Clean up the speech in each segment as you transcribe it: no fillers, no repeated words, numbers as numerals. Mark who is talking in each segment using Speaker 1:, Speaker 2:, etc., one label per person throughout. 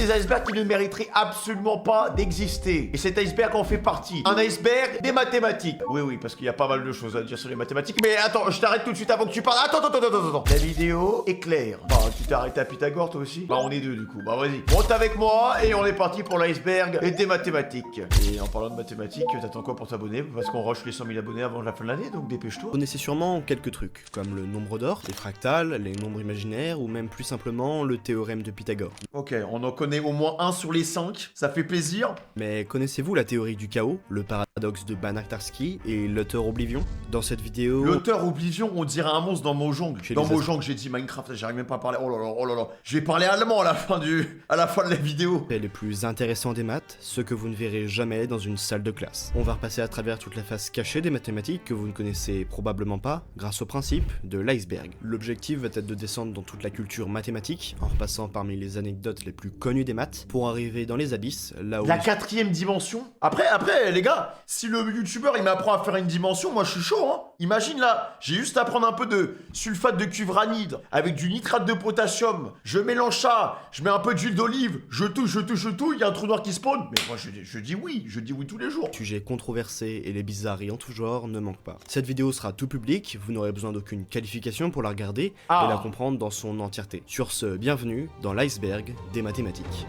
Speaker 1: des icebergs qui ne mériteraient absolument pas d'exister. Et cet iceberg en fait partie. Un iceberg des mathématiques. Oui, parce qu'il y a pas mal de choses à dire sur les mathématiques. Mais attends, je t'arrête tout de suite avant que tu parles. Attends. La vidéo est claire. Bah, tu t'es arrêté à Pythagore, toi aussi? Bah, on est deux, du coup. Bah, vas-y. Monte avec moi et on est parti pour l'iceberg des mathématiques. Et en parlant de mathématiques, t'attends quoi pour t'abonner? Parce qu'on rush les 100 000 abonnés avant la fin de l'année, donc dépêche-toi.
Speaker 2: Vous connaissez sûrement quelques trucs, comme le nombre d'or, les fractales, les nombres imaginaires, ou même plus simplement le théorème de Pythagore.
Speaker 1: Ok, on en connaît au moins un sur les 5, ça fait plaisir.
Speaker 2: Mais connaissez-vous la théorie du chaos, le paradoxe de Banach-Tarski et l'auteur Oblivion? Dans cette vidéo...
Speaker 1: L'auteur Oblivion, on dirait un monstre dans Mojang. Dans Mojang, j'ai dit Minecraft, j'arrive même pas à parler. Oh là là. Je vais parler allemand à la fin de la vidéo.
Speaker 2: C'est le plus intéressant des maths, ce que vous ne verrez jamais dans une salle de classe. On va repasser à travers toute la face cachée des mathématiques que vous ne connaissez probablement pas, grâce au principe de l'iceberg. L'objectif va être de descendre dans toute la culture mathématique, en repassant parmi les anecdotes les plus connues des maths, pour arriver dans les abysses, là où...
Speaker 1: La 4ème dimension. Après, les gars, si le youtubeur il m'apprend à faire une dimension, moi je suis chaud, hein. Imagine là, j'ai juste à prendre un peu de sulfate de cuivre avec du nitrate de potassium, je mélange ça, je mets un peu d'huile d'olive, je touche, il y a un trou noir qui spawn. Mais moi je dis oui tous les jours.
Speaker 2: Sujets controversés et les bizarreries en tout genre ne manquent pas. Cette vidéo sera tout public, vous n'aurez besoin d'aucune qualification pour la regarder et la comprendre dans son entièreté. Sur ce, bienvenue dans l'iceberg des mathématiques.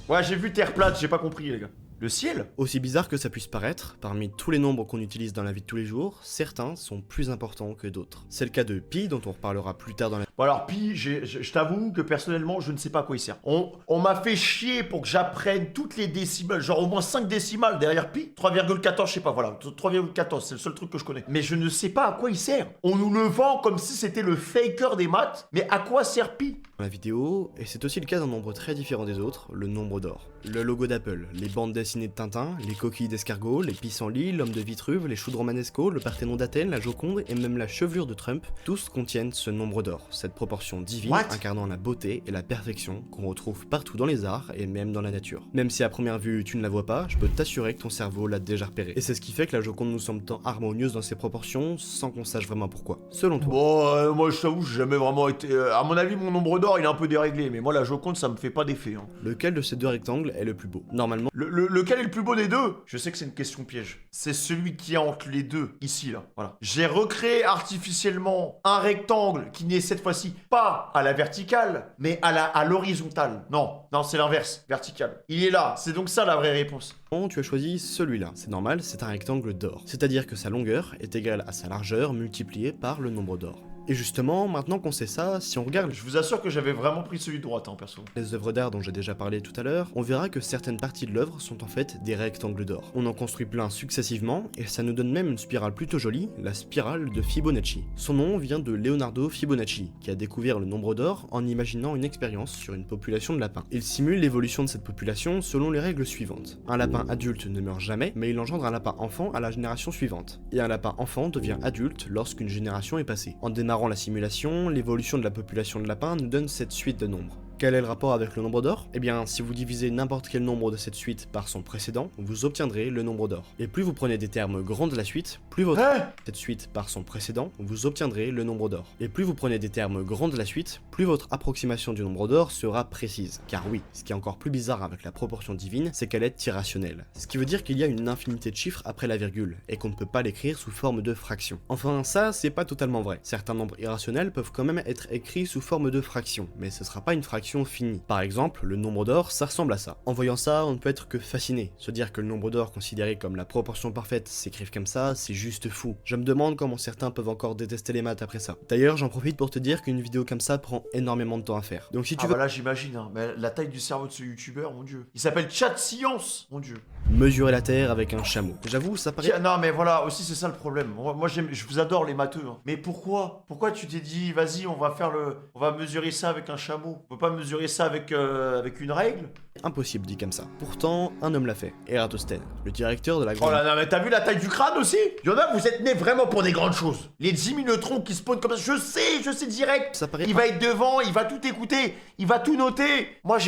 Speaker 1: Ouais, j'ai vu Terre plate, j'ai pas compris les gars. Le ciel?
Speaker 2: Aussi bizarre que ça puisse paraître, parmi tous les nombres qu'on utilise dans la vie de tous les jours, certains sont plus importants que d'autres. C'est le cas de pi, dont on reparlera plus tard dans la...
Speaker 1: Bon alors pi, je t'avoue que personnellement, je ne sais pas à quoi il sert. On m'a fait chier pour que j'apprenne toutes les décimales, genre au moins 5 décimales derrière pi. 3,14, je sais pas, voilà. 3,14, c'est le seul truc que je connais. Mais je ne sais pas à quoi il sert. On nous le vend comme si c'était le faker des maths, mais à quoi sert pi?
Speaker 2: Dans la vidéo, et c'est aussi le cas d'un nombre très différent des autres, le nombre d'or. Le logo d'Apple, les bandes dessinées de Tintin, les coquilles d'escargot, les pissenlits, l'homme de Vitruve, les choux de Romanesco, le Parthénon d'Athènes, la Joconde et même la chevelure de Trump, tous contiennent ce nombre d'or, cette proportion divine incarnant la beauté et la perfection qu'on retrouve partout dans les arts et même dans la nature. Même si à première vue tu ne la vois pas, je peux t'assurer que ton cerveau l'a déjà repéré. Et c'est ce qui fait que la Joconde nous semble tant harmonieuse dans ses proportions sans qu'on sache vraiment pourquoi. Selon toi.
Speaker 1: Bon, moi je t'avoue, j'ai jamais vraiment été... à mon avis, mon nombre d'or il est un peu déréglé, mais moi la Joconde ça me fait pas d'effet. Hein.
Speaker 2: Lequel de ces deux rectangles est le plus beau? Normalement...
Speaker 1: Lequel est le plus beau des deux? Je sais que c'est une question piège. C'est celui qui est entre les deux, ici là. Voilà. J'ai recréé artificiellement un rectangle qui n'est cette fois-ci pas à la verticale, mais à l'horizontale. Non, c'est l'inverse, vertical. Il est là, c'est donc ça la vraie réponse.
Speaker 2: Tu as choisi celui-là, c'est normal, c'est un rectangle d'or. C'est-à-dire que sa longueur est égale à sa largeur multipliée par le nombre d'or. Et justement, maintenant qu'on sait ça, si on regarde...
Speaker 1: Je vous assure que j'avais vraiment pris celui de droite, hein, perso.
Speaker 2: Les œuvres d'art dont j'ai déjà parlé tout à l'heure, on verra que certaines parties de l'œuvre sont en fait des rectangles d'or. On en construit plein successivement, et ça nous donne même une spirale plutôt jolie, la spirale de Fibonacci. Son nom vient de Leonardo Fibonacci, qui a découvert le nombre d'or en imaginant une expérience sur une population de lapins. Il simule l'évolution de cette population selon les règles suivantes. Un lapin adulte ne meurt jamais, mais il engendre un lapin enfant à la génération suivante. Et un lapin enfant devient adulte lorsqu'une génération est passée. En démarrant la simulation, l'évolution de la population de lapins nous donne cette suite de nombres. Quel est le rapport avec le nombre d'or? Eh bien, si vous divisez n'importe quel nombre de cette suite par son précédent, vous obtiendrez le nombre d'or. Et plus vous prenez des termes grands de la suite, plus votre cette suite par son précédent, vous obtiendrez le nombre d'or. Et plus vous prenez des termes grands de la suite, plus votre approximation du nombre d'or sera précise. Car oui, ce qui est encore plus bizarre avec la proportion divine, c'est qu'elle est irrationnelle. Ce qui veut dire qu'il y a une infinité de chiffres après la virgule, et qu'on ne peut pas l'écrire sous forme de fraction. Enfin, ça, c'est pas totalement vrai. Certains nombres irrationnels peuvent quand même être écrits sous forme de fraction, mais ce sera pas une fraction finie. Par exemple, le nombre d'or, ça ressemble à ça. En voyant ça, on ne peut être que fasciné. Se dire que le nombre d'or considéré comme la proportion parfaite s'écrive comme ça, c'est juste fou. Je me demande comment certains peuvent encore détester les maths après ça. D'ailleurs, j'en profite pour te dire qu'une vidéo comme ça prend énormément de temps à faire. Donc si tu veux...
Speaker 1: bah là j'imagine, hein. Mais la taille du cerveau de ce youtubeur, mon dieu. Il s'appelle Chat Science, mon dieu.
Speaker 2: Mesurer la Terre avec un chameau. J'avoue, ça paraît...
Speaker 1: Non mais voilà, aussi c'est ça le problème. Moi je vous adore les matheux. Hein. Mais pourquoi tu t'es dit, vas-y, on va mesurer ça avec un chameau. On peut pas mesurer ça avec une règle?
Speaker 2: Impossible dit comme ça. Pourtant, un homme l'a fait. Eratosthène, le directeur de la grande...
Speaker 1: Oh là là, mais t'as vu la taille du crâne aussi? Y'en vous êtes nés vraiment pour des grandes choses. Les 10 000 neutrons qui spawnent comme ça, je sais direct.
Speaker 2: Ça paraît...
Speaker 1: Il va être devant, il va tout écouter, il va tout noter. Moi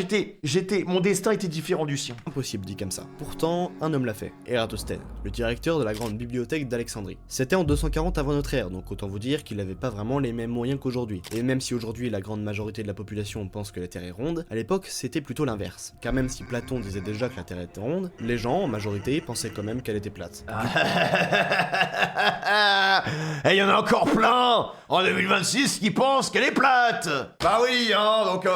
Speaker 1: mon destin était différent du sien.
Speaker 2: Impossible dit comme ça. Pourtant, maintenant, un homme l'a fait, Ératosthène, le directeur de la grande bibliothèque d'Alexandrie. C'était en 240 avant notre ère, donc autant vous dire qu'il n'avait pas vraiment les mêmes moyens qu'aujourd'hui. Et même si aujourd'hui la grande majorité de la population pense que la Terre est ronde, à l'époque c'était plutôt l'inverse. Car même si Platon disait déjà que la Terre était ronde, les gens, en majorité, pensaient quand même qu'elle était plate.
Speaker 1: Et il y en a encore plein en 2026 qui pensent qu'elle est plate. Bah oui, hein, donc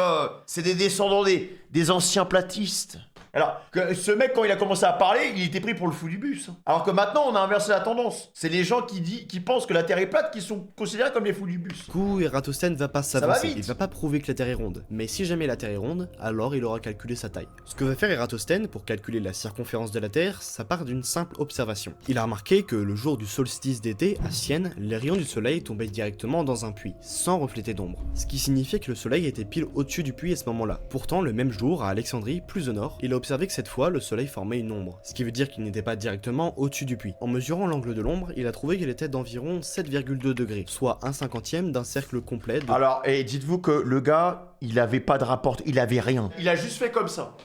Speaker 1: c'est des descendants des anciens platistes. Alors, que ce mec, quand il a commencé à parler, il était pris pour le fou du bus. Alors que maintenant, on a inversé la tendance. C'est les gens qui pensent que la Terre est plate qui sont considérés comme les fous du bus.
Speaker 2: Du coup, Ératosthène va pas
Speaker 1: va
Speaker 2: s'avancer,
Speaker 1: vite.
Speaker 2: il va pas prouver que la Terre est ronde. Mais si jamais la Terre est ronde, alors il aura calculé sa taille. Ce que va faire Ératosthène pour calculer la circonférence de la Terre, ça part d'une simple observation. Il a remarqué que le jour du solstice d'été, à Sienne, les rayons du soleil tombaient directement dans un puits, sans refléter d'ombre. Ce qui signifiait que le soleil était pile au-dessus du puits à ce moment-là. Pourtant, le même jour, à Alexandrie, plus au nord, il a observé que cette fois, le soleil formait une ombre, ce qui veut dire qu'il n'était pas directement au-dessus du puits. En mesurant l'angle de l'ombre, il a trouvé qu'elle était d'environ 7,2 degrés, soit 1/50e d'un cercle complet de...
Speaker 1: Alors, et dites-vous que le gars, il avait pas de rapport, il avait rien. Il a juste fait comme ça.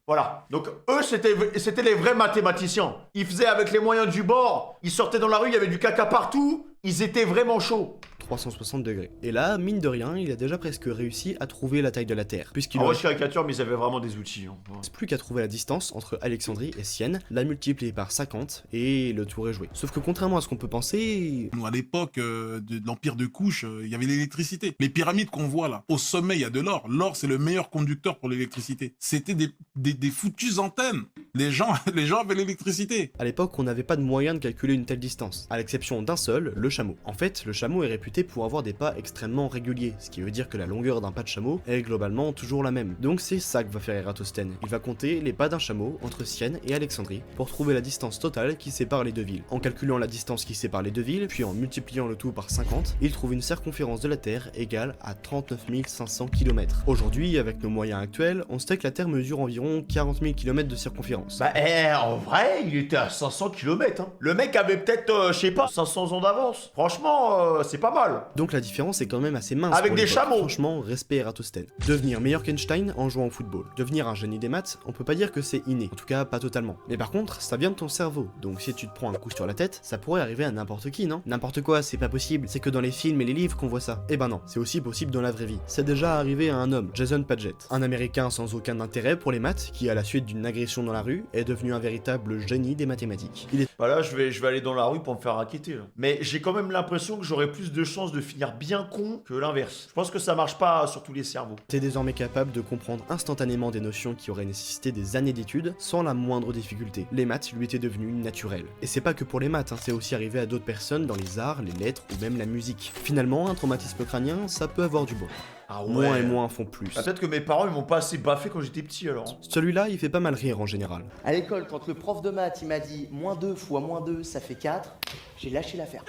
Speaker 1: Voilà. Donc eux, c'était les vrais mathématiciens. Ils faisaient avec les moyens du bord. Ils sortaient dans la rue, il y avait du caca partout. Ils étaient vraiment chauds.
Speaker 2: 360 degrés. Et là, mine de rien, il a déjà presque réussi à trouver la taille de la Terre, puisqu'il
Speaker 1: En
Speaker 2: ne
Speaker 1: vrai, je caricature, mais ils avaient vraiment des outils. Hein.
Speaker 2: reste plus qu'à trouver la distance entre Alexandrie et Sienne, la multiplier par 50, et le tour est joué. Sauf que contrairement à ce qu'on peut penser...
Speaker 3: Nous, à l'époque de l'Empire de Couche, il y avait l'électricité. Les pyramides qu'on voit là, au sommet, il y a de l'or. L'or, c'est le meilleur conducteur pour l'électricité. C'était des foutues antennes. Les gens avaient l'électricité.
Speaker 2: À l'époque, on n'avait pas de moyen de calculer une telle distance, à l'exception d'un seul, le chameau. En fait, le chameau est réputé pour avoir des pas extrêmement réguliers, ce qui veut dire que la longueur d'un pas de chameau est globalement toujours la même. Donc c'est ça que va faire Ératosthène. Il va compter les pas d'un chameau entre Sienne et Alexandrie pour trouver la distance totale qui sépare les deux villes. En calculant la distance qui sépare les deux villes, puis en multipliant le tout par 50, il trouve une circonférence de la Terre égale à 39 500 km. Aujourd'hui, avec nos moyens actuels, on sait que la Terre mesure environ 40 000 km de circonférence.
Speaker 1: Bah, en vrai, il était à 500 km. Hein. Le mec avait peut-être, je sais pas, 500 ans d'avance. Franchement, c'est pas mal.
Speaker 2: Donc la différence est quand même assez mince.
Speaker 1: Avec
Speaker 2: pour
Speaker 1: des
Speaker 2: l'époque.
Speaker 1: chameaux.
Speaker 2: Franchement, respect Ératosthène. Devenir meilleur qu'Einstein en jouant au football. Devenir un génie des maths, on peut pas dire que c'est inné. En tout cas, pas totalement. Mais par contre, ça vient de ton cerveau. Donc si tu te prends un coup sur la tête, ça pourrait arriver à n'importe qui, non? N'importe quoi, c'est pas possible. C'est que dans les films et les livres qu'on voit ça. Eh ben non, c'est aussi possible dans la vraie vie. C'est déjà arrivé à un homme, Jason Paget. Un américain sans aucun intérêt pour les maths, qui à la suite d'une agression dans la rue, est devenu un véritable génie des mathématiques. Il est
Speaker 1: Bah là, je vais aller dans la rue pour me faire raqueter. Là. Mais j'ai quand même l'impression que j'aurais plus de chances de finir bien con que l'inverse. Je pense que ça marche pas sur tous les cerveaux.
Speaker 2: désormais capable de comprendre instantanément des notions qui auraient nécessité des années d'études sans la moindre difficulté. Les maths lui étaient devenues naturelles. Et c'est pas que pour les maths, hein, c'est aussi arrivé à d'autres personnes dans les arts, les lettres ou même la musique. Finalement, un traumatisme crânien, ça peut avoir du bon.
Speaker 1: Ah
Speaker 2: Moins et moins font plus.
Speaker 1: Bah, peut-être que mes parents ils m'ont pas assez baffé quand j'étais petit alors. Hein.
Speaker 2: Celui-là, il fait pas mal rire en général.
Speaker 4: À l'école, quand le prof de maths il m'a dit -2 fois -2 ça fait 4, j'ai lâché l'affaire.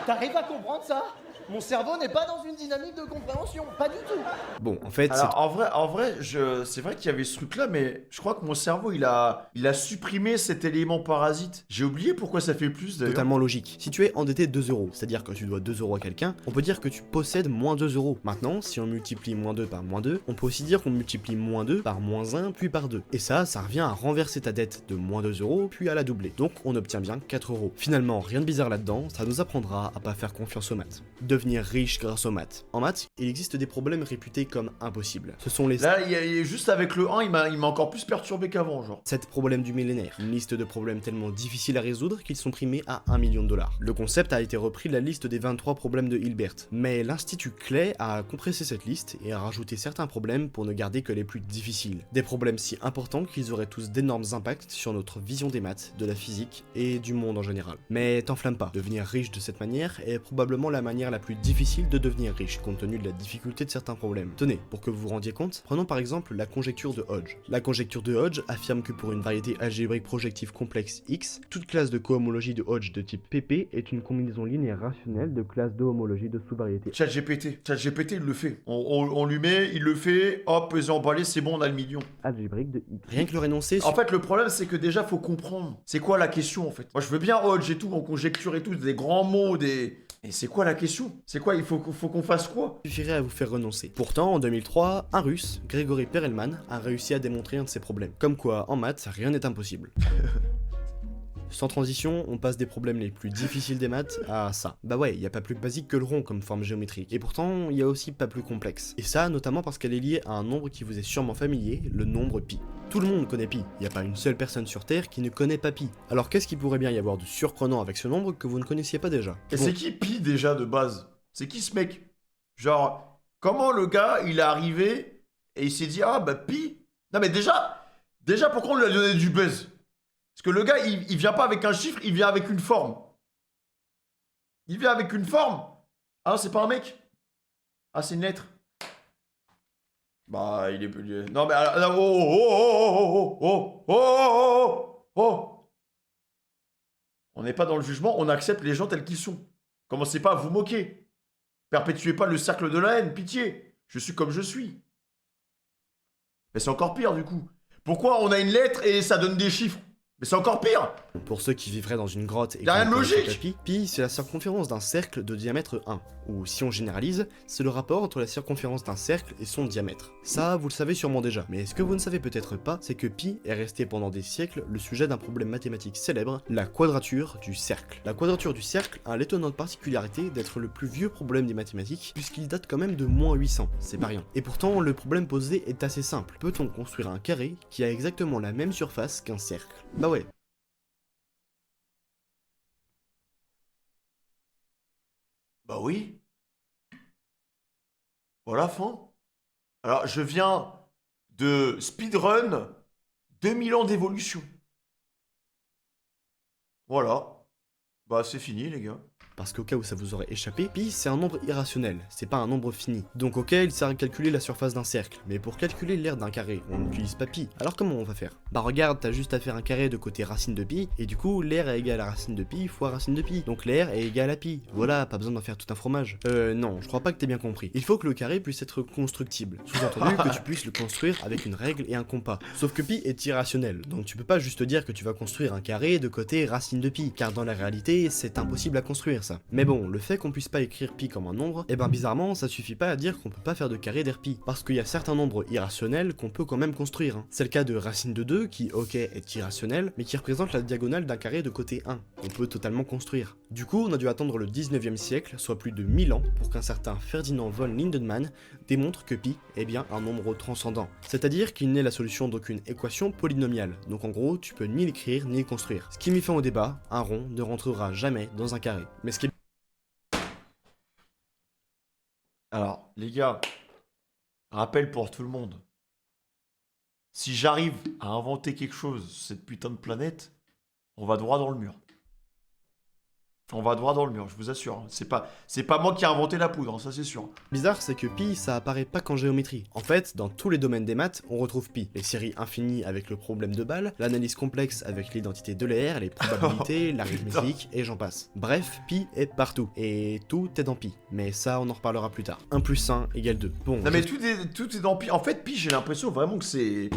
Speaker 4: T'arrives à comprendre ça? Mon cerveau n'est pas dans une dynamique de compréhension, pas du tout.
Speaker 2: Bon, en fait,
Speaker 1: Alors en vrai, c'est vrai qu'il y avait ce truc là, mais je crois que mon cerveau il a supprimé cet élément parasite. J'ai oublié pourquoi ça fait plus
Speaker 2: c'est
Speaker 1: d'ailleurs.
Speaker 2: totalement logique. Si tu es endetté 2 euros, c'est-à-dire que tu dois 2 euros à quelqu'un, on peut dire que tu possèdes moins 2 euros. Maintenant, si on multiplie moins 2 par moins 2, on peut aussi dire qu'on multiplie moins 2 par moins 1 puis par 2. Et ça revient à renverser ta dette de moins 2 euros puis à la doubler. Donc on obtient bien 4 euros. Finalement, rien de bizarre là-dedans, ça nous apprendra à pas faire confiance aux maths. Devenir riche grâce aux maths. En maths, il existe des problèmes réputés comme impossibles. Ce sont les
Speaker 1: Là, il y a juste avec le 1, il m'a encore plus perturbé qu'avant, genre.
Speaker 2: 7 problèmes du millénaire, une liste de problèmes tellement difficiles à résoudre qu'ils sont primés à 1 million de dollars. Le concept a été repris de la liste des 23 problèmes de Hilbert, mais l'Institut Clay a compressé cette liste et a rajouté certains problèmes pour ne garder que les plus difficiles. Des problèmes si importants qu'ils auraient tous d'énormes impacts sur notre vision des maths, de la physique et du monde en général. Mais t'enflamme pas, devenir riche de cette manière est probablement la manière la plus difficile de devenir riche compte tenu de la difficulté de certains problèmes. Tenez, pour que vous vous rendiez compte, prenons par exemple la conjecture de Hodge. La conjecture de Hodge affirme que pour une variété algébrique projective complexe X, toute classe de cohomologie de Hodge de type PP est une combinaison linéaire rationnelle de classes de homologie de sous-variétés.
Speaker 1: ChatGPT, il le fait. On lui met, il le fait, hop, pesé emballé, c'est bon, on a le million.
Speaker 2: Algébrique de X. Rien que le énoncé
Speaker 1: En fait, le problème, c'est que déjà, faut comprendre. C'est quoi la question, en fait? Moi, je veux bien Hodge et tout, en conjecture et tout, des grands mots, des... Et c'est quoi la question? C'est quoi? Il faut qu'on fasse quoi?
Speaker 2: Suffirait à vous faire renoncer. Pourtant, en 2003, un russe, Grigori Perelman, a réussi à démontrer un de ses problèmes. Comme quoi, en maths, rien n'est impossible. Sans transition, on passe des problèmes les plus difficiles des maths à ça. Bah ouais, y a pas plus basique que le rond comme forme géométrique. Et pourtant, y a aussi pas plus complexe. Et ça, notamment parce qu'elle est liée à un nombre qui vous est sûrement familier, le nombre pi. Tout le monde connaît pi, y a pas une seule personne sur Terre qui ne connaît pas pi. Alors qu'est-ce qu'il pourrait bien y avoir de surprenant avec ce nombre que vous ne connaissiez pas déjà?
Speaker 1: Et c'est qui pi déjà de base? C'est qui ce mec? Genre, comment le gars, il est arrivé et il s'est dit, ah bah pi? Non mais déjà pourquoi on lui a donné du buzz? Parce que le gars, il vient pas avec un chiffre, il vient avec une forme. Il vient avec une forme. Ah, c'est pas un mec? Ah, c'est une lettre. Bah, il est... Non, mais... Oh. On n'est pas dans le jugement, on accepte les gens tels qu'ils sont. Commencez pas à vous moquer. Perpétuez pas le cercle de la haine, pitié. Je suis comme je suis. Mais c'est encore pire, du coup. Pourquoi on a une lettre et ça donne des chiffres? Mais c'est encore pire!
Speaker 2: Pour ceux qui vivraient dans une grotte et qui
Speaker 1: Y'a rien de
Speaker 2: ne connaissent
Speaker 1: logique!
Speaker 2: pas pi, c'est la circonférence d'un cercle de diamètre 1. Ou si on généralise, c'est le rapport entre la circonférence d'un cercle et son diamètre. Ça, vous le savez sûrement déjà, mais ce que vous ne savez peut-être pas, c'est que pi est resté pendant des siècles le sujet d'un problème mathématique célèbre, la quadrature du cercle. La quadrature du cercle a l'étonnante particularité d'être le plus vieux problème des mathématiques, puisqu'il date quand même de moins 800, c'est pas rien. Et pourtant, le problème posé est assez simple. Peut-on construire un carré qui a exactement la même surface qu'un cercle? Bah ouais.
Speaker 1: Bah oui. Voilà, fin. Alors, je viens de speedrun 2000 ans d'évolution. Voilà. Bah, c'est fini, les gars.
Speaker 2: Parce qu'au cas où ça vous aurait échappé, pi c'est un nombre irrationnel, c'est pas un nombre fini. Donc ok, il sert à calculer la surface d'un cercle, mais pour calculer l'aire d'un carré, on n'utilise pas pi. Alors comment on va faire? Bah regarde, t'as juste à faire un carré de côté racine de pi, et du coup l'aire est égale à racine de pi fois racine de pi. Donc l'aire est égale à pi. Voilà, pas besoin d'en faire tout un fromage. Non, je crois pas que t'aies bien compris. Il faut que le carré puisse être constructible. Sous-entendu que tu puisses le construire avec une règle et un compas. Sauf que pi est irrationnel, donc tu peux pas juste dire que tu vas construire un carré de côté racine de pi, car dans la réalité, c'est impossible à construire ça. Mais bon, le fait qu'on puisse pas écrire pi comme un nombre, et ben bizarrement, ça suffit pas à dire qu'on peut pas faire de carré d'air pi, parce qu'il y a certains nombres irrationnels qu'on peut quand même construire. C'est le cas de racine de 2, qui ok est irrationnel, mais qui représente la diagonale d'un carré de côté 1, qu'on peut totalement construire. Du coup, on a dû attendre le 19e siècle, soit plus de 1000 ans, pour qu'un certain Ferdinand von Lindemann démontre que pi est bien un nombre transcendant. C'est-à-dire qu'il n'est la solution d'aucune équation polynomiale, donc en gros, tu peux ni l'écrire ni le construire. Ce qui mit fin au débat, un rond ne rentrera jamais dans un carré. Mais ce qui est...
Speaker 1: Alors, les gars, rappel pour tout le monde. Si j'arrive à inventer quelque chose sur cette putain de planète, on va droit dans le mur. On va droit dans le mur, je vous assure. C'est pas moi qui ai inventé la poudre, ça c'est sûr.
Speaker 2: Bizarre, c'est que pi, ça apparaît pas qu'en géométrie. En fait, dans tous les domaines des maths, on retrouve pi. Les séries infinies avec le problème de balle, l'analyse complexe avec l'identité de l'air, les probabilités, l'arithmétique, et j'en passe. Bref, pi est partout. Et tout est dans pi. Mais ça, on en reparlera plus tard. 1 plus 1 égale 2. Bon,
Speaker 1: Non mais tout est dans pi. En fait, pi, j'ai l'impression vraiment que c'est...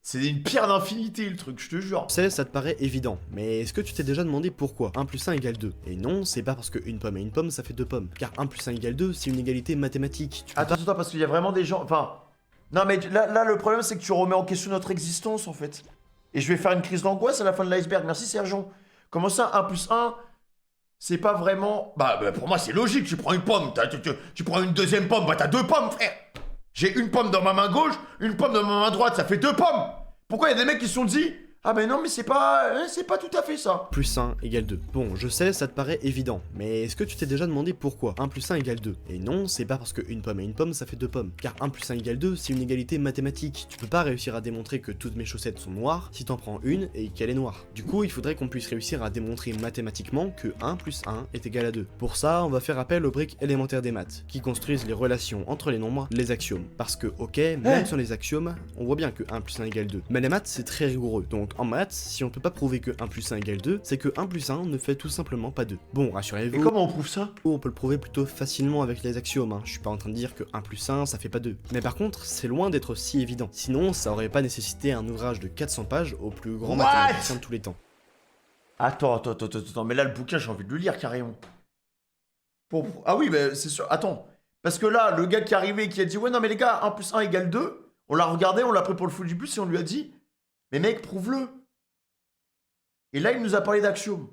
Speaker 1: C'est une pierre d'infinité le truc, je te jure.
Speaker 2: sais, ça te paraît évident, mais est-ce que tu t'es déjà demandé pourquoi 1 plus 1 égale 2? Et non, c'est pas parce que une pomme et une pomme ça fait 2 pommes, car 1 plus 1 égale 2, c'est une égalité mathématique.
Speaker 1: Attends, parce qu'il y a vraiment des gens... Enfin... Non mais là le problème c'est que tu remets en question notre existence en fait. Et je vais faire une crise d'angoisse à la fin de l'iceberg, merci Sergent. Comment ça, 1 plus 1, c'est pas vraiment... Bah pour moi c'est logique, tu prends une pomme, tu prends une deuxième pomme, bah t'as 2 pommes frère. J'ai une pomme dans ma main gauche, une pomme dans ma main droite, ça fait 2 pommes. Pourquoi il y a des mecs qui se sont dit ah ben non mais c'est pas tout à fait ça.
Speaker 2: Plus 1 égale 2. Bon, je sais, ça te paraît évident, mais est-ce que tu t'es déjà demandé pourquoi 1 plus 1 égale 2? Et non, c'est pas parce que une pomme et une pomme ça fait 2 pommes, car 1 plus 1 égale 2, c'est une égalité mathématique. Tu peux pas réussir à démontrer que toutes mes chaussettes sont noires si t'en prends une et qu'elle est noire. Du coup, il faudrait qu'on puisse réussir à démontrer mathématiquement que 1 plus 1 est égal à 2. Pour ça, on va faire appel aux briques élémentaires des maths, qui construisent les relations entre les nombres, les axiomes. Parce que, ok, même sans les axiomes, on voit bien que 1 plus 1 égale 2. Mais les maths, c'est très rigoureux, donc en maths, si on peut pas prouver que 1 plus 1 égale 2, c'est que 1 plus 1 ne fait tout simplement pas 2. Bon,
Speaker 1: Et
Speaker 2: rassurez-vous,
Speaker 1: comment on prouve ça?
Speaker 2: on peut le prouver plutôt facilement avec les axiomes, hein. Je suis pas en train de dire que 1 plus 1 ça fait pas 2. Mais par contre, c'est loin d'être si évident. Sinon, ça aurait pas nécessité un ouvrage de 400 pages au plus grand
Speaker 1: What?
Speaker 2: mathématicien de tous les temps.
Speaker 1: Attends, mais là le bouquin j'ai envie de le lire carrément. Ah oui, mais c'est sûr. Attends. Parce que là, le gars qui est arrivé et qui a dit ouais, non, mais les gars, 1 plus 1 égale 2, on l'a regardé, on l'a pris pour le fou du bus et on lui a dit mais mec, prouve-le. Et là, il nous a parlé d'axiomes.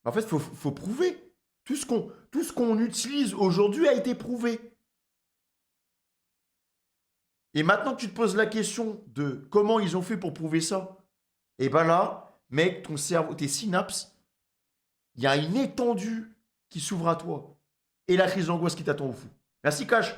Speaker 1: En fait, faut prouver. Tout ce qu'on utilise aujourd'hui a été prouvé. Et maintenant que tu te poses la question de comment ils ont fait pour prouver ça, et ben là, mec, ton cerveau, tes synapses, il y a une étendue qui s'ouvre à toi. Et la crise d'angoisse qui t'attend au fou. Merci, Cash.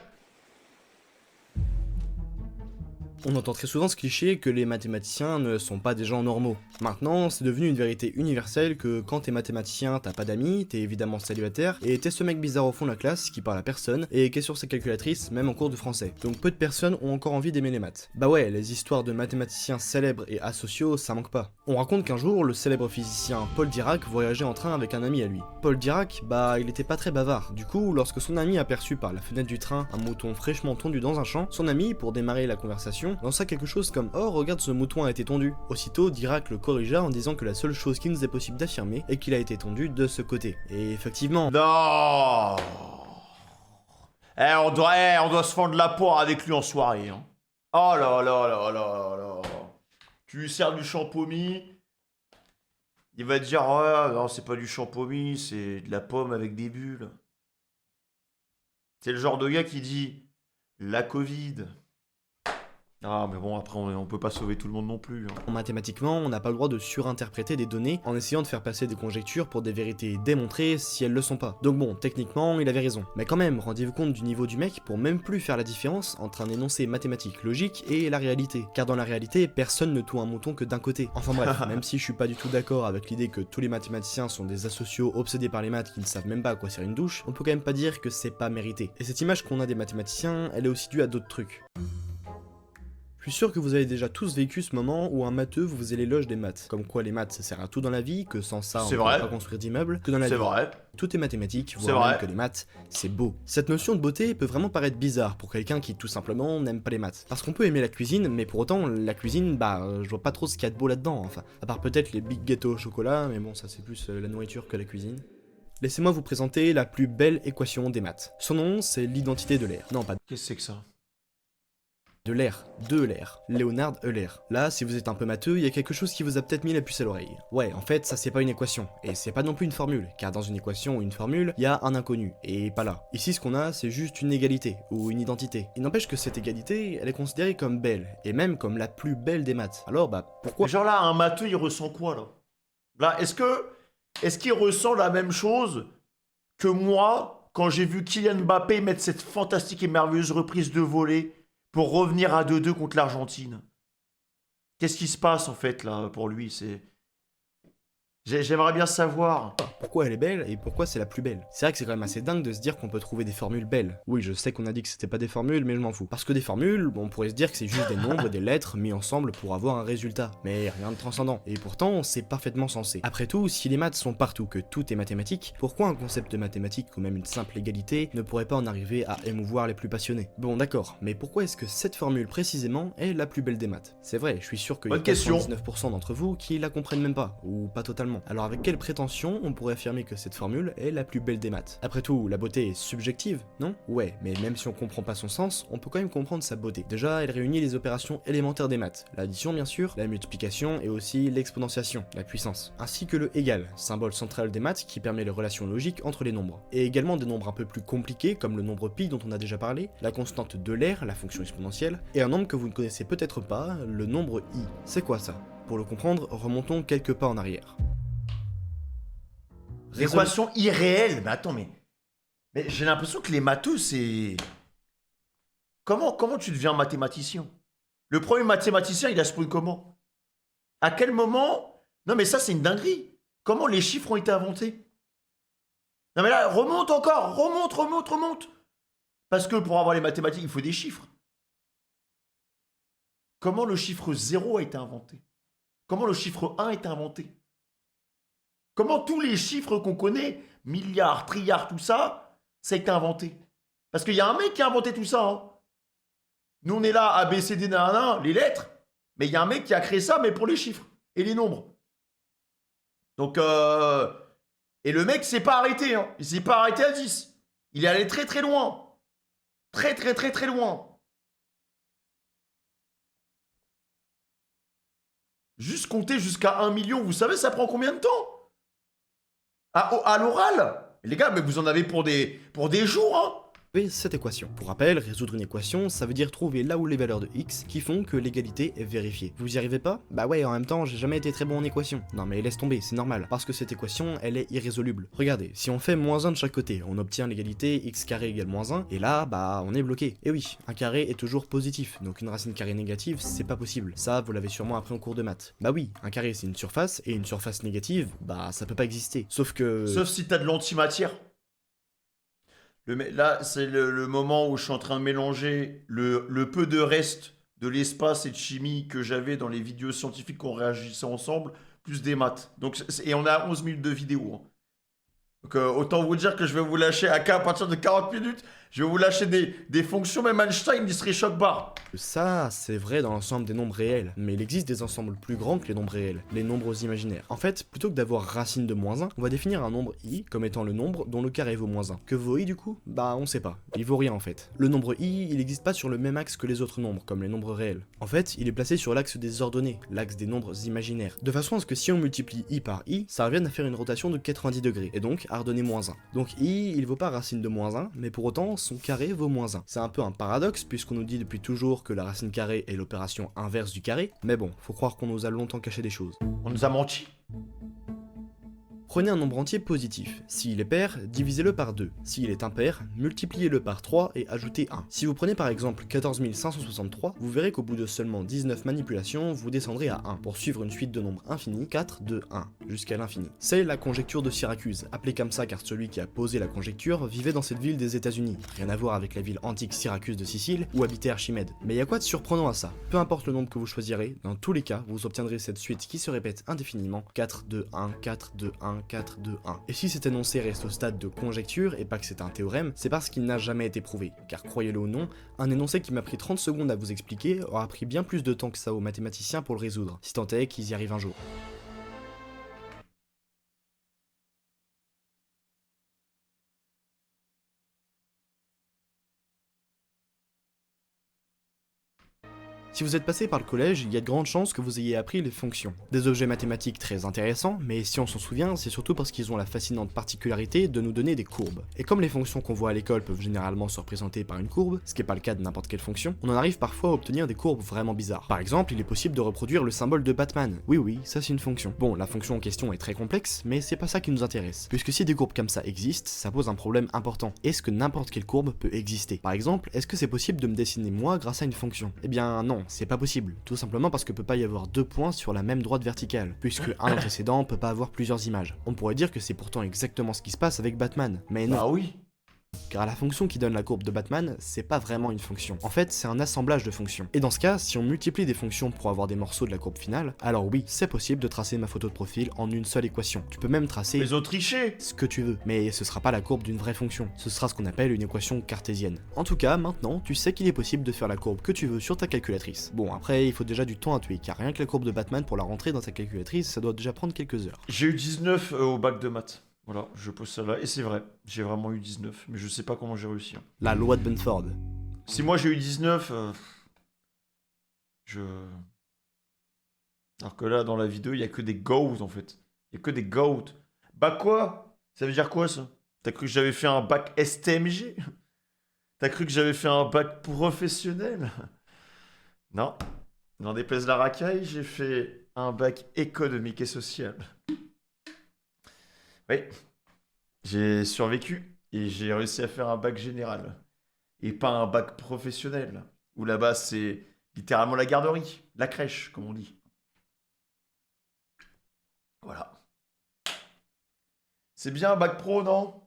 Speaker 2: On entend très souvent ce cliché que les mathématiciens ne sont pas des gens normaux. Maintenant, c'est devenu une vérité universelle que quand t'es mathématicien, t'as pas d'amis, t'es évidemment célibataire, et t'es ce mec bizarre au fond de la classe qui parle à personne, et qui est sur sa calculatrice, même en cours de français. Donc peu de personnes ont encore envie d'aimer les maths. Bah ouais, les histoires de mathématiciens célèbres et asociaux, ça manque pas. On raconte qu'un jour, le célèbre physicien Paul Dirac voyageait en train avec un ami à lui. Paul Dirac, bah il était pas très bavard. Du coup, lorsque son ami aperçut par la fenêtre du train un mouton fraîchement tondu dans un champ, son ami, pour démarrer la conversation, lança quelque chose comme « Oh, regarde, ce mouton a été tondu ». Aussitôt, Dirac le corrigea en disant que la seule chose qui nous est possible d'affirmer est qu'il a été tondu de ce côté. Et effectivement...
Speaker 1: Non. On doit se fendre la poire avec lui en soirée. Hein. Oh là là là là là. Tu lui sers du champomis. Il va te dire ouais, non, c'est pas du champomis, c'est de la pomme avec des bulles. C'est le genre de gars qui dit la Covid. Ah mais bon, après on peut pas sauver tout le monde non plus. Hein.
Speaker 2: Mathématiquement, on n'a pas le droit de surinterpréter des données en essayant de faire passer des conjectures pour des vérités démontrées si elles le sont pas. Donc bon, techniquement, il avait raison. Mais quand même, rendez-vous compte du niveau du mec pour même plus faire la différence entre un énoncé mathématique logique et la réalité. Car dans la réalité, personne ne toue un mouton que d'un côté. Enfin bref, même si je suis pas du tout d'accord avec l'idée que tous les mathématiciens sont des asociaux obsédés par les maths qui ne savent même pas à quoi sert une douche, on peut quand même pas dire que c'est pas mérité. Et cette image qu'on a des mathématiciens, elle est aussi due à d'autres trucs. Je suis sûr que vous avez déjà tous vécu ce moment où un matheux vous faisait l'éloge des maths. Comme quoi les maths ça sert à tout dans la vie, que sans ça on ne peut pas construire d'immeubles, que dans la vie.
Speaker 1: C'est vrai.
Speaker 2: Tout est mathématique, voire même que les maths, c'est beau. Cette notion de beauté peut vraiment paraître bizarre pour quelqu'un qui tout simplement n'aime pas les maths. Parce qu'on peut aimer la cuisine, mais pour autant, la cuisine, je vois pas trop ce qu'il y a de beau là-dedans, enfin. À part peut-être les big gâteaux au chocolat, mais bon, ça c'est plus la nourriture que la cuisine. Laissez-moi vous présenter la plus belle équation des maths. Son nom, c'est l'identité de l'air. Non, pas
Speaker 1: Qu'est-ce que c'est que ça?
Speaker 2: de l'air, Leonhard Euler. Là, si vous êtes un peu matheux, il y a quelque chose qui vous a peut-être mis la puce à l'oreille. Ouais, en fait, ça c'est pas une équation, et c'est pas non plus une formule, car dans une équation ou une formule, il y a un inconnu, et pas là. Ici, ce qu'on a, c'est juste une égalité, ou une identité. Il n'empêche que cette égalité, elle est considérée comme belle, et même comme la plus belle des maths. Alors, pourquoi...
Speaker 1: Genre là, un matheux, il ressent quoi, là? Là, est-ce qu'il ressent la même chose que moi, quand j'ai vu Kylian Mbappé mettre cette fantastique et merveilleuse reprise de volée pour revenir à 2-2 contre l'Argentine? Qu'est-ce qui se passe en fait là pour lui? J'aimerais bien savoir.
Speaker 2: Pourquoi elle est belle et pourquoi c'est la plus belle. C'est vrai que c'est quand même assez dingue de se dire qu'on peut trouver des formules belles. Oui, je sais qu'on a dit que c'était pas des formules, mais je m'en fous. Parce que des formules, on pourrait se dire que c'est juste des nombres et des lettres mis ensemble pour avoir un résultat. Mais rien de transcendant. Et pourtant, c'est parfaitement sensé. Après tout, si les maths sont partout, que tout est mathématique, pourquoi un concept mathématique ou même une simple égalité ne pourrait pas en arriver à émouvoir les plus passionnés? Bon, d'accord, mais pourquoi est-ce que cette formule précisément est la plus belle des maths? C'est vrai, je suis sûr qu'il y a 99% d'entre vous qui la comprennent même pas, ou pas totalement. Alors avec quelle prétention on pourrait affirmer que cette formule est la plus belle des maths? Après tout, la beauté est subjective, non? Ouais, mais même si on comprend pas son sens, on peut quand même comprendre sa beauté. Déjà, elle réunit les opérations élémentaires des maths, l'addition bien sûr, la multiplication et aussi l'exponentiation, la puissance, ainsi que le égal, symbole central des maths qui permet les relations logiques entre les nombres. Et également des nombres un peu plus compliqués comme le nombre pi dont on a déjà parlé, la constante d'Euler, la fonction exponentielle, et un nombre que vous ne connaissez peut-être pas, le nombre i. C'est quoi ça? Pour le comprendre, remontons quelques pas en arrière.
Speaker 1: L'équation irréelle. Mais attends, mais j'ai l'impression que les matheux, c'est... Comment tu deviens mathématicien? Le premier mathématicien, il a spawn comment? À quel moment? Non mais ça, c'est une dinguerie. Comment les chiffres ont été inventés? Non mais là, remonte encore. Remonte. Parce que pour avoir les mathématiques, il faut des chiffres. Comment le chiffre 0 a été inventé? Comment le chiffre 1 a été inventé? Comment tous les chiffres qu'on connaît, milliards, trilliards, tout ça, ça a été inventé? Parce qu'il y a un mec qui a inventé tout ça. Hein. Nous, on est là, A, B, C, D, nanana, les lettres. Mais il y a un mec qui a créé ça, mais pour les chiffres et les nombres. Donc, Et le mec s'est pas arrêté, hein. Il s'est pas arrêté à 10. Il est allé très très loin. Très très très très loin. Juste compter jusqu'à 1 million, vous savez, ça prend combien de temps? À l'oral? Les gars, mais vous en avez pour des jours, hein.
Speaker 2: Cette équation. Pour rappel, résoudre une équation, ça veut dire trouver là où les valeurs de x qui font que l'égalité est vérifiée. Vous y arrivez pas? Bah ouais, en même temps, j'ai jamais été très bon en équation. Non mais laisse tomber, c'est normal, parce que cette équation, elle est irrésoluble. Regardez, si on fait -1 de chaque côté, on obtient l'égalité x carré égale -1, et là, bah, on est bloqué. Et oui, un carré est toujours positif, donc une racine carrée négative, c'est pas possible. Ça, vous l'avez sûrement appris en cours de maths. Bah oui, un carré c'est une surface, et une surface négative, bah, ça peut pas exister. Sauf que...
Speaker 1: Sauf si t'as de l'antimatière. Là, c'est le moment où je suis en train de mélanger le peu de reste de l'espace et de chimie que j'avais dans les vidéos scientifiques qu'on réagissait ensemble, plus des maths. Donc, et on a 11 minutes de vidéo. Hein. Donc autant vous dire que je vais vous lâcher à partir de 40 minutes, je vais vous lâcher des fonctions, même Einstein il serait choc barre.
Speaker 2: Ça, c'est vrai dans l'ensemble des nombres réels, mais il existe des ensembles plus grands que les nombres réels, les nombres imaginaires. En fait, plutôt que d'avoir racine de -1, on va définir un nombre i comme étant le nombre dont le carré vaut -1. Que vaut i du coup? Bah on sait pas, il vaut rien en fait. Le nombre i, il n'existe pas sur le même axe que les autres nombres, comme les nombres réels. En fait, il est placé sur l'axe des ordonnées, l'axe des nombres imaginaires, de façon à ce que si on multiplie i par i, ça revienne à faire une rotation de 90 degrés, et donc à redonner -1. Donc i, il vaut pas racine de -1, mais pour autant, son carré vaut -1. C'est un peu un paradoxe, puisqu'on nous dit depuis toujours que la racine carrée est l'opération inverse du carré, mais bon, faut croire qu'on nous a longtemps caché des choses.
Speaker 1: On nous a menti.
Speaker 2: Prenez un nombre entier positif. S'il est pair, divisez-le par 2. S'il est impair, multipliez-le par 3 et ajoutez 1. Si vous prenez par exemple 14 563, vous verrez qu'au bout de seulement 19 manipulations, vous descendrez à 1 pour suivre une suite de nombres infinis, 4, 2, 1, jusqu'à l'infini. C'est la conjecture de Syracuse, appelée comme ça car celui qui a posé la conjecture vivait dans cette ville des États-Unis. Rien à voir avec la ville antique Syracuse de Sicile où habitait Archimède. Mais y a quoi de surprenant à ça? Peu importe le nombre que vous choisirez, dans tous les cas, vous obtiendrez cette suite qui se répète indéfiniment, 4, 2, 1, 4, 2, 1, 4, 2, 1. Et si cet énoncé reste au stade de conjecture et pas que c'est un théorème, c'est parce qu'il n'a jamais été prouvé. Car croyez-le ou non, un énoncé qui m'a pris 30 secondes à vous expliquer aura pris bien plus de temps que ça aux mathématiciens pour le résoudre, si tant est qu'ils y arrivent un jour. Si vous êtes passé par le collège, il y a de grandes chances que vous ayez appris les fonctions. Des objets mathématiques très intéressants, mais si on s'en souvient, c'est surtout parce qu'ils ont la fascinante particularité de nous donner des courbes. Et comme les fonctions qu'on voit à l'école peuvent généralement se représenter par une courbe, ce qui n'est pas le cas de n'importe quelle fonction, on en arrive parfois à obtenir des courbes vraiment bizarres. Par exemple, il est possible de reproduire le symbole de Batman. Oui, ça c'est une fonction. Bon, la fonction en question est très complexe, mais c'est pas ça qui nous intéresse. Puisque si des courbes comme ça existent, ça pose un problème important. Est-ce que n'importe quelle courbe peut exister? Par exemple, est-ce que c'est possible de me dessiner moi grâce à une fonction? Eh bien non, c'est pas possible. Tout simplement parce que peut pas y avoir deux points sur la même droite verticale, puisque un antécédent peut pas avoir plusieurs images. On pourrait dire que c'est pourtant exactement ce qui se passe avec Batman, mais non.
Speaker 1: Ah oui.
Speaker 2: Car la fonction qui donne la courbe de Batman, c'est pas vraiment une fonction. En fait, c'est un assemblage de fonctions. Et dans ce cas, si on multiplie des fonctions pour avoir des morceaux de la courbe finale, alors oui, c'est possible de tracer ma photo de profil en une seule équation. Tu peux même tracer
Speaker 1: Les autres trichés.
Speaker 2: ce que tu veux, mais ce sera pas la courbe d'une vraie fonction. Ce sera ce qu'on appelle une équation cartésienne. En tout cas, maintenant, tu sais qu'il est possible de faire la courbe que tu veux sur ta calculatrice. Bon, après, il faut déjà du temps à tuer, car rien que la courbe de Batman pour la rentrer dans ta calculatrice, ça doit déjà prendre quelques heures.
Speaker 1: J'ai eu 19 au bac de maths. Voilà, je pose ça là. Et c'est vrai, j'ai vraiment eu 19. Mais je sais pas comment j'ai réussi. Hein.
Speaker 2: La loi de Benford.
Speaker 1: Si moi j'ai eu 19, Alors que là, dans la vidéo, il y a que des goats en fait. Il y a que des goats. Bac quoi? Ça veut dire quoi ça? T'as cru que j'avais fait un bac STMG? T'as cru que j'avais fait un bac professionnel? Non. N'en déplaise la racaille, j'ai fait un bac économique et social. Oui, j'ai survécu et j'ai réussi à faire un bac général. Et pas un bac professionnel, où là-bas c'est littéralement la garderie, la crèche, comme on dit. Voilà. C'est bien un bac pro, non?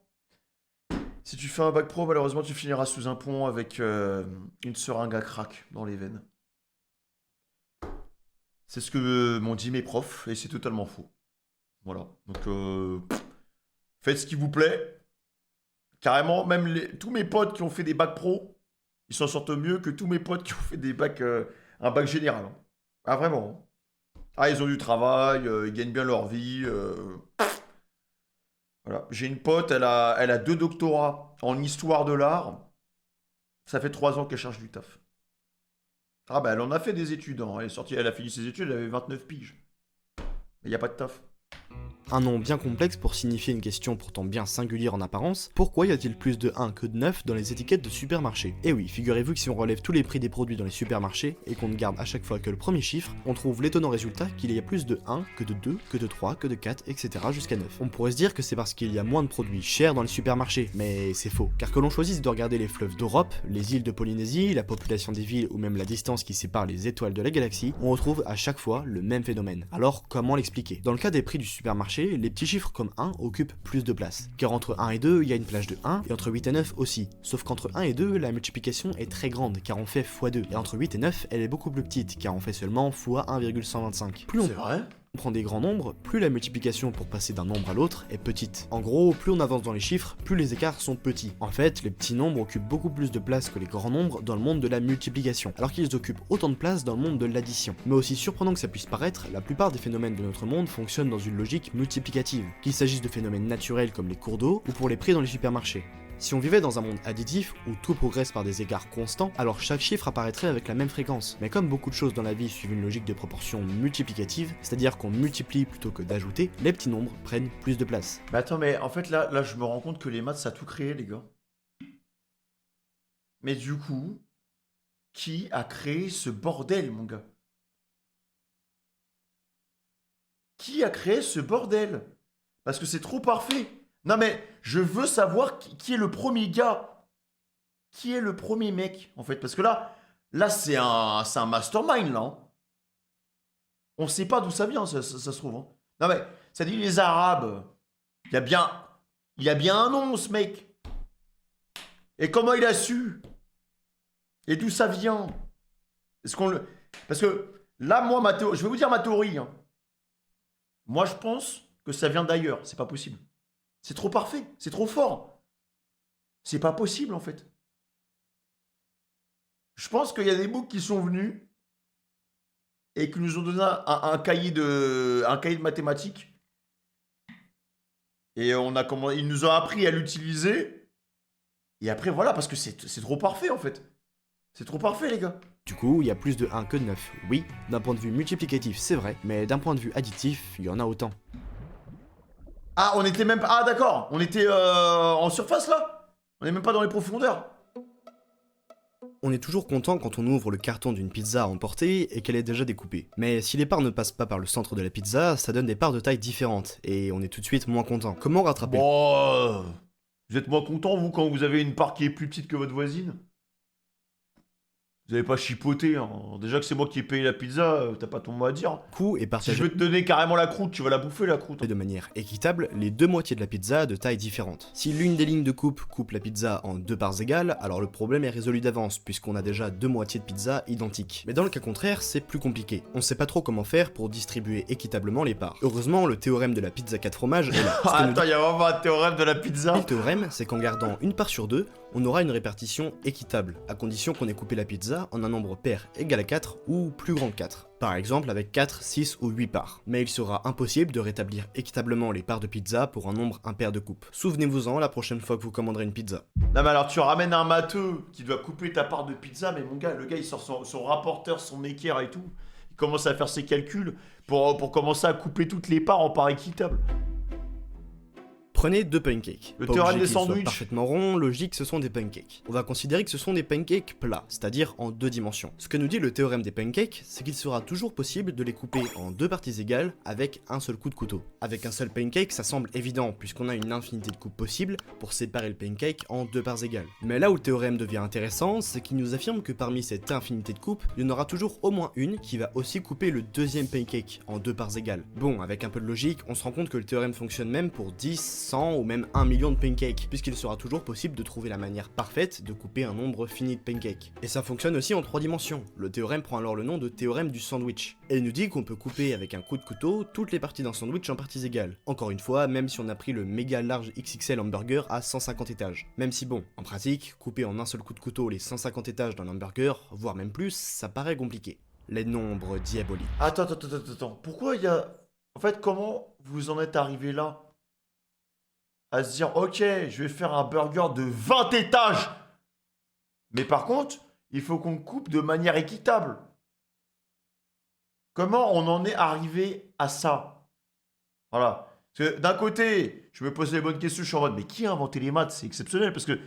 Speaker 1: Si tu fais un bac pro, malheureusement tu finiras sous un pont avec une seringue à crack dans les veines. C'est ce que m'ont dit mes profs, et c'est totalement faux. Voilà, donc faites ce qui vous plaît. Carrément, même tous mes potes qui ont fait des bacs pro, ils s'en sortent mieux que tous mes potes qui ont fait des bacs, un bac général. Hein. Ah, vraiment. Ah, ils ont du travail, ils gagnent bien leur vie. Voilà. J'ai une pote, elle a 2 doctorats en histoire de l'art. Ça fait 3 ans qu'elle cherche du taf. Ah bah elle en a fait des études, hein. Elle est sortie, elle a fini ses études, elle avait 29 piges. Mais y a pas de taf.
Speaker 2: Un nom bien complexe pour signifier une question pourtant bien singulière en apparence, pourquoi y a-t-il plus de 1 que de 9 dans les étiquettes de supermarchés? Et oui, figurez-vous que si on relève tous les prix des produits dans les supermarchés et qu'on ne garde à chaque fois que le premier chiffre, on trouve l'étonnant résultat qu'il y a plus de 1 que de 2, que de 3, que de 4, etc. jusqu'à 9. On pourrait se dire que c'est parce qu'il y a moins de produits chers dans les supermarchés, mais c'est faux. Car que l'on choisisse de regarder les fleuves d'Europe, les îles de Polynésie, la population des villes ou même la distance qui sépare les étoiles de la galaxie, on retrouve à chaque fois le même phénomène. Alors comment l'expliquer? Dans le cas des prix du supermarché, les petits chiffres comme 1 occupent plus de place. Car entre 1 et 2, il y a une plage de 1, et entre 8 et 9 aussi. Sauf qu'entre 1 et 2, la multiplication est très grande, car on fait x2. Et entre 8 et 9, elle est beaucoup plus petite, car on fait seulement x 1,125. Plus on
Speaker 1: C'est vrai?
Speaker 2: prend des grands nombres, plus la multiplication pour passer d'un nombre à l'autre est petite. En gros, plus on avance dans les chiffres, plus les écarts sont petits. En fait, les petits nombres occupent beaucoup plus de place que les grands nombres dans le monde de la multiplication, alors qu'ils occupent autant de place dans le monde de l'addition. Mais aussi surprenant que ça puisse paraître, la plupart des phénomènes de notre monde fonctionnent dans une logique multiplicative, qu'il s'agisse de phénomènes naturels comme les cours d'eau ou pour les prix dans les supermarchés. Si on vivait dans un monde additif où tout progresse par des écarts constants, alors chaque chiffre apparaîtrait avec la même fréquence. Mais comme beaucoup de choses dans la vie suivent une logique de proportion multiplicative, c'est-à-dire qu'on multiplie plutôt que d'ajouter, les petits nombres prennent plus de place.
Speaker 1: Mais attends, mais en fait là je me rends compte que les maths ça a tout créé les gars. Mais du coup, qui a créé ce bordel mon gars? Qui a créé ce bordel? Parce que c'est trop parfait. Non mais, je veux savoir qui est le premier gars. Qui est le premier mec, en fait. Parce que là c'est un mastermind, là. Hein. On sait pas d'où ça vient, ça se trouve. Hein. Non mais, ça dit les Arabes. Il y a bien un nom, ce mec. Et comment il a su? Et d'où ça vient? Est-ce qu'on le... Parce que, là, moi, je vais vous dire ma théorie. Hein. Moi, je pense que ça vient d'ailleurs. C'est pas possible. C'est trop parfait, c'est trop fort. C'est pas possible en fait. Je pense qu'il y a des boucs qui sont venus et qui nous ont donné un cahier de mathématiques. Et ils nous ont appris à l'utiliser. Et après voilà, parce que c'est trop parfait en fait. C'est trop parfait les gars.
Speaker 2: Du coup, il y a plus de 1 que de 9. Oui, d'un point de vue multiplicatif, c'est vrai, mais d'un point de vue additif, il y en a autant.
Speaker 1: Ah, on était même pas... Ah, d'accord. On était en surface, là? On est même pas dans les profondeurs.
Speaker 2: On est toujours content quand on ouvre le carton d'une pizza à emporter et qu'elle est déjà découpée. Mais si les parts ne passent pas par le centre de la pizza, ça donne des parts de taille différentes, et on est tout de suite moins content. Comment rattraper?
Speaker 1: Bon... Vous êtes moins content, vous, quand vous avez une part qui est plus petite que votre voisine? Vous avez pas chipoté, hein. Déjà que c'est moi qui ai payé la pizza, t'as pas ton mot à dire.
Speaker 2: Coup et
Speaker 1: Si
Speaker 2: partager
Speaker 1: je veux te donner carrément la croûte, tu vas la bouffer la croûte.
Speaker 2: de manière équitable les deux moitiés de la pizza de taille différente. Si l'une des lignes de coupe la pizza en 2 parts égales, alors le problème est résolu d'avance, puisqu'on a déjà 2 moitiés de pizza identiques. Mais dans le cas contraire, c'est plus compliqué. On sait pas trop comment faire pour distribuer équitablement les parts. Heureusement, le théorème de la pizza 4 fromages est là. Ce que nous
Speaker 1: Attends, il y a vraiment un théorème de la pizza.
Speaker 2: Le théorème, c'est qu'en gardant une part sur 2, on aura une répartition équitable, à condition qu'on ait coupé la pizza en un nombre pair égal à 4 ou plus grand que 4. Par exemple avec 4, 6 ou 8 parts. Mais il sera impossible de rétablir équitablement les parts de pizza pour un nombre impair de coupes. Souvenez-vous-en la prochaine fois que vous commanderez une pizza.
Speaker 1: Non mais alors tu ramènes un matheux qui doit couper ta part de pizza, mais mon gars, le gars il sort son rapporteur, son équerre et tout. Il commence à faire ses calculs pour commencer à couper toutes les parts en parts équitables.
Speaker 2: Prenez 2 pancakes.
Speaker 1: Le
Speaker 2: Pas
Speaker 1: théorème
Speaker 2: obligé
Speaker 1: des
Speaker 2: qu'ils soient
Speaker 1: sandwichs.
Speaker 2: parfaitement ronds, logique, ce sont des pancakes. On va considérer que ce sont des pancakes plats, c'est-à-dire en 2 dimensions. Ce que nous dit le théorème des pancakes, c'est qu'il sera toujours possible de les couper en 2 parties égales avec un seul coup de couteau. Avec un seul pancake, ça semble évident, puisqu'on a une infinité de coupes possibles pour séparer le pancake en 2 parts égales. Mais là où le théorème devient intéressant, c'est qu'il nous affirme que parmi cette infinité de coupes, il y en aura toujours au moins une qui va aussi couper le deuxième pancake en 2 parts égales. Bon, avec un peu de logique, on se rend compte que le théorème fonctionne même pour 10, 100 ou même 1 million de pancakes, puisqu'il sera toujours possible de trouver la manière parfaite de couper un nombre fini de pancakes. Et ça fonctionne aussi en 3 dimensions. Le théorème prend alors le nom de théorème du sandwich. Et il nous dit qu'on peut couper avec un coup de couteau toutes les parties d'un sandwich en parties égales. Encore une fois, même si on a pris le méga large XXL hamburger à 150 étages. Même si bon, en pratique, couper en un seul coup de couteau les 150 étages d'un hamburger, voire même plus, ça paraît compliqué. Les nombres diaboliques.
Speaker 1: Attends. Pourquoi il y a... En fait, comment vous en êtes arrivé là? à se dire, ok, je vais faire un burger de 20 étages. Mais par contre, il faut qu'on coupe de manière équitable. Comment on en est arrivé à ça? Voilà. Parce que d'un côté, je me pose les bonnes questions, je suis en mode, mais qui a inventé les maths? C'est exceptionnel parce que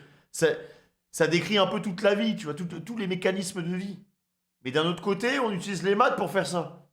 Speaker 1: ça décrit un peu toute la vie, tu vois, tous les mécanismes de vie. Mais d'un autre côté, on utilise les maths pour faire ça.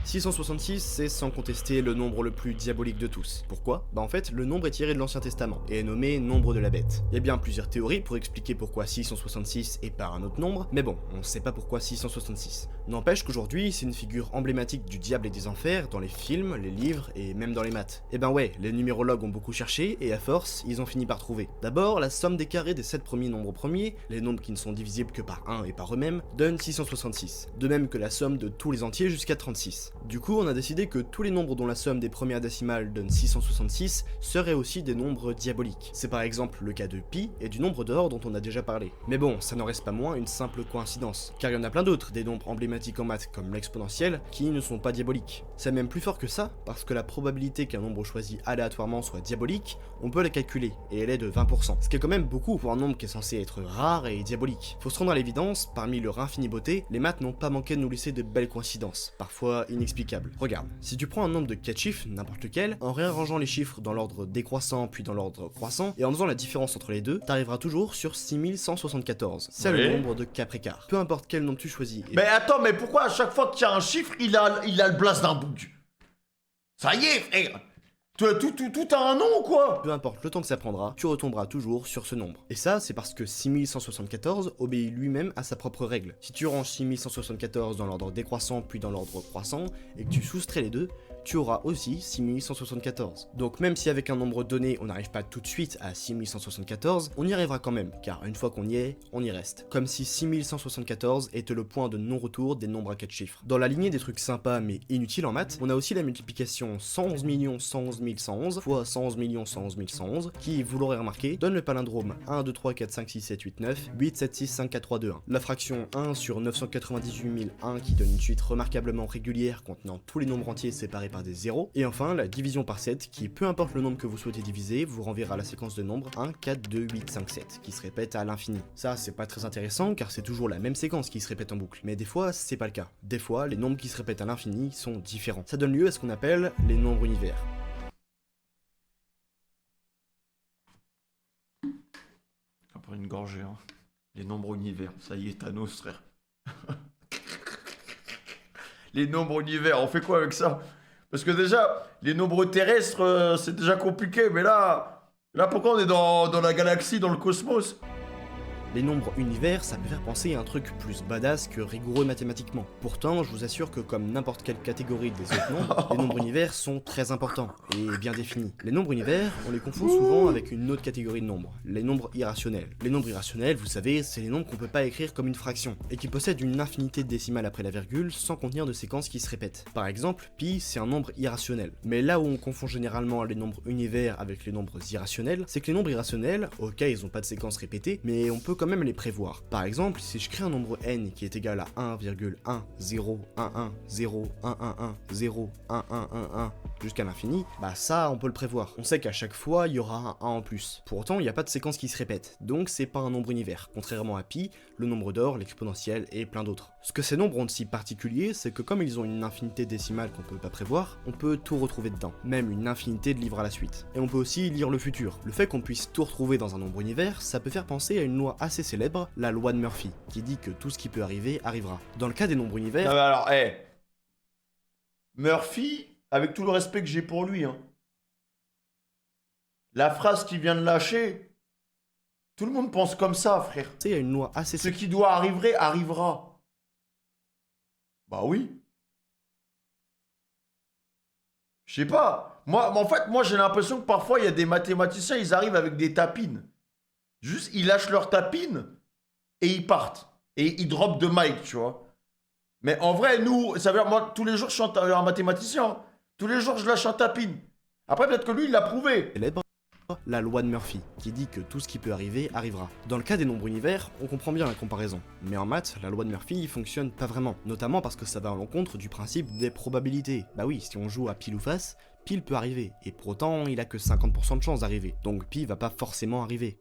Speaker 2: 666, c'est sans contester le nombre le plus diabolique de tous. Pourquoi? Bah en fait, le nombre est tiré de l'Ancien Testament et est nommé nombre de la bête. Il y a bien plusieurs théories pour expliquer pourquoi 666 et pas un autre nombre, mais bon, on sait pas pourquoi 666. N'empêche qu'aujourd'hui, c'est une figure emblématique du diable et des enfers dans les films, les livres et même dans les maths. Et ben ouais, les numérologues ont beaucoup cherché et à force, ils ont fini par trouver. D'abord, la somme des carrés des 7 premiers nombres premiers, les nombres qui ne sont divisibles que par 1 et par eux-mêmes, donne 666. De même que la somme de tous les entiers jusqu'à 36. Du coup, on a décidé que tous les nombres dont la somme des premières décimales donne 666 seraient aussi des nombres diaboliques. C'est par exemple le cas de pi et du nombre d'or dont on a déjà parlé. Mais bon, ça n'en reste pas moins une simple coïncidence, car il y en a plein d'autres, des nombres emblématiques en maths comme l'exponentielle, qui ne sont pas diaboliques. C'est même plus fort que ça, parce que la probabilité qu'un nombre choisi aléatoirement soit diabolique, on peut la calculer, et elle est de 20%. Ce qui est quand même beaucoup pour un nombre qui est censé être rare et diabolique. Faut se rendre à l'évidence, parmi leur infinie beauté, les maths n'ont pas manqué de nous laisser de belles coïncidences, parfois inexplicables. Regarde, si tu prends un nombre de 4 chiffres, n'importe lequel, en réarrangeant les chiffres dans l'ordre décroissant puis dans l'ordre croissant, et en faisant la différence entre les deux, t'arriveras toujours sur 6174. C'est le nombre de cas précaires. Peu importe quel nombre tu choisis.
Speaker 1: Mais attends, mais pourquoi à chaque fois qu'il y a un chiffre, il a le blaze d'un bouc? Ça y est, frère. Tout a un nom ou quoi?
Speaker 2: Peu importe le temps que ça prendra, tu retomberas toujours sur ce nombre. Et ça, c'est parce que 6174 obéit lui-même à sa propre règle. Si tu ranges 6174 dans l'ordre décroissant puis dans l'ordre croissant, et que tu soustrais les deux, tu auras aussi 6174. Donc même si avec un nombre donné, on n'arrive pas tout de suite à 6174, on y arrivera quand même, car une fois qu'on y est, on y reste. Comme si 6174 était le point de non-retour des nombres à 4 chiffres. Dans la lignée des trucs sympas mais inutiles en maths, on a aussi la multiplication 111 111 111 fois 111 111 111, qui, vous l'aurez remarqué, donne le palindrome 1, 2, 3, 4, 5, 6, 7, 8, 9, 8, 7, 6, 5, 4, 3, 2, 1. La fraction 1 sur 998 001 qui donne une suite remarquablement régulière contenant tous les nombres entiers séparés par des zéros. Et enfin, la division par 7 qui, peu importe le nombre que vous souhaitez diviser, vous renverra la séquence de nombres 1, 4, 2, 8, 5, 7, qui se répète à l'infini. Ça, c'est pas très intéressant car c'est toujours la même séquence qui se répète en boucle. Mais des fois, c'est pas le cas. Des fois, les nombres qui se répètent à l'infini sont différents. Ça donne lieu à ce qu'on appelle les nombres univers.
Speaker 1: Après une gorgée, hein. Les nombres univers, ça y est, Thanos, frère. Les nombres univers, on fait quoi avec ça? Parce que déjà, les nombres terrestres, c'est déjà compliqué, mais là pourquoi on est dans la galaxie, dans le cosmos?
Speaker 2: Les nombres univers, ça peut faire penser à un truc plus badass que rigoureux mathématiquement. Pourtant, je vous assure que comme n'importe quelle catégorie des autres nombres, les nombres univers sont très importants et bien définis. Les nombres univers, on les confond souvent avec une autre catégorie de nombres, les nombres irrationnels. Les nombres irrationnels, vous savez, c'est les nombres qu'on peut pas écrire comme une fraction, et qui possèdent une infinité de décimales après la virgule sans contenir de séquences qui se répètent. Par exemple, pi, c'est un nombre irrationnel. Mais là où on confond généralement les nombres univers avec les nombres irrationnels, c'est que les nombres irrationnels, ok, ils ont pas de séquences répétées, mais on peut quand même les prévoir. Par exemple, si je crée un nombre n qui est égal à 1,1,0,11,0,111,0,1111 jusqu'à l'infini, bah ça on peut le prévoir. On sait qu'à chaque fois il y aura un 1 en plus. Pour autant, il n'y a pas de séquence qui se répète, donc c'est pas un nombre univers, contrairement à pi, le nombre d'or, l'exponentielle et plein d'autres. Ce que ces nombres ont de si particulier, c'est que comme ils ont une infinité décimale qu'on peut pas prévoir, on peut tout retrouver dedans, même une infinité de livres à la suite. Et on peut aussi lire le futur. Le fait qu'on puisse tout retrouver dans un nombre univers, ça peut faire penser à une loi assez célèbre, la loi de Murphy, qui dit que tout ce qui peut arriver, arrivera. Dans le cas des nombres univers...
Speaker 1: Non mais alors, Murphy, avec tout le respect que j'ai pour lui, hein, la phrase qu'il vient de lâcher, tout le monde pense comme ça, frère.
Speaker 2: C'est une loi assez...
Speaker 1: Ce qui doit arriver, arrivera. Bah oui. Je sais pas. En fait, moi j'ai l'impression que parfois il y a des mathématiciens, ils arrivent avec des tapines. Juste, ils lâchent leur tapine et ils partent. Et ils drop de mic, tu vois. Mais en vrai, nous, ça veut dire, moi, tous les jours, je suis un mathématicien. Hein. Tous les jours, je lâche un tapine. Après, peut-être que lui, il l'a prouvé.
Speaker 2: Célèbre, la loi de Murphy, qui dit que tout ce qui peut arriver, arrivera. Dans le cas des nombres univers, on comprend bien la comparaison. Mais en maths, la loi de Murphy fonctionne pas vraiment. Notamment parce que ça va à l'encontre du principe des probabilités. Bah oui, si on joue à pile ou face, pile peut arriver, et pour autant il a que 50% de chance d'arriver, donc pi va pas forcément arriver.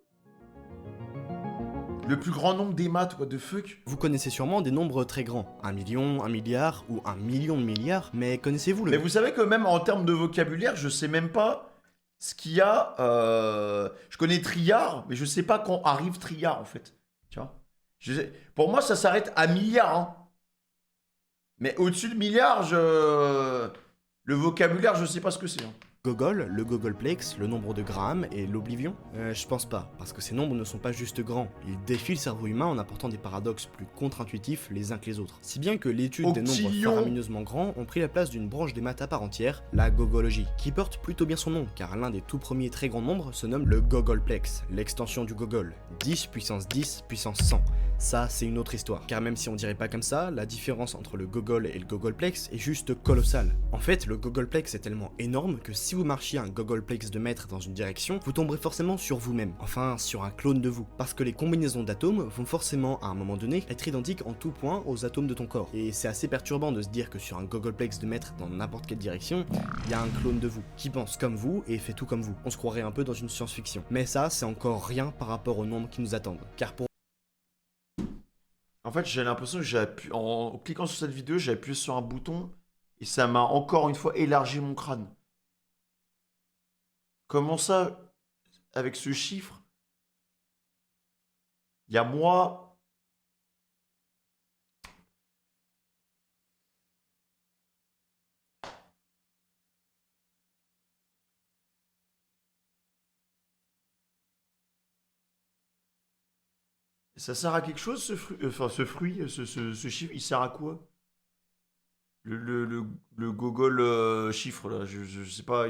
Speaker 1: Le plus grand nombre des maths, what the fuck?
Speaker 2: Vous connaissez sûrement des nombres très grands, 1 million, 1 milliard ou 1 million de milliards, mais connaissez-vous le...
Speaker 1: Mais vous savez que même en termes de vocabulaire, je sais même pas ce qu'il y a. Je connais trilliard, mais je sais pas quand arrive trilliard en fait. Tu vois? Pour moi, ça s'arrête à milliard. Hein. Mais au-dessus de milliard, le vocabulaire, je sais pas ce que c'est. Hein.
Speaker 2: Gogol, le Gogolplex, le nombre de Graham et l'oblivion? Je pense pas, parce que ces nombres ne sont pas juste grands, ils défient le cerveau humain en apportant des paradoxes plus contre-intuitifs les uns que les autres. Si bien que l'étude des nombres
Speaker 1: Octillion.
Speaker 2: faramineusement grands ont pris la place d'une branche des maths à part entière, la gogologie, qui porte plutôt bien son nom, car l'un des tout premiers très grands nombres se nomme le Gogolplex, l'extension du Gogol, 10 puissance 10 puissance 100. Ça, c'est une autre histoire, car même si on dirait pas comme ça, la différence entre le Gogol et le Gogolplex est juste colossale. En fait, le Gogolplex est tellement énorme que si vous marchiez un Gogolplex de mètres dans une direction, vous tomberez forcément sur vous-même, enfin sur un clone de vous, parce que les combinaisons d'atomes vont forcément, à un moment donné, être identiques en tout point aux atomes de ton corps. Et c'est assez perturbant de se dire que sur un Gogolplex de mètres dans n'importe quelle direction, il y a un clone de vous, qui pense comme vous et fait tout comme vous. On se croirait un peu dans une science-fiction. Mais ça, c'est encore rien par rapport aux nombres qui nous attendent, car pour
Speaker 1: En fait, j'ai l'impression que j'ai appuyé, en cliquant sur cette vidéo, j'ai appuyé sur un bouton et ça m'a encore une fois élargi mon crâne. Comment ça, avec ce chiffre, il y a moi. Ça sert à quelque chose, ce fruit, ce chiffre, il sert à quoi? Le Gogol chiffre, là, je sais pas,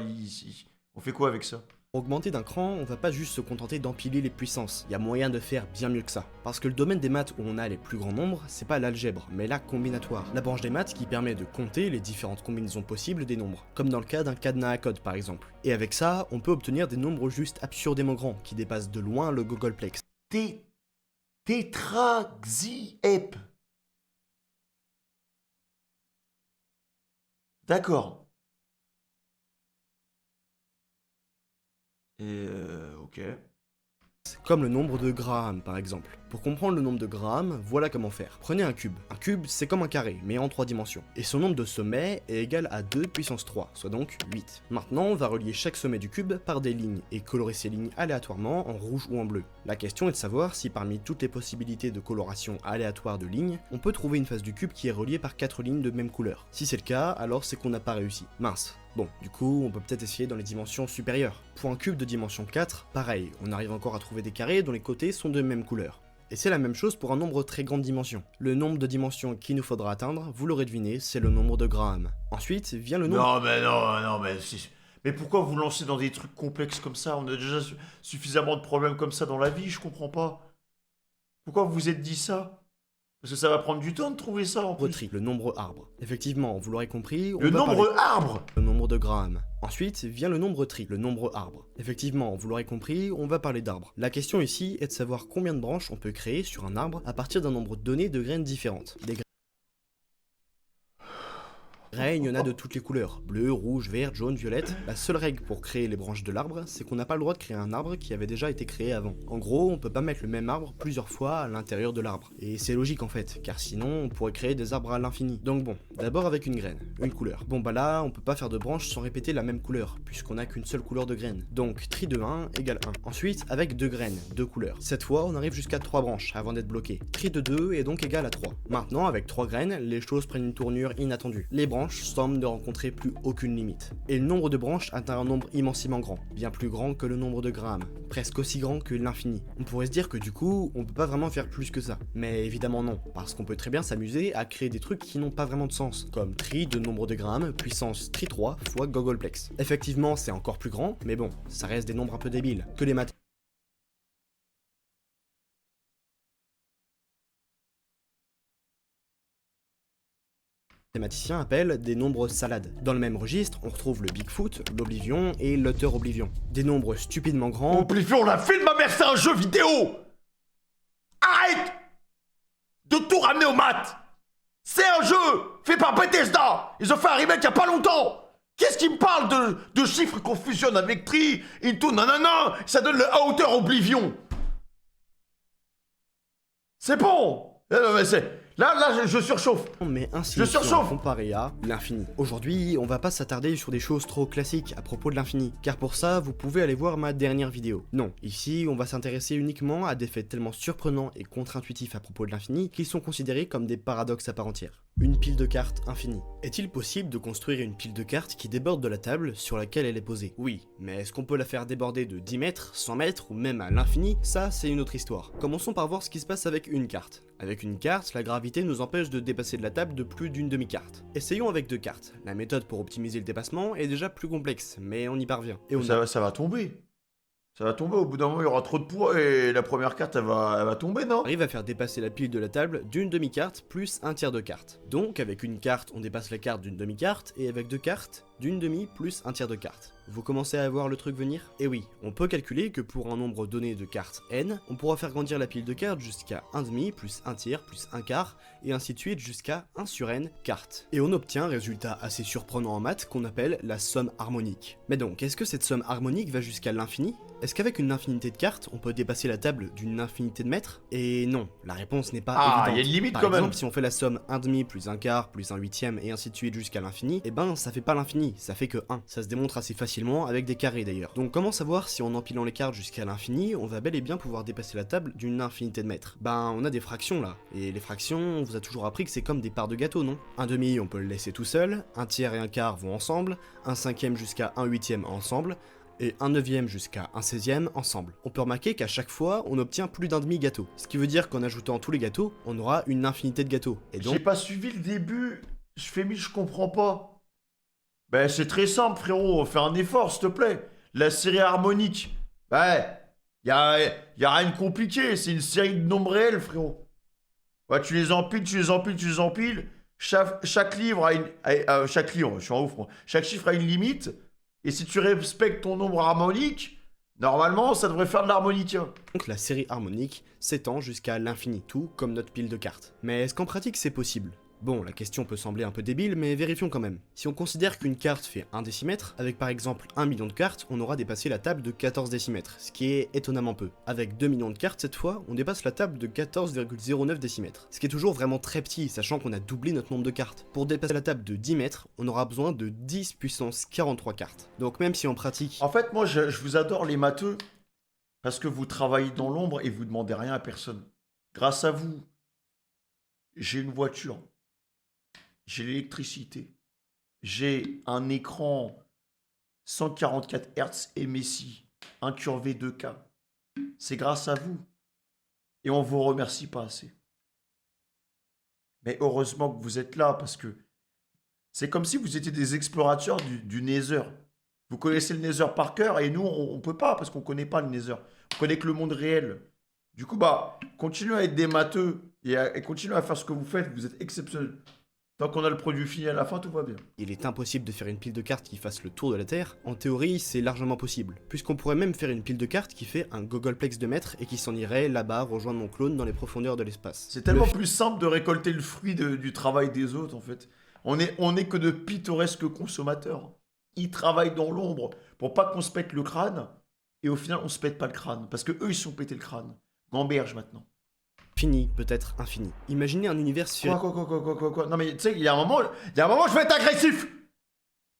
Speaker 1: on fait quoi avec ça?
Speaker 2: Pour augmenter d'un cran, on va pas juste se contenter d'empiler les puissances, il y a moyen de faire bien mieux que ça. Parce que le domaine des maths où on a les plus grands nombres, c'est pas l'algèbre, mais la combinatoire. La branche des maths qui permet de compter les différentes combinaisons possibles des nombres, comme dans le cas d'un cadenas à code par exemple. Et avec ça, on peut obtenir des nombres juste absurdément grands, qui dépassent de loin le Gogolplex.
Speaker 1: Tétraxiep. D'accord. Et ok.
Speaker 2: Comme le nombre de Graham par exemple. Pour comprendre le nombre de Graham, voilà comment faire. Prenez un cube. Un cube, c'est comme un carré, mais en 3 dimensions. Et son nombre de sommets est égal à 2 puissance 3, soit donc 8. Maintenant, on va relier chaque sommet du cube par des lignes, et colorer ces lignes aléatoirement en rouge ou en bleu. La question est de savoir si parmi toutes les possibilités de coloration aléatoire de lignes, on peut trouver une face du cube qui est reliée par 4 lignes de même couleur. Si c'est le cas, alors c'est qu'on n'a pas réussi. Mince. Bon, du coup, on peut peut-être essayer dans les dimensions supérieures. Pour un cube de dimension 4, pareil, on arrive encore à trouver des carrés dont les côtés sont de même couleur. Et c'est la même chose pour un nombre très grande dimension. Le nombre de dimensions qu'il nous faudra atteindre, vous l'aurez deviné, c'est le nombre de Graham. Ensuite vient le nombre...
Speaker 1: Non, mais non, non, mais mais pourquoi vous lancez dans des trucs complexes comme ça? On a déjà suffisamment de problèmes comme ça dans la vie, je comprends pas. Pourquoi vous vous êtes dit ça? Parce que ça va prendre du temps de trouver ça en plus.
Speaker 2: tri, le nombre arbre. Effectivement, vous l'aurez compris, on
Speaker 1: Le
Speaker 2: va
Speaker 1: nombre
Speaker 2: parler-
Speaker 1: arbre.
Speaker 2: Le nombre de Graham. Ensuite vient le nombre tri, le nombre arbre. Effectivement, vous l'aurez compris, on va parler d'arbres. La question ici est de savoir combien de branches on peut créer sur un arbre à partir d'un nombre donné de graines différentes. Des graines, il y en a de toutes les couleurs, bleu, rouge, vert, jaune, violette. La seule règle pour créer les branches de l'arbre, c'est qu'on n'a pas le droit de créer un arbre qui avait déjà été créé avant. En gros, on peut pas mettre le même arbre plusieurs fois à l'intérieur de l'arbre. Et c'est logique en fait, car sinon on pourrait créer des arbres à l'infini. Donc bon, d'abord avec une graine, une couleur. Bon bah là, on peut pas faire de branches sans répéter la même couleur, puisqu'on a qu'une seule couleur de graine. Donc tri de 1 égale 1. Ensuite, avec 2 graines, 2 couleurs. Cette fois, on arrive jusqu'à 3 branches avant d'être bloqué. Tri de 2 est donc égal à 3. Maintenant, avec 3 graines, les choses prennent une tournure inattendue. Les branches semblent ne rencontrer plus aucune limite. Et le nombre de branches atteint un nombre immensément grand, bien plus grand que le nombre de Graham, presque aussi grand que l'infini. On pourrait se dire que du coup, on peut pas vraiment faire plus que ça. Mais évidemment non, parce qu'on peut très bien s'amuser à créer des trucs qui n'ont pas vraiment de sens, comme tri de nombre de Graham puissance tri 3 fois Gogolplex. Effectivement, c'est encore plus grand, mais bon, ça reste des nombres un peu débiles, que les mathématiciens appellent des nombres salades. Dans le même registre, on retrouve le Bigfoot, l'Oblivion et l'Utter Oblivion. Des nombres stupidement grands.
Speaker 1: Oblivion, la fille de ma mère, c'est un jeu vidéo. Arrête de tout ramener aux maths. C'est un jeu fait par Bethesda. Ils ont fait un remake il y a pas longtemps. Qu'est-ce qui me parle de chiffres qu'on fusionne avec tri, into, nanana, ça donne le outer oblivion. C'est bon. Mais là, je surchauffe.
Speaker 2: Mais ainsi
Speaker 1: Je surchauffe.
Speaker 2: comparé à l'infini. Aujourd'hui, on va pas s'attarder sur des choses trop classiques à propos de l'infini, car pour ça, vous pouvez aller voir ma dernière vidéo. Non, ici, on va s'intéresser uniquement à des faits tellement surprenants et contre-intuitifs à propos de l'infini qu'ils sont considérés comme des paradoxes à part entière. Une pile de cartes infinie. Est-il possible de construire une pile de cartes qui déborde de la table sur laquelle elle est posée? Oui, mais est-ce qu'on peut la faire déborder de 10 mètres, 100 mètres ou même à l'infini? Ça, c'est une autre histoire. Commençons par voir ce qui se passe avec une carte. Avec une carte, la gravité nous empêche de dépasser de la table de plus d'une demi-carte. Essayons avec 2 cartes. La méthode pour optimiser le dépassement est déjà plus complexe, mais on y parvient. Et
Speaker 1: Ça va tomber. Ça va tomber, au bout d'un moment, il y aura trop de poids et la première carte, elle va tomber, non?
Speaker 2: arrive à faire dépasser la pile de la table d'une demi-carte plus un tiers de carte. Donc avec une carte, on dépasse la carte d'une demi-carte, et avec 2 cartes, d'une demi plus un tiers de carte. Vous commencez à voir le truc venir? Et oui, on peut calculer que pour un nombre donné de cartes n, on pourra faire grandir la pile de cartes jusqu'à 1 demi plus 1 tiers plus 1 quart, et ainsi de suite jusqu'à 1 sur n cartes. Et on obtient un résultat assez surprenant en maths qu'on appelle la somme harmonique. Mais donc, est-ce que cette somme harmonique va jusqu'à l'infini? Est-ce qu'avec une infinité de cartes, on peut dépasser la table d'une infinité de mètres? Et non, la réponse n'est pas évidente.
Speaker 1: Il y a une limite
Speaker 2: Par
Speaker 1: quand
Speaker 2: exemple,
Speaker 1: même.
Speaker 2: si on fait la somme 1 demi plus 1 quart plus 1 huitième et ainsi de suite jusqu'à l'infini, et ben ça fait pas l'infini, ça fait que 1. Ça se démontre assez facilement avec des carrés d'ailleurs. Donc comment savoir si en empilant les cartes jusqu'à l'infini, on va bel et bien pouvoir dépasser la table d'une infinité de mètres? Ben on a des fractions là, et les fractions, on vous a toujours appris que c'est comme des parts de gâteau, non? Un demi, on peut le laisser tout seul, un tiers et un quart vont ensemble, un cinquième jusqu'à un huitième ensemble, et un neuvième jusqu'à un 16e ensemble. On peut remarquer qu'à chaque fois, on obtient plus d'un demi-gâteau. Ce qui veut dire qu'en ajoutant tous les gâteaux, on aura une infinité de gâteaux. Et donc,
Speaker 1: J'ai pas suivi le début. Je fais je comprends pas. Ben, c'est très simple, frérot. Fais un effort, s'il te plaît. La série harmonique. Ben, y a rien de compliqué. C'est une série de nombres réels, frérot. Ouais, tu les empiles, tu les empiles, tu les empiles. Chaque livre a une. Chaque livre, je suis en ouf, moi. Chaque chiffre a une limite. Et si tu respectes ton nombre harmonique, normalement, ça devrait faire de l'harmonique. Hein.
Speaker 2: donc la série harmonique s'étend jusqu'à l'infini, tout comme notre pile de cartes. Mais est-ce qu'en pratique c'est possible? Bon, la question peut sembler un peu débile, mais vérifions quand même. Si on considère qu'une carte fait 1 décimètre, avec par exemple 1 million de cartes, on aura dépassé la table de 14 décimètres, ce qui est étonnamment peu. Avec 2 millions de cartes cette fois, on dépasse la table de 14,09 décimètres, ce qui est toujours vraiment très petit, sachant qu'on a doublé notre nombre de cartes. Pour dépasser la table de 10 mètres, on aura besoin de 10 puissance 43 cartes. Donc même si en pratique...
Speaker 1: En fait, moi, je vous adore les matheux, parce que vous travaillez dans l'ombre et vous demandez rien à personne. Grâce à vous, j'ai une voiture. J'ai l'électricité. J'ai un écran 144 Hz et Messi, incurvé 2K. C'est grâce à vous. Et on vous remercie pas assez. Mais heureusement que vous êtes là, parce que c'est comme si vous étiez des explorateurs du Nether. Vous connaissez le Nether par cœur, et nous, on peut pas, parce qu'on connaît pas le Nether. On connaît que le monde réel. Du coup, bah, continuez à être des matheux, et continuez à faire ce que vous faites, vous êtes exceptionnels. Tant qu'on a le produit fini à la fin, tout va bien.
Speaker 2: Il est impossible de faire une pile de cartes qui fasse le tour de la Terre. En théorie, c'est largement possible, puisqu'on pourrait même faire une pile de cartes qui fait un googleplex de mètres et qui s'en irait là-bas rejoindre mon clone dans les profondeurs de l'espace.
Speaker 1: C'est tellement plus simple de récolter le fruit du travail des autres, en fait. On est que de pittoresques consommateurs. Ils travaillent dans l'ombre pour pas qu'on se pète le crâne, et au final, on se pète pas le crâne, parce que eux, ils se sont pété le crâne. Gamberge, maintenant.
Speaker 2: Fini, peut-être infini. Imaginez un univers sphérique.
Speaker 1: Quoi. Non mais tu sais, il y a un moment, je vais être agressif.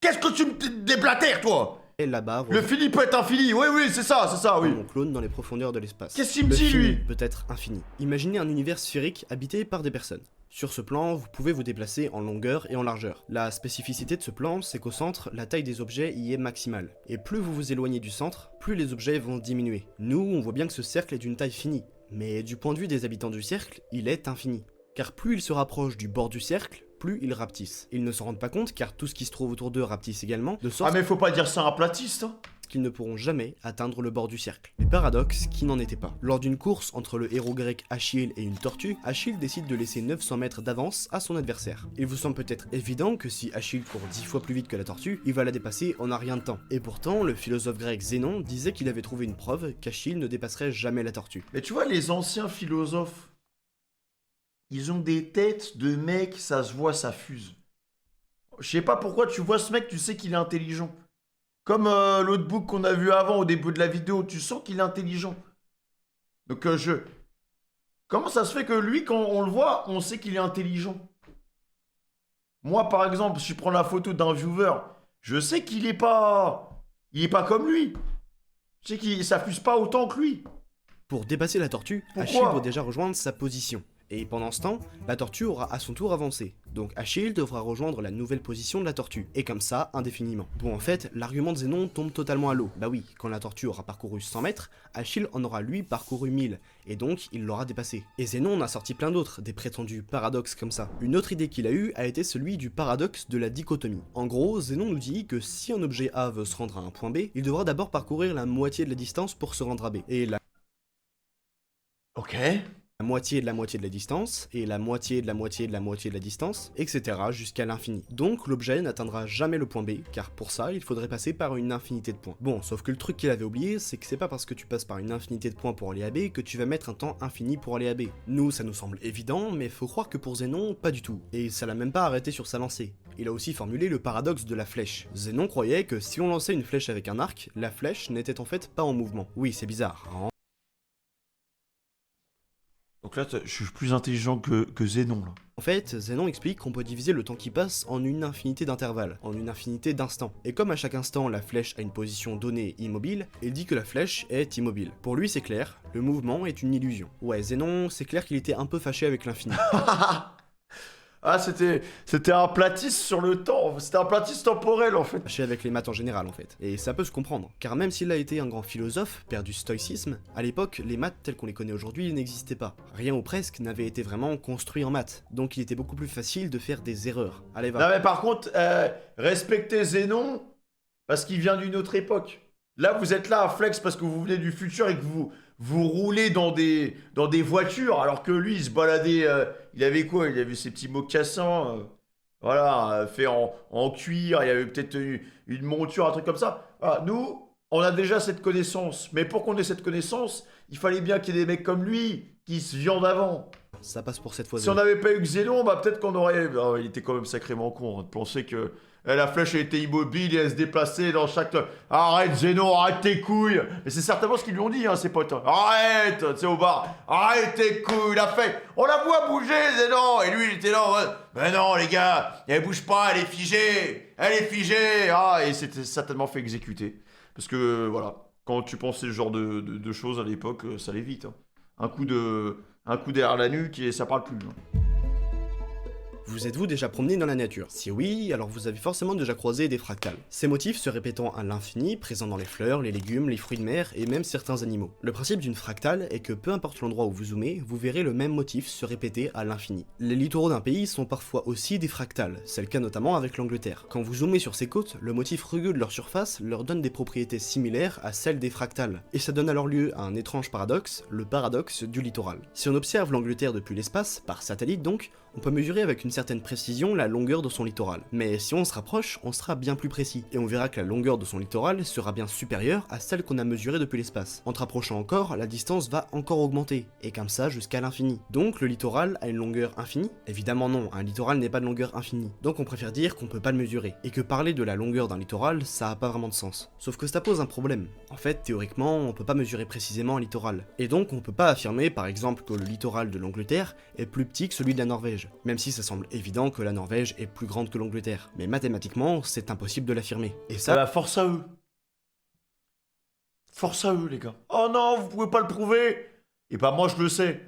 Speaker 1: Qu'est-ce que tu me déblatères, toi?
Speaker 2: Là-bas,
Speaker 1: Le fini peut être infini, oui, c'est ça, oui.
Speaker 2: mon clone dans les profondeurs de l'espace.
Speaker 1: Qu'est-ce qu'il me
Speaker 2: Le
Speaker 1: dit,
Speaker 2: fini
Speaker 1: lui?
Speaker 2: peut être infini. Imaginez un univers sphérique habité par des personnes. Sur ce plan, vous pouvez vous déplacer en longueur et en largeur. La spécificité de ce plan, c'est qu'au centre, la taille des objets y est maximale. Et plus vous vous éloignez du centre, plus les objets vont diminuer. Nous, on voit bien que ce cercle est d'une taille finie. Mais du point de vue des habitants du cercle, il est infini. Car plus ils se rapprochent du bord du cercle, plus ils rapetissent. Ils ne s'en rendent pas compte car tout ce qui se trouve autour d'eux rapetisse également, de sorte
Speaker 1: Ah mais faut pas dire ça à un platiste, hein.
Speaker 2: qu'ils ne pourront jamais atteindre le bord du cercle. Les paradoxes qui n'en étaient pas. Lors d'une course entre le héros grec Achille et une tortue, Achille décide de laisser 900 mètres d'avance à son adversaire. Il vous semble peut-être évident que si Achille court 10 fois plus vite que la tortue, il va la dépasser en un rien de temps. Et pourtant, le philosophe grec Zénon disait qu'il avait trouvé une preuve qu'Achille ne dépasserait jamais la tortue.
Speaker 1: Mais tu vois, les anciens philosophes, ils ont des têtes de mecs, ça se voit, ça fuse. Je sais pas pourquoi tu vois ce mec, tu sais qu'il est intelligent. Comme l'autre book qu'on a vu avant au début de la vidéo, tu sens qu'il est intelligent. Donc Comment ça se fait que lui, quand on le voit, on sait qu'il est intelligent? Moi, par exemple, si je prends la photo d'un viewer, je sais qu'il est pas... Il est pas comme lui. Je sais qu'il s'affuse pas autant que lui.
Speaker 2: Pour dépasser la tortue,
Speaker 1: Pourquoi
Speaker 2: Achille doit déjà rejoindre sa position. Et pendant ce temps, la tortue aura à son tour avancé. Donc Achille devra rejoindre la nouvelle position de la tortue. Et comme ça, indéfiniment. Bon, en fait, l'argument de Zénon tombe totalement à l'eau. Bah oui, quand la tortue aura parcouru 100 mètres, Achille en aura lui parcouru 1000. Et donc, il l'aura dépassé. Et Zénon en a sorti plein d'autres, des prétendus paradoxes comme ça. Une autre idée qu'il a eue a été celui du paradoxe de la dichotomie. En gros, Zénon nous dit que si un objet A veut se rendre à un point B, il devra d'abord parcourir la moitié de la distance pour se rendre à B. Et
Speaker 1: Ok.
Speaker 2: la moitié de la moitié de la distance, et la moitié de la moitié de la moitié de la distance, etc. jusqu'à l'infini. Donc l'objet n'atteindra jamais le point B, car pour ça, il faudrait passer par une infinité de points. Bon, sauf que le truc qu'il avait oublié, c'est que c'est pas parce que tu passes par une infinité de points pour aller à B que tu vas mettre un temps infini pour aller à B. Nous, ça nous semble évident, mais faut croire que pour Zénon, pas du tout. Et ça l'a même pas arrêté sur sa lancée. Il a aussi formulé le paradoxe de la flèche. Zénon croyait que si on lançait une flèche avec un arc, la flèche n'était en fait pas en mouvement. Oui, c'est bizarre, hein.
Speaker 1: Donc là, je suis plus intelligent que Zénon, là.
Speaker 2: En fait, Zénon explique qu'on peut diviser le temps qui passe en une infinité d'intervalles, en une infinité d'instants. Et comme à chaque instant la flèche a une position donnée immobile, il dit que la flèche est immobile. Pour lui c'est clair, le mouvement est une illusion. Ouais, Zénon, c'est clair qu'il était un peu fâché avec l'infini.
Speaker 1: Ah, c'était un platiste sur le temps. C'était un platiste temporel, en fait.
Speaker 2: Fâché avec les maths en général en fait. Et ça peut se comprendre, car même s'il a été un grand philosophe, père du stoïcisme, à l'époque, les maths telles qu'on les connaît aujourd'hui n'existaient pas. Rien ou presque n'avait été vraiment construit en maths, donc il était beaucoup plus facile de faire des erreurs. Allez, va.
Speaker 1: Non, mais par contre, respectez Zénon, parce qu'il vient d'une autre époque. Là, vous êtes là à flex parce que vous venez du futur et que vous roulez dans des voitures, alors que lui, il se baladait... il avait quoi? Il avait ses petits mocassins, voilà, fait en cuir, il y avait peut-être une monture, un truc comme ça. Voilà, nous, on a déjà cette connaissance. Mais pour qu'on ait cette connaissance, il fallait bien qu'il y ait des mecs comme lui qui se viandent avant.
Speaker 2: Ça passe pour cette fois.
Speaker 1: Si on n'avait pas eu Xénon, bah peut-être qu'on aurait... Ah, il était quand même sacrément con, hein, de penser que la flèche elle était immobile et elle se déplaçait dans chaque... Arrête Zénon, arrête tes couilles. Mais c'est certainement ce qu'ils lui ont dit, hein, ses potes. Arrête, tu sais, au bar. Arrête tes couilles, il a fait... On la voit bouger, Zénon. Et lui, il était là en mode... Mais non, les gars, elle bouge pas, elle est figée. Elle est figée. Ah, et c'était certainement fait exécuter. Parce que, voilà, quand tu pensais ce genre de choses à l'époque, ça allait vite. Hein. Un coup derrière la nuque et ça parle plus. Hein.
Speaker 2: Vous êtes-vous déjà promené dans la nature? Si oui, alors vous avez forcément déjà croisé des fractales. Ces motifs se répétant à l'infini, présents dans les fleurs, les légumes, les fruits de mer et même certains animaux. Le principe d'une fractale est que peu importe l'endroit où vous zoomez, vous verrez le même motif se répéter à l'infini. Les littoraux d'un pays sont parfois aussi des fractales, c'est le cas notamment avec l'Angleterre. Quand vous zoomez sur ces côtes, le motif rugueux de leur surface leur donne des propriétés similaires à celles des fractales. Et ça donne alors lieu à un étrange paradoxe, le paradoxe du littoral. Si on observe l'Angleterre depuis l'espace, par satellite donc, on peut mesurer avec une certaine précision la longueur de son littoral. Mais si on se rapproche, on sera bien plus précis, et on verra que la longueur de son littoral sera bien supérieure à celle qu'on a mesurée depuis l'espace. En te rapprochant encore, la distance va encore augmenter, et comme ça jusqu'à l'infini. Donc le littoral a une longueur infinie? Évidemment non, un littoral n'est pas de longueur infinie. Donc on préfère dire qu'on peut pas le mesurer, et que parler de la longueur d'un littoral, ça a pas vraiment de sens. Sauf que ça pose un problème. En fait, théoriquement, on peut pas mesurer précisément un littoral. Et donc on peut pas affirmer par exemple que le littoral de l'Angleterre est plus petit que celui de la Norvège. Même si ça semble évident que la Norvège est plus grande que l'Angleterre. Mais mathématiquement, c'est impossible de l'affirmer. Et ça...
Speaker 1: Bah, force à eux. Force à eux, les gars. Oh non, vous pouvez pas le prouver. Et bah moi, je le sais.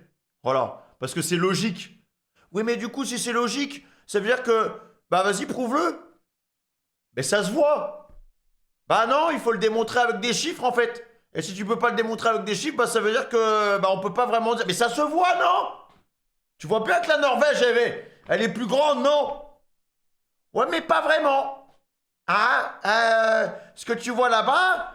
Speaker 1: Voilà. Parce que c'est logique. Oui, mais du coup, si c'est logique, ça veut dire que... Bah vas-y, prouve-le. Mais ça se voit. Bah non, il faut le démontrer avec des chiffres, en fait. Et si tu peux pas le démontrer avec des chiffres, bah ça veut dire que... Bah on peut pas vraiment dire... Mais ça se voit, non? Tu vois bien que la Norvège, elle est plus grande, non? Ouais, mais pas vraiment. Hein? Ce que tu vois là-bas,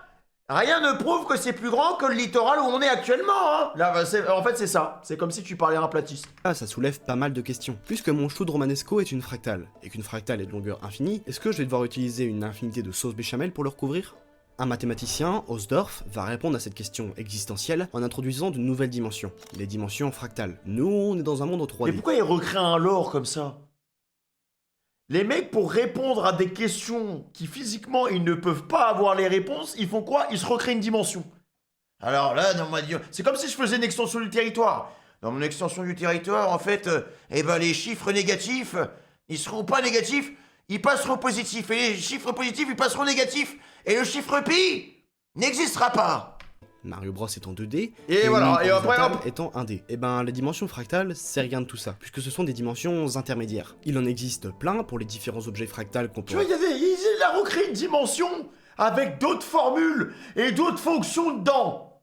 Speaker 1: rien ne prouve que c'est plus grand que le littoral où on est actuellement, hein? Là, en fait, c'est ça. C'est comme si tu parlais à un platiste.
Speaker 2: Ah, ça soulève pas mal de questions. Puisque mon chou de romanesco est une fractale, et qu'une fractale est de longueur infinie, est-ce que je vais devoir utiliser une infinité de sauce béchamel pour le recouvrir? Un mathématicien, Hausdorff, va répondre à cette question existentielle en introduisant de nouvelles dimensions, les dimensions fractales. Nous, on est dans un monde en 3D.
Speaker 1: Mais pourquoi il recrée un lore comme ça? Les mecs, pour répondre à des questions qui physiquement ils ne peuvent pas avoir les réponses, ils font quoi? Ils se recréent une dimension. Alors là, dans ma c'est comme si je faisais une extension du territoire. Dans mon extension du territoire, en fait, les chiffres négatifs, ils seront pas négatifs, ils passeront positifs. Et les chiffres positifs, ils passeront négatifs. Et le chiffre pi n'existera pas.
Speaker 2: Mario Bros est en 2D,
Speaker 1: Et voilà, et après,
Speaker 2: horizontal
Speaker 1: hop.
Speaker 2: est en 1D. Et ben, la dimension fractale, c'est rien de tout ça, puisque ce sont des dimensions intermédiaires. Il en existe plein pour les différents objets fractals qu'on peut...
Speaker 1: Tu vois, il a recréé une dimension avec d'autres formules et d'autres fonctions dedans.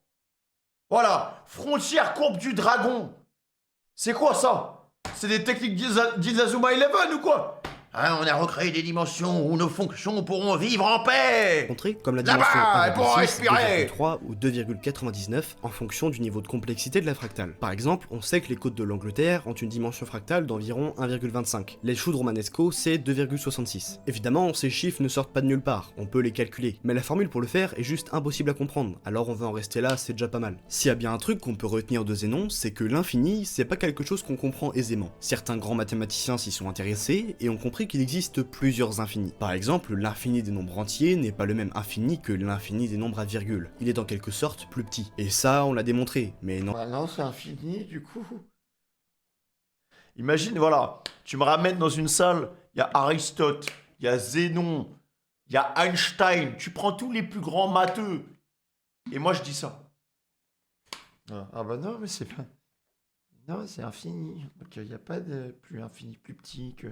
Speaker 1: Voilà, frontière courbe du dragon. C'est quoi ça? C'est des techniques d'Inazuma Eleven ou quoi? Hein, on a recréé des dimensions où nos fonctions pourront vivre en paix.
Speaker 2: Rencontrer comme la
Speaker 1: Là-bas,
Speaker 2: dimension
Speaker 1: elles pourront
Speaker 2: 1,6,
Speaker 1: respirer.
Speaker 2: 2,3 ou 2,99 en fonction du niveau de complexité de la fractale. Par exemple, on sait que les côtes de l'Angleterre ont une dimension fractale d'environ 1,25. Les choux de Romanesco, c'est 2,66. Évidemment, ces chiffres ne sortent pas de nulle part, on peut les calculer, mais la formule pour le faire est juste impossible à comprendre, alors on va en rester là, c'est déjà pas mal. S'il y a bien un truc qu'on peut retenir de Zénon, c'est que l'infini, c'est pas quelque chose qu'on comprend aisément. Certains grands mathématiciens s'y sont intéressés et ont compris qu'il existe plusieurs infinis. Par exemple, l'infini des nombres entiers n'est pas le même infini que l'infini des nombres à virgule. Il est en quelque sorte plus petit. Et ça, on l'a démontré, mais non.
Speaker 1: Bah non, c'est infini du coup. Imagine, voilà, tu me ramènes dans une salle, il y a Aristote, il y a Zénon, il y a Einstein, tu prends tous les plus grands matheux. Et moi je dis ça. Ah bah non, mais c'est pas... Non, c'est infini. Donc il n'y a pas de plus infini, plus petit que...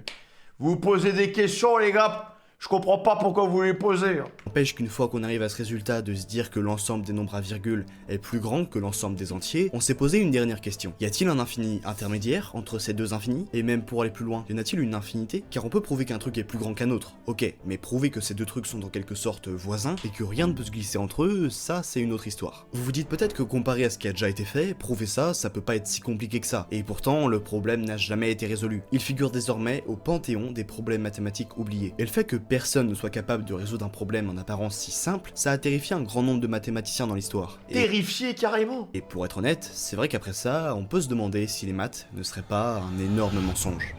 Speaker 1: Vous posez des questions les gars, je comprends pas pourquoi vous les posez.
Speaker 2: N'empêche qu'une fois qu'on arrive à ce résultat de se dire que l'ensemble des nombres à virgule est plus grand que l'ensemble des entiers, on s'est posé une dernière question. Y a-t-il un infini intermédiaire entre ces deux infinis? Et même pour aller plus loin, y en a-t-il une infinité? Car on peut prouver qu'un truc est plus grand qu'un autre, ok, mais prouver que ces deux trucs sont en quelque sorte voisins et que rien ne peut se glisser entre eux, ça c'est une autre histoire. Vous vous dites peut-être que comparé à ce qui a déjà été fait, prouver ça, ça peut pas être si compliqué que ça. Et pourtant, le problème n'a jamais été résolu. Il figure désormais au panthéon des problèmes mathématiques oubliés. Et le fait que personne ne soit capable de résoudre un problème en apparence si simple, ça a terrifié un grand nombre de mathématiciens dans l'histoire.
Speaker 1: Terrifié carrément.
Speaker 2: Et pour être honnête, c'est vrai qu'après ça, on peut se demander si les maths ne seraient pas un énorme mensonge.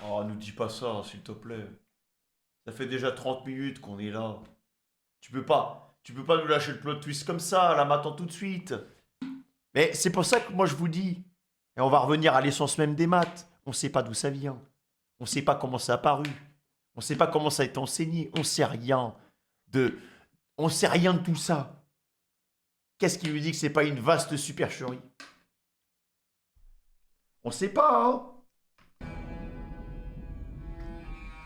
Speaker 1: Oh, nous dis pas ça, s'il te plaît. Ça fait déjà 30 minutes qu'on est là. Tu peux pas nous lâcher le plot twist comme ça, là, maintenant, tout de suite. Mais c'est pour ça que moi, je vous dis, et on va revenir à l'essence même des maths, on sait pas d'où ça vient. On sait pas comment ça a apparu. On sait pas comment ça a été enseigné. On sait rien de tout ça. Qu'est-ce qui lui dit que c'est pas une vaste supercherie? On sait pas, hein.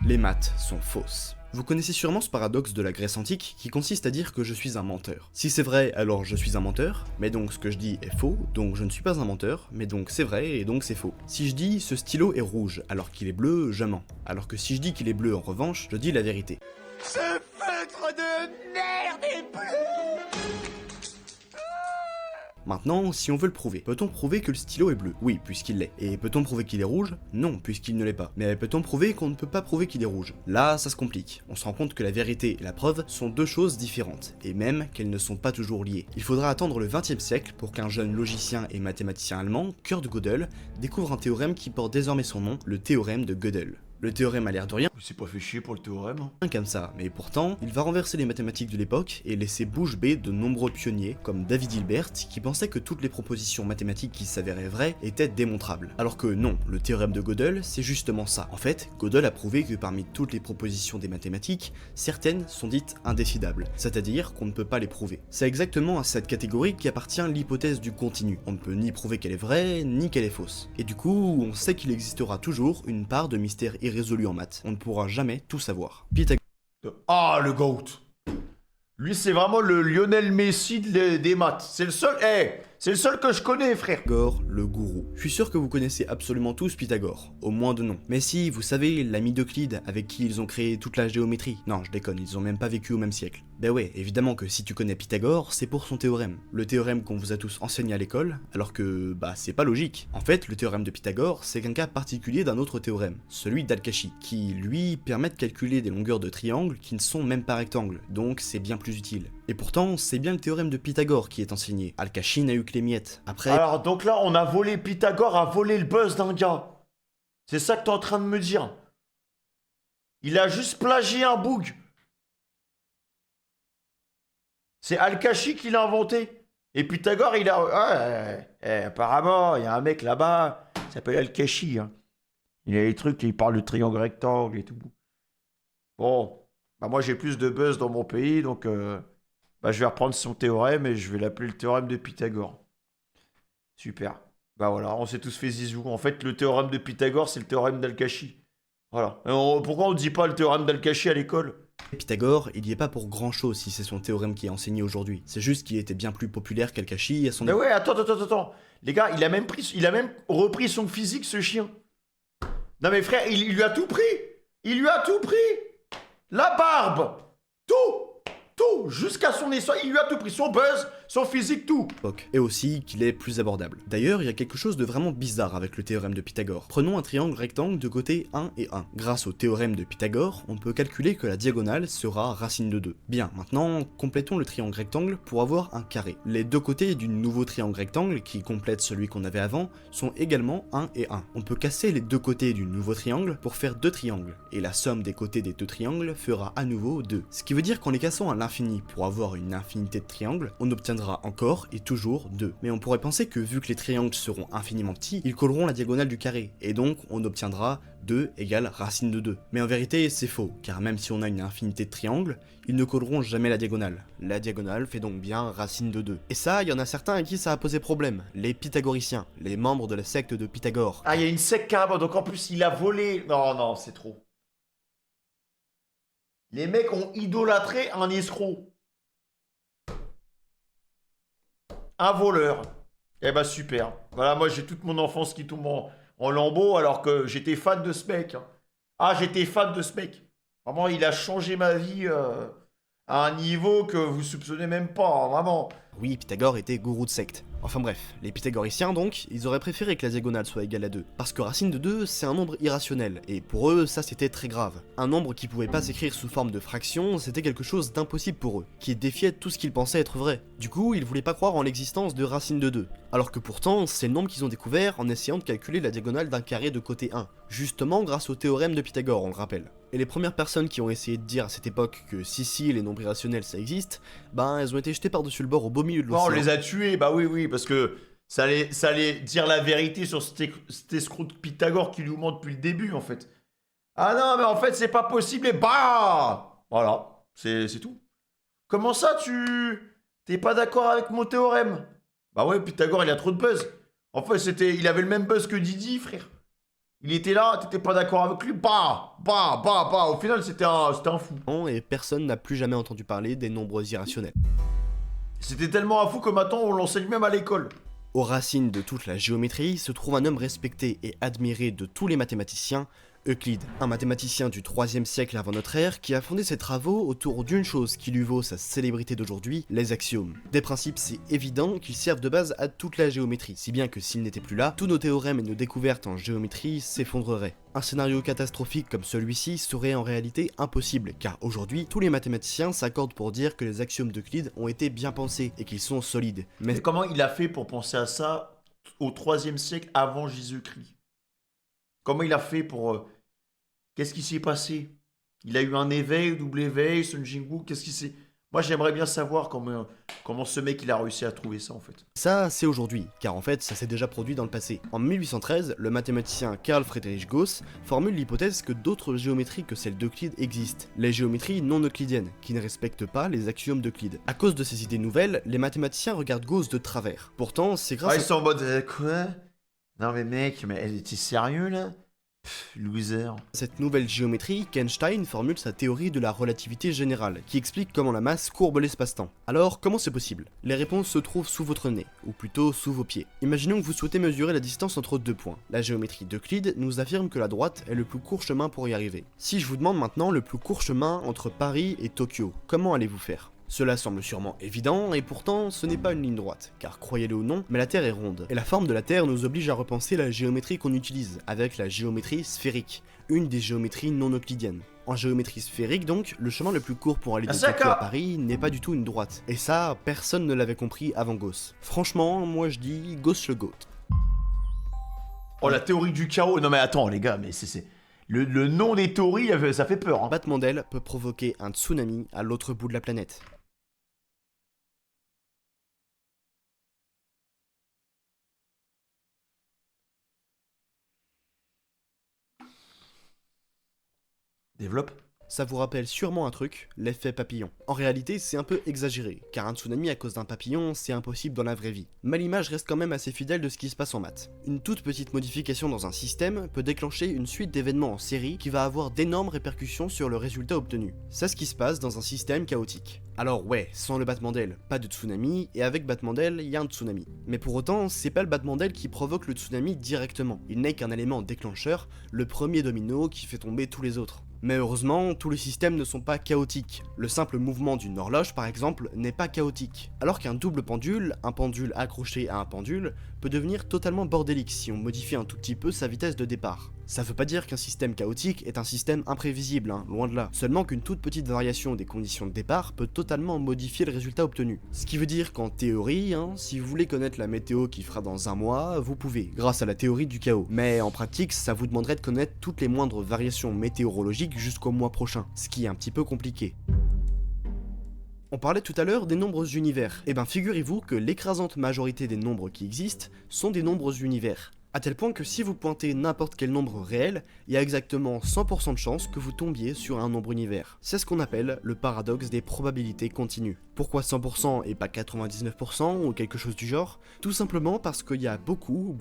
Speaker 2: Les maths sont fausses. Vous connaissez sûrement ce paradoxe de la Grèce antique qui consiste à dire que je suis un menteur. Si c'est vrai, alors je suis un menteur, mais donc ce que je dis est faux, donc je ne suis pas un menteur, mais donc c'est vrai et donc c'est faux. Si je dis ce stylo est rouge alors qu'il est bleu, je mens. Alors que si je dis qu'il est bleu en revanche, je dis la vérité.
Speaker 1: Ce feutre de merde est bleu.
Speaker 2: Maintenant, si on veut le prouver, peut-on prouver que le stylo est bleu? Oui, puisqu'il l'est. Et peut-on prouver qu'il est rouge? Non, puisqu'il ne l'est pas. Mais peut-on prouver qu'on ne peut pas prouver qu'il est rouge? Là, ça se complique. On se rend compte que la vérité et la preuve sont deux choses différentes, et même qu'elles ne sont pas toujours liées. Il faudra attendre le XXe siècle pour qu'un jeune logicien et mathématicien allemand, Kurt Gödel, découvre un théorème qui porte désormais son nom, le théorème de Gödel. Le théorème a l'air de rien
Speaker 1: C'est pas fait chier pour le théorème.
Speaker 2: comme ça, mais pourtant, il va renverser les mathématiques de l'époque et laisser bouche bée de nombreux pionniers, comme David Hilbert, qui pensait que toutes les propositions mathématiques qui s'avéraient vraies étaient démontrables. Alors que non, le théorème de Gödel, c'est justement ça. En fait, Gödel a prouvé que parmi toutes les propositions des mathématiques, certaines sont dites indécidables, c'est-à-dire qu'on ne peut pas les prouver. C'est exactement à cette catégorie qu'appartient l'hypothèse du continu. On ne peut ni prouver qu'elle est vraie, ni qu'elle est fausse. Et du coup, on sait qu'il existera toujours une part de mystère irrésolu en maths. On ne pourra jamais tout savoir.
Speaker 1: Ah, le GOAT. Lui, c'est vraiment le Lionel Messi des maths. C'est le seul... c'est le seul que je connais, frère.
Speaker 2: Pythagore, le gourou. Je suis sûr que vous connaissez absolument tous Pythagore, au moins de nom. Mais si, vous savez, l'ami d'Euclide avec qui ils ont créé toute la géométrie. Non, je déconne, ils ont même pas vécu au même siècle. Ben ouais, évidemment que si tu connais Pythagore, c'est pour son théorème. Le théorème qu'on vous a tous enseigné à l'école, alors que, bah, c'est pas logique. En fait, le théorème de Pythagore, c'est qu'un cas particulier d'un autre théorème, celui d'Al-Kashi, qui, lui, permet de calculer des longueurs de triangles qui ne sont même pas rectangles, donc c'est bien plus utile. Et pourtant, c'est bien le théorème de Pythagore qui est enseigné. Al-Kashi n'a eu que les miettes. Après...
Speaker 1: Alors, donc là, on a volé Pythagore, a volé le buzz d'un gars. C'est ça que t'es en train de me dire. Il a juste plagié un boug. C'est Al-Kashi qui l'a inventé. Et Pythagore, il a... apparemment, il y a un mec là-bas, il s'appelle Al-Kashi. Hein. Il a des trucs, il parle de triangle rectangle et tout. Bon, bah moi j'ai plus de buzz dans mon pays, donc je vais reprendre son théorème et je vais l'appeler le théorème de Pythagore. Super. Bah voilà, on s'est tous fait zizou. En fait, le théorème de Pythagore, c'est le théorème d'Al-Kashi. Voilà. Pourquoi on ne dit pas le théorème d'Al-Kashi à l'école?
Speaker 2: Pythagore, il y est pas pour grand chose si c'est son théorème qui est enseigné aujourd'hui. C'est juste qu'il était bien plus populaire qu'Al-Kashi à son...
Speaker 1: Mais ouais, attends. Les gars, il a même repris son physique, ce chien. Non mais frère, il lui a tout pris. Il lui a tout pris. La barbe. Tout. Jusqu'à son essor, il lui a tout pris. Son buzz, son physique, tout.
Speaker 2: Et aussi qu'il est plus abordable. D'ailleurs, il y a quelque chose de vraiment bizarre avec le théorème de Pythagore. Prenons un triangle rectangle de côté 1 et 1. Grâce au théorème de Pythagore, on peut calculer que la diagonale sera racine de 2. Bien, maintenant, complétons le triangle rectangle pour avoir un carré. Les deux côtés du nouveau triangle rectangle, qui complète celui qu'on avait avant, sont également 1 et 1. On peut casser les deux côtés du nouveau triangle pour faire deux triangles, et la somme des côtés des deux triangles fera à nouveau 2. Ce qui veut dire qu'en les cassant à l'infini pour avoir une infinité de triangles, on obtiendra encore et toujours 2. Mais on pourrait penser que vu que les triangles seront infiniment petits, ils colleront la diagonale du carré, et donc on obtiendra 2 égale racine de 2. Mais en vérité, c'est faux, car même si on a une infinité de triangles, ils ne colleront jamais la diagonale. La diagonale fait donc bien racine de 2. Et ça, il y en a certains à qui ça a posé problème. Les pythagoriciens, les membres de la secte de Pythagore.
Speaker 1: Ah, il y a une secte carrément, donc en plus, il a volé... Non, c'est trop. Les mecs ont idolâtré un escroc. Un voleur. Eh bah super. Voilà, moi j'ai toute mon enfance qui tombe en lambeaux alors que j'étais fan de ce mec. Hein. Ah, j'étais fan de ce mec. Vraiment, il a changé ma vie à un niveau que vous soupçonnez même pas, hein, vraiment.
Speaker 2: Oui, Pythagore était gourou de secte. Enfin bref, les pythagoriciens donc, ils auraient préféré que la diagonale soit égale à 2, parce que racine de 2, c'est un nombre irrationnel, et pour eux, ça c'était très grave. Un nombre qui pouvait pas s'écrire sous forme de fraction, c'était quelque chose d'impossible pour eux, qui défiait tout ce qu'ils pensaient être vrai. Du coup, ils voulaient pas croire en l'existence de racine de 2, alors que pourtant, c'est le nombre qu'ils ont découvert en essayant de calculer la diagonale d'un carré de côté 1, justement grâce au théorème de Pythagore, on le rappelle. Et les premières personnes qui ont essayé de dire à cette époque que si les nombres irrationnels ça existe, ben elles ont été jetées par-dessus le bord au beau milieu de
Speaker 1: Non,
Speaker 2: l'océan.
Speaker 1: on les a tués, bah oui, parce que ça allait dire la vérité sur cet escroc de Pythagore qui nous ment depuis le début, en fait. Ah non, mais en fait, c'est pas possible, et bah voilà, c'est tout. Comment ça, t'es pas d'accord avec mon théorème? Bah ouais, Pythagore, il a trop de buzz. En fait, il avait le même buzz que Didi, frère. Il était là, t'étais pas d'accord avec lui, au final, c'était un fou.
Speaker 2: Et personne n'a plus jamais entendu parler des nombres irrationnels.
Speaker 1: C'était tellement un fou que maintenant, on l'enseigne même à l'école.
Speaker 2: Aux racines de toute la géométrie se trouve un homme respecté et admiré de tous les mathématiciens, Euclide, un mathématicien du 3e siècle avant notre ère qui a fondé ses travaux autour d'une chose qui lui vaut sa célébrité d'aujourd'hui, les axiomes. Des principes c'est évident qu'ils servent de base à toute la géométrie, si bien que s'ils n'étaient plus là, tous nos théorèmes et nos découvertes en géométrie s'effondreraient. Un scénario catastrophique comme celui-ci serait en réalité impossible, car aujourd'hui, tous les mathématiciens s'accordent pour dire que les axiomes d'Euclide ont été bien pensés et qu'ils sont solides.
Speaker 1: Mais comment il a fait pour penser à ça au 3e siècle avant Jésus-Christ? Comment il a fait pour... Qu'est-ce qui s'est passé? Il a eu un éveil, double éveil, Sun Jingwu, qu'est-ce qui s'est... Moi j'aimerais bien savoir comment ce mec il a réussi à trouver ça en fait.
Speaker 2: Ça c'est aujourd'hui, car en fait ça s'est déjà produit dans le passé. En 1813, le mathématicien Carl Friedrich Gauss formule l'hypothèse que d'autres géométries que celle d'Euclide existent, les géométries non euclidiennes, qui ne respectent pas les axiomes d'Euclide. À cause de ces idées nouvelles, les mathématiciens regardent Gauss de travers. Pourtant, c'est grâce
Speaker 1: ils sont en mode quoi? Non mais mec, mais t'es sérieux là? Loser.
Speaker 2: Cette nouvelle géométrie, qu'Einstein formule sa théorie de la relativité générale, qui explique comment la masse courbe l'espace-temps. Alors, comment c'est possible? Les réponses se trouvent sous votre nez, ou plutôt sous vos pieds. Imaginons que vous souhaitez mesurer la distance entre deux points. La géométrie d'Euclide nous affirme que la droite est le plus court chemin pour y arriver. Si je vous demande maintenant le plus court chemin entre Paris et Tokyo, comment allez-vous faire? Cela semble sûrement évident, et pourtant ce n'est pas une ligne droite, car croyez-le ou non, mais la Terre est ronde. Et la forme de la Terre nous oblige à repenser la géométrie qu'on utilise, avec la géométrie sphérique, une des géométries non euclidiennes. En géométrie sphérique donc, le chemin le plus court pour aller de Tokyo à Paris n'est pas du tout une droite. Et ça, personne ne l'avait compris avant Gauss. Franchement, moi je dis Gauss le GOAT.
Speaker 1: Oh la théorie du chaos, non mais attends les gars, mais c'est... Le nom des théories, ça fait peur. Hein.
Speaker 2: battement d'aile peut provoquer un tsunami à l'autre bout de la planète.
Speaker 1: Développe.
Speaker 2: Ça vous rappelle sûrement un truc, l'effet papillon. En réalité, c'est un peu exagéré, car un tsunami à cause d'un papillon, c'est impossible dans la vraie vie. Mais l'image reste quand même assez fidèle de ce qui se passe en maths. Une toute petite modification dans un système peut déclencher une suite d'événements en série qui va avoir d'énormes répercussions sur le résultat obtenu. C'est ce qui se passe dans un système chaotique. Alors ouais, sans le battement d'aile, pas de tsunami, et avec battement d'aile, il y a un tsunami. Mais pour autant, c'est pas le battement d'aile qui provoque le tsunami directement. Il n'est qu'un élément déclencheur, le premier domino qui fait tomber tous les autres. Mais heureusement, tous les systèmes ne sont pas chaotiques. Le simple mouvement d'une horloge, par exemple, n'est pas chaotique. Alors qu'un double pendule, un pendule accroché à un pendule, peut devenir totalement bordélique si on modifie un tout petit peu sa vitesse de départ. Ça veut pas dire qu'un système chaotique est un système imprévisible, hein, loin de là. Seulement qu'une toute petite variation des conditions de départ peut totalement modifier le résultat obtenu. Ce qui veut dire qu'en théorie, hein, si vous voulez connaître la météo qui fera dans un mois, vous pouvez, grâce à la théorie du chaos. Mais en pratique, ça vous demanderait de connaître toutes les moindres variations météorologiques jusqu'au mois prochain, ce qui est un petit peu compliqué. On parlait tout à l'heure des nombres univers. Eh ben figurez-vous que l'écrasante majorité des nombres qui existent sont des nombres univers. À tel point que si vous pointez n'importe quel nombre réel, il y a exactement 100% de chances que vous tombiez sur un nombre univers. C'est ce qu'on appelle le paradoxe des probabilités continues. Pourquoi 100% et pas 99% ou quelque chose du genre? Tout simplement parce qu'il y a beaucoup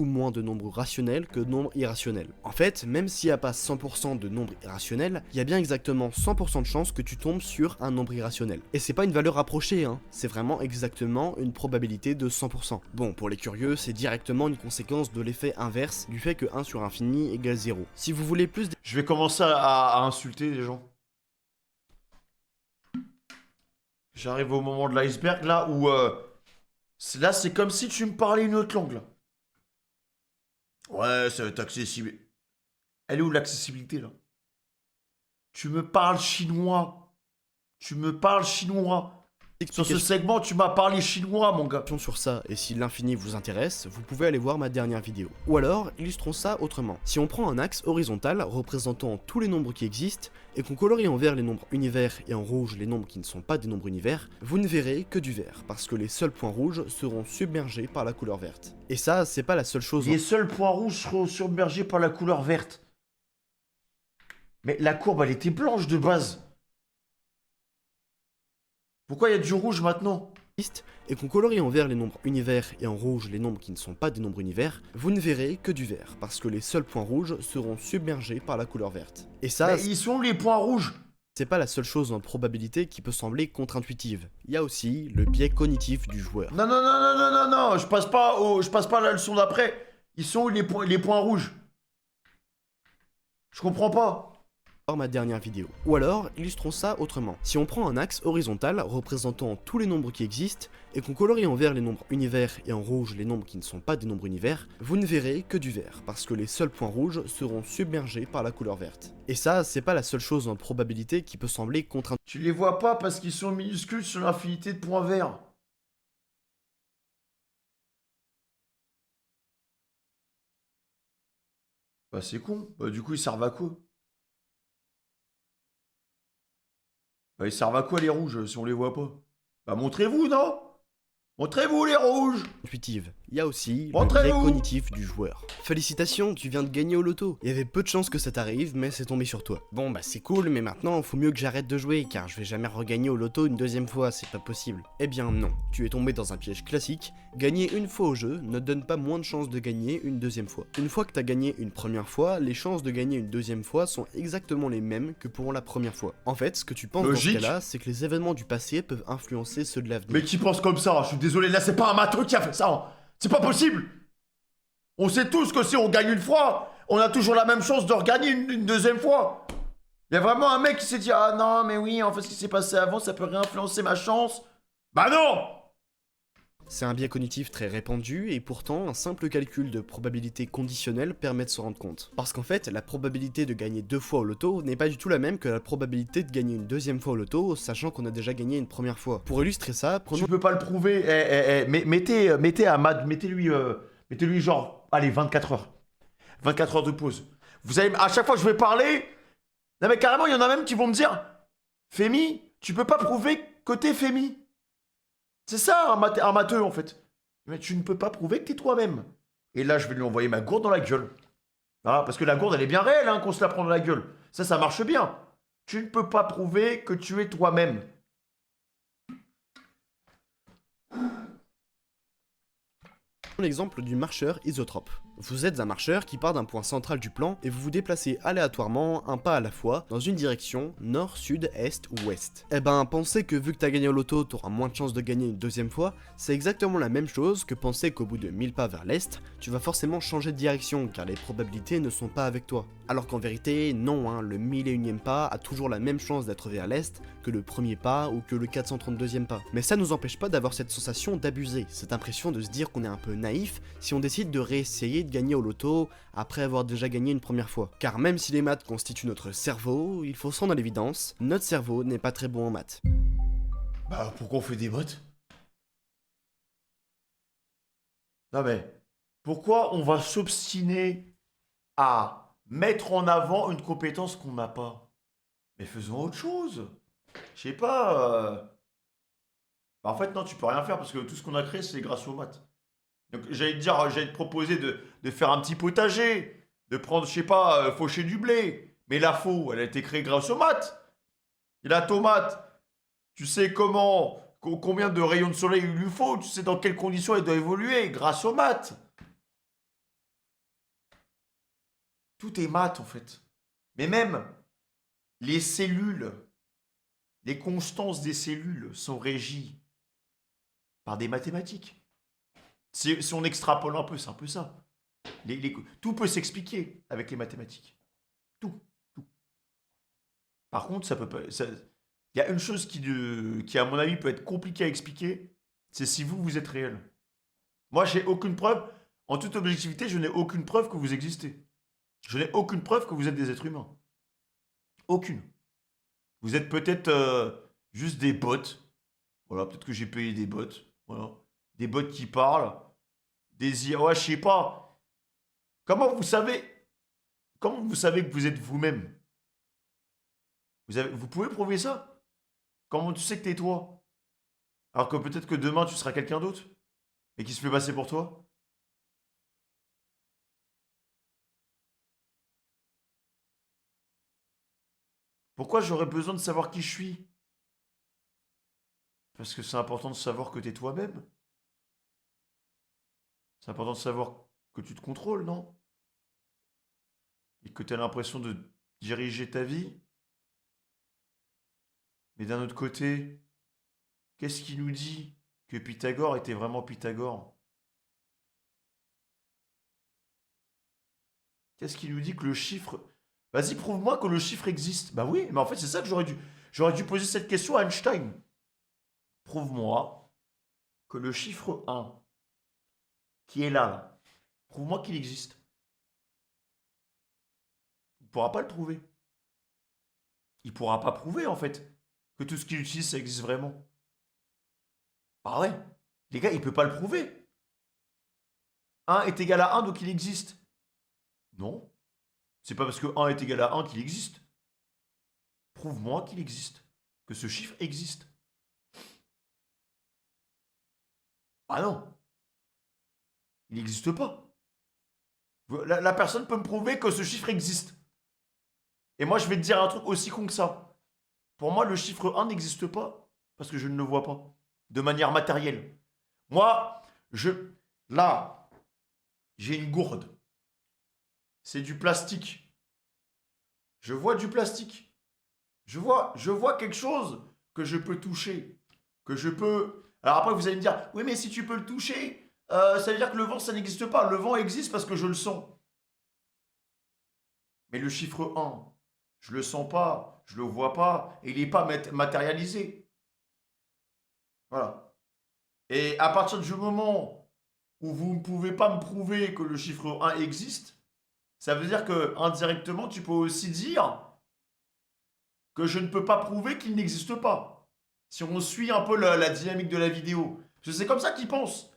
Speaker 2: moins de nombres rationnels que de nombres irrationnels. En fait, même s'il n'y a pas 100% de nombres irrationnels, il y a bien exactement 100% de chances que tu tombes sur un nombre irrationnel. Et c'est pas une valeur approchée, hein, c'est vraiment exactement une probabilité de 100%. Bon, pour les curieux, c'est directement une conséquence de l'effet inverse du fait que 1 sur infini égale 0. Si vous voulez plus...
Speaker 1: Je vais commencer à insulter les gens. J'arrive au moment de l'iceberg là où... là c'est comme si tu me parlais une autre langue là. Ouais, ça va être accessible. Elle est où l'accessibilité là? Tu me parles chinois. Tu me parles chinois. Sur ce segment, tu m'as parlé chinois, mon gars.
Speaker 2: Sur ça, et si l'infini vous intéresse, vous pouvez aller voir ma dernière vidéo. Ou alors, illustrons ça autrement. Si on prend un axe horizontal représentant tous les nombres qui existent, et qu'on colorie en vert les nombres univers et en rouge les nombres qui ne sont pas des nombres univers, vous ne verrez que du vert, parce que les seuls points rouges seront submergés par la couleur verte. Et ça, c'est pas la seule chose...
Speaker 1: Les seuls points rouges seront submergés par la couleur verte. Mais la courbe, elle était blanche de base. Pourquoi il y a du rouge maintenant?
Speaker 2: Et qu'on colorie en vert les nombres univers et en rouge les nombres qui ne sont pas des nombres univers, vous ne verrez que du vert, parce que les seuls points rouges seront submergés par la couleur verte. Et ça,
Speaker 1: mais ils sont où les points rouges?
Speaker 2: c'est pas la seule chose en probabilité qui peut sembler contre-intuitive. Il y a aussi le biais cognitif du joueur.
Speaker 1: Non, je passe pas à la leçon d'après. Ils sont où les points rouges? Je comprends pas.
Speaker 2: Ma dernière vidéo. Ou alors, illustrons ça autrement. Si on prend un axe horizontal représentant tous les nombres qui existent, et qu'on colorie en vert les nombres univers et en rouge les nombres qui ne sont pas des nombres univers, vous ne verrez que du vert, parce que les seuls points rouges seront submergés par la couleur verte. Et ça, c'est pas la seule chose en probabilité qui peut sembler contre...
Speaker 1: Tu les vois pas parce qu'ils sont minuscules sur l'infinité de points verts. Bah c'est con. Bah du coup ils servent à quoi? Bah ils servent à quoi les rouges si on les voit pas? Bah montrez-vous, non? Montrez-vous les rouges!
Speaker 2: Intuitive. Il y a aussi le
Speaker 1: Montrez-vous.
Speaker 2: biais cognitif du joueur. Félicitations, tu viens de gagner au loto. Il y avait peu de chances que ça t'arrive, mais c'est tombé sur toi. Bon bah c'est cool, mais maintenant faut mieux que j'arrête de jouer, car je vais jamais regagner au loto une deuxième fois, c'est pas possible. Eh bien non, tu es tombé dans un piège classique. Gagner une fois au jeu ne te donne pas moins de chances de gagner une deuxième fois. Une fois que t'as gagné une première fois, les chances de gagner une deuxième fois sont exactement les mêmes que pour la première fois. En fait, ce que tu penses
Speaker 1: Logique.
Speaker 2: dans ce cas-là, c'est que les événements du passé peuvent influencer ceux de l'avenir.
Speaker 1: Mais qui pense comme ça? Je suis désolé, là c'est pas un matheux qui a fait ça. Hein. C'est pas possible! On sait tous que si on gagne une fois, on a toujours la même chance de regagner une deuxième fois. Il y a vraiment un mec qui s'est dit ah non mais oui en fait ce qui s'est passé avant ça peut réinfluencer ma chance. Bah non!
Speaker 2: C'est un biais cognitif très répandu et pourtant un simple calcul de probabilité conditionnelle permet de s'en rendre compte. Parce qu'en fait, la probabilité de gagner 2 fois au loto n'est pas du tout la même que la probabilité de gagner une deuxième fois au loto, sachant qu'on a déjà gagné une première fois. Pour illustrer ça, prenons...
Speaker 1: Tu peux pas le prouver. Mettez à Mad, mettez-lui genre allez 24 heures. 24 heures de pause. Vous allez, à chaque fois que je vais parler... Non mais carrément, il y en a même qui vont me dire... Femi, tu peux pas prouver que t'es Femi. C'est ça un matheux en fait. Mais tu ne peux pas prouver que t'es toi-même. Et là, je vais lui envoyer ma gourde dans la gueule. Ah, parce que la gourde, elle est bien réelle, hein, qu'on se la prend dans la gueule. Ça marche bien. Tu ne peux pas prouver que tu es toi-même.
Speaker 2: L'exemple du marcheur isotrope. Vous êtes un marcheur qui part d'un point central du plan et vous vous déplacez aléatoirement, un pas à la fois, dans une direction nord, sud, est ou ouest. Eh ben, penser que vu que t'as gagné au loto, t'auras moins de chances de gagner une deuxième fois, c'est exactement la même chose que penser qu'au bout de 1000 pas vers l'est, tu vas forcément changer de direction car les probabilités ne sont pas avec toi. Alors qu'en vérité, non, hein, le 1001ème pas a toujours la même chance d'être vers l'est que le premier pas ou que le 432ème pas. Mais ça nous empêche pas d'avoir cette sensation d'abuser, cette impression de se dire qu'on est un peu naïf si on décide de réessayer de gagner au loto après avoir déjà gagné une première fois. Car même si les maths constituent notre cerveau, il faut se rendre à l'évidence, notre cerveau n'est pas très bon en maths.
Speaker 1: Bah, pourquoi on fait des maths? Non mais, pourquoi on va s'obstiner à mettre en avant une compétence qu'on n'a pas? Mais faisons autre chose. Je sais pas. Bah, en fait, non, tu peux rien faire parce que tout ce qu'on a créé, c'est grâce aux maths. Donc, j'allais te proposer de faire un petit potager, de prendre, je sais pas, faucher du blé. Mais la faux, elle a été créée grâce aux maths. Et la tomate, tu sais combien de rayons de soleil il lui faut, tu sais dans quelles conditions elle doit évoluer, grâce aux maths. Tout est maths en fait. Mais même les cellules, les constances des cellules sont régies par des mathématiques. Si on extrapole un peu, c'est un peu ça. Tout peut s'expliquer avec les mathématiques. Tout. Par contre, ça peut pas. Il y a une chose qui, à mon avis, peut être compliquée à expliquer, c'est si vous êtes réel. Moi, j'ai aucune preuve. En toute objectivité, je n'ai aucune preuve que vous existez. Je n'ai aucune preuve que vous êtes des êtres humains. Aucune. Vous êtes peut-être juste des bots. Voilà, peut-être que j'ai payé des bots. Voilà. Des bots qui parlent. Des IA. Ouais, je sais pas. Comment vous savez que vous êtes vous-même? Vous pouvez prouver ça? Comment tu sais que t'es toi? Alors que peut-être que demain tu seras quelqu'un d'autre et qui se fait passer pour toi? Pourquoi j'aurais besoin de savoir qui je suis? Parce que c'est important de savoir que t'es toi-même. C'est important de savoir que tu te contrôles, non? Et que tu as l'impression de diriger ta vie. Mais d'un autre côté, qu'est-ce qui nous dit que Pythagore était vraiment Pythagore? Qu'est-ce qui nous dit que le chiffre... Vas-y, prouve-moi que le chiffre existe. Bah oui, mais en fait, c'est ça que j'aurais dû poser cette question à Einstein. Prouve-moi que le chiffre 1, qui est là, prouve-moi qu'il existe. Il ne pourra pas le trouver. Il ne pourra pas prouver, en fait, que tout ce qu'il utilise, ça existe vraiment. Ah ouais, les gars, il ne peut pas le prouver. 1 est égal à 1, donc il existe. Non. C'est pas parce que 1 est égal à 1 qu'il existe. Prouve-moi qu'il existe. Que ce chiffre existe. Ah non. Il n'existe pas. La personne peut me prouver que ce chiffre existe. Et moi, je vais te dire un truc aussi con que ça. Pour moi, le chiffre 1 n'existe pas parce que je ne le vois pas. De manière matérielle. Moi, là, j'ai une gourde. C'est du plastique. Je vois du plastique. Je vois quelque chose que je peux toucher. Que je peux... Alors après, vous allez me dire, oui, mais si tu peux le toucher, ça veut dire que le vent, ça n'existe pas. Le vent existe parce que je le sens. Mais le chiffre 1, je le sens pas, je le vois pas, et il n'est pas matérialisé. Voilà. Et à partir du moment où vous ne pouvez pas me prouver que le chiffre 1 existe, ça veut dire que indirectement, tu peux aussi dire que je ne peux pas prouver qu'il n'existe pas. Si on suit un peu la dynamique de la vidéo. Parce que c'est comme ça qu'ils pensent.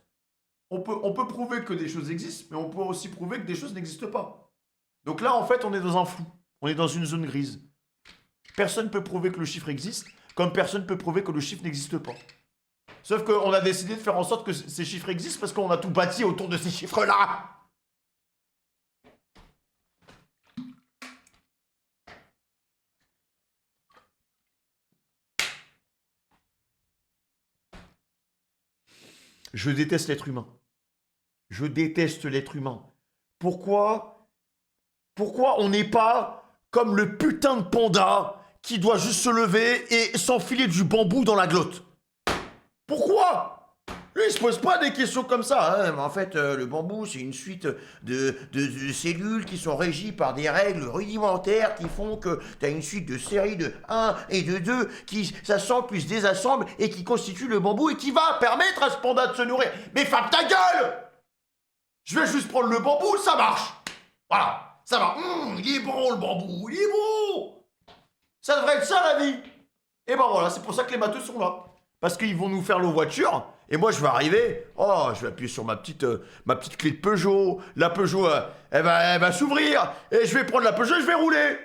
Speaker 1: On peut prouver que des choses existent, mais on peut aussi prouver que des choses n'existent pas. Donc là, en fait, on est dans un flou. On est dans une zone grise. Personne ne peut prouver que le chiffre existe, comme personne ne peut prouver que le chiffre n'existe pas. Sauf qu'on a décidé de faire en sorte que ces chiffres existent parce qu'on a tout bâti autour de ces chiffres-là. Je déteste l'être humain. Je déteste l'être humain. Pourquoi on n'est pas comme le putain de panda qui doit juste se lever et s'enfiler du bambou dans la glotte? Pourquoi? Lui, il se pose pas des questions comme ça. Hein. Mais en fait, le bambou, c'est une suite de cellules qui sont régies par des règles rudimentaires qui font que tu as une suite de séries de 1 et de 2 qui s'assemblent puis se désassemblent et qui constituent le bambou et qui va permettre à ce panda de se nourrir. Mais ferme ta gueule! Je vais juste prendre le bambou, ça marche. Voilà, ça va. Il est bon le bambou, il est bon. Ça devrait être ça la vie. Et ben voilà, c'est pour ça que les matheux sont là. Parce qu'ils vont nous faire nos voitures. Et moi je vais arriver, je vais appuyer sur ma petite clé de Peugeot. La Peugeot, elle va s'ouvrir. Et je vais prendre la Peugeot et je vais rouler.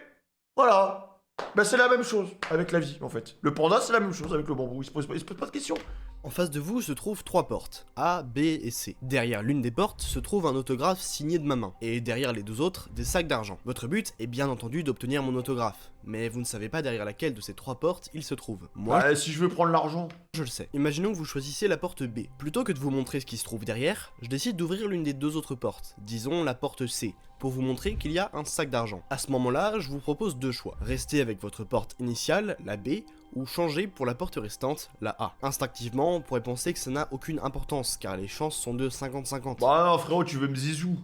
Speaker 1: Voilà. Ben c'est la même chose avec la vie en fait. Le panda c'est la même chose avec le bambou, il se pose pas de questions.
Speaker 2: En face de vous se trouvent 3 portes, A, B et C. Derrière l'une des portes se trouve un autographe signé de ma main, et derrière les 2 autres, des sacs d'argent. Votre but est bien entendu d'obtenir mon autographe, mais vous ne savez pas derrière laquelle de ces 3 portes il se trouve. Moi,
Speaker 1: Si je veux prendre l'argent.
Speaker 2: je le sais. Imaginons que vous choisissez la porte B. Plutôt que de vous montrer ce qui se trouve derrière, je décide d'ouvrir l'une des 2 autres portes, disons la porte C, pour vous montrer qu'il y a un sac d'argent. À ce moment-là, je vous propose 2 choix. Rester avec votre porte initiale, la B, ou changer pour la porte restante, la A. Instinctivement, on pourrait penser que ça n'a aucune importance, car les chances sont de 50-50.
Speaker 1: Bah non frérot, tu veux me zizou.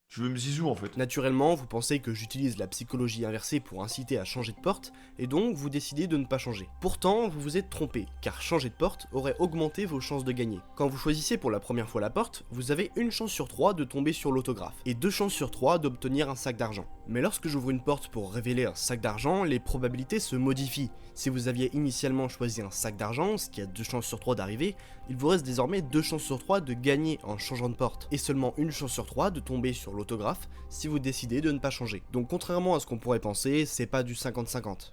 Speaker 1: Tu veux me zizou en fait.
Speaker 2: Naturellement, vous pensez que j'utilise la psychologie inversée pour inciter à changer de porte, et donc vous décidez de ne pas changer. Pourtant, vous vous êtes trompé, car changer de porte aurait augmenté vos chances de gagner. Quand vous choisissez pour la première fois la porte, vous avez 1 chance sur 3 de tomber sur l'autographe, et 2 chances sur 3 d'obtenir un sac d'argent. Mais lorsque j'ouvre une porte pour révéler un sac d'argent, les probabilités se modifient. Si vous aviez initialement choisi un sac d'argent, ce qui a 2 chances sur 3 d'arriver, il vous reste désormais 2 chances sur 3 de gagner en changeant de porte, et seulement 1 chance sur 3 de tomber sur l'autographe si vous décidez de ne pas changer. Donc contrairement à ce qu'on pourrait penser, c'est pas du 50-50.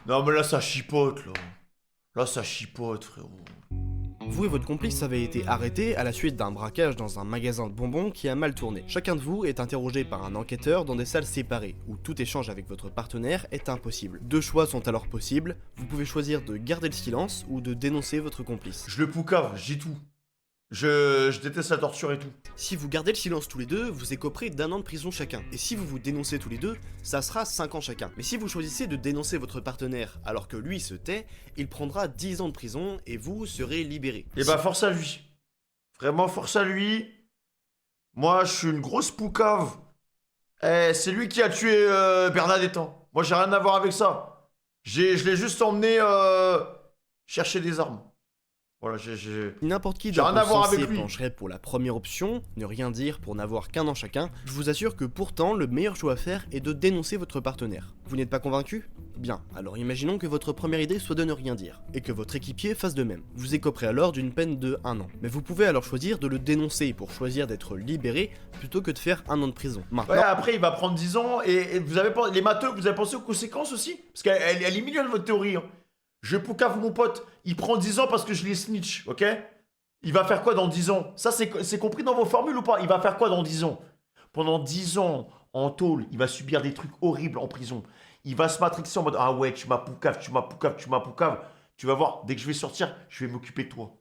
Speaker 1: Non mais là ça chipote là. Là ça chipote frérot.
Speaker 2: Vous et votre complice avez été arrêtés à la suite d'un braquage dans un magasin de bonbons qui a mal tourné. Chacun de vous est interrogé par un enquêteur dans des salles séparées, où tout échange avec votre partenaire est impossible. 2 choix sont alors possibles, vous pouvez choisir de garder le silence ou de dénoncer votre complice.
Speaker 1: Je le poucave, j'ai tout. Je déteste la torture et tout.
Speaker 2: Si vous gardez le silence tous les deux, vous écoperez d'1 an de prison chacun. Et si vous vous dénoncez tous les deux, ça sera 5 ans chacun. Mais si vous choisissez de dénoncer votre partenaire alors que lui se tait, il prendra 10 ans de prison et vous serez libéré.
Speaker 1: Et bah force à lui. Vraiment force à lui. Moi je suis une grosse poucave. C'est lui qui a tué Bernadette. Moi j'ai rien à voir avec ça. Je l'ai juste emmené chercher des armes. Voilà,
Speaker 2: N'importe qui
Speaker 1: j'ai rien à voir avec lui.
Speaker 2: pencherait pour la première option, ne rien dire pour n'avoir qu'1 an chacun. Je vous assure que pourtant, le meilleur choix à faire est de dénoncer votre partenaire. Vous n'êtes pas convaincu? Bien, alors imaginons que votre première idée soit de ne rien dire, et que votre équipier fasse de même. Vous écoperez alors d'une peine de 1 an. Mais vous pouvez alors choisir de le dénoncer pour choisir d'être libéré, plutôt que de faire 1 an de prison. Maintenant...
Speaker 1: Ouais, après il va prendre 10 ans, et vous avez pas... Les matheux, vous avez pensé aux conséquences aussi? Parce qu'elle est mignonne votre théorie. Hein. Je poucave mon pote, il prend 10 ans parce que je l'ai snitch, ok? Il va faire quoi dans 10 ans? Ça, c'est compris dans vos formules ou pas? Il va faire quoi dans 10 ans? Pendant 10 ans, en tôle, il va subir des trucs horribles en prison. Il va se matrixer en mode « Ah ouais, tu m'as poucave, tu m'as poucave, tu m'as poucave. » Tu vas voir, dès que je vais sortir, je vais m'occuper de toi.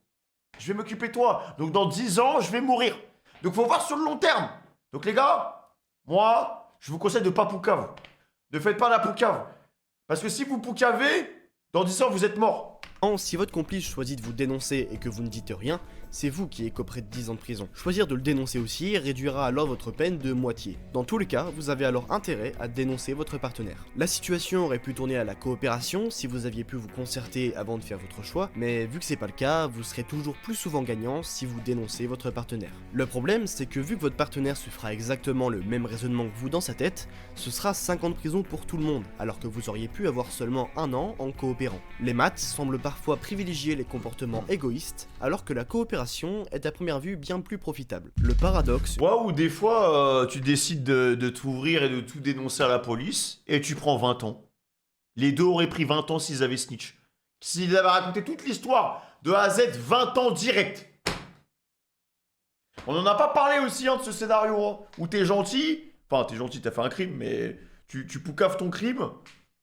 Speaker 1: Je vais m'occuper de toi. Donc dans 10 ans, je vais mourir. Donc faut voir sur le long terme. Donc les gars, moi, je vous conseille de pas poucave. Ne faites pas la poucave. Parce que si vous poucavez... Dans 10 ans, vous êtes mort.
Speaker 2: Si votre complice choisit de vous dénoncer et que vous ne dites rien, c'est vous qui écoperez de 10 ans de prison. Choisir de le dénoncer aussi réduira alors votre peine de moitié. Dans tous les cas, vous avez alors intérêt à dénoncer votre partenaire. La situation aurait pu tourner à la coopération si vous aviez pu vous concerter avant de faire votre choix, mais vu que c'est pas le cas, vous serez toujours plus souvent gagnant si vous dénoncez votre partenaire. Le problème, c'est que vu que votre partenaire se fera exactement le même raisonnement que vous dans sa tête, ce sera 5 ans de prison pour tout le monde, alors que vous auriez pu avoir seulement 1 an en coopérant. Les maths semblent parfois privilégier les comportements égoïstes, alors que la coopération est à première vue bien plus profitable. Le paradoxe...
Speaker 1: Waouh, des fois, tu décides de t'ouvrir et de tout dénoncer à la police, et tu prends 20 ans. Les deux auraient pris 20 ans s'ils avaient snitch. S'ils avaient raconté toute l'histoire, de A à Z, 20 ans direct. On en a pas parlé aussi hein, de ce scénario, hein, où t'es gentil, enfin t'es gentil, t'as fait un crime, mais tu poucaves ton crime,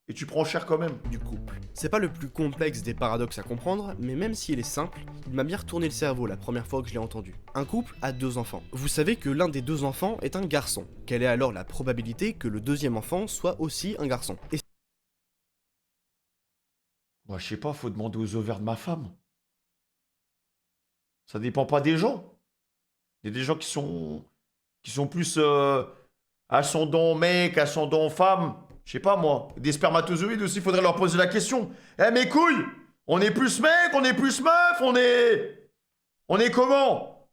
Speaker 1: et tu prends cher quand même.
Speaker 2: Du couple. C'est pas le plus complexe des paradoxes à comprendre, mais même s'il est simple, il m'a bien retourné le cerveau la première fois que je l'ai entendu. Un couple a 2 enfants. Vous savez que l'un des 2 enfants est un garçon. Quelle est alors la probabilité que le deuxième enfant soit aussi un garçon? Et
Speaker 1: Moi je sais pas, faut demander aux ovaires de ma femme. Ça dépend pas des gens. Il y a des gens qui sont plus ascendant mec, ascendant femme. Je sais pas moi. Des spermatozoïdes aussi, faudrait leur poser la question. Eh mes couilles, on est plus mec, on est plus meuf, on est comment?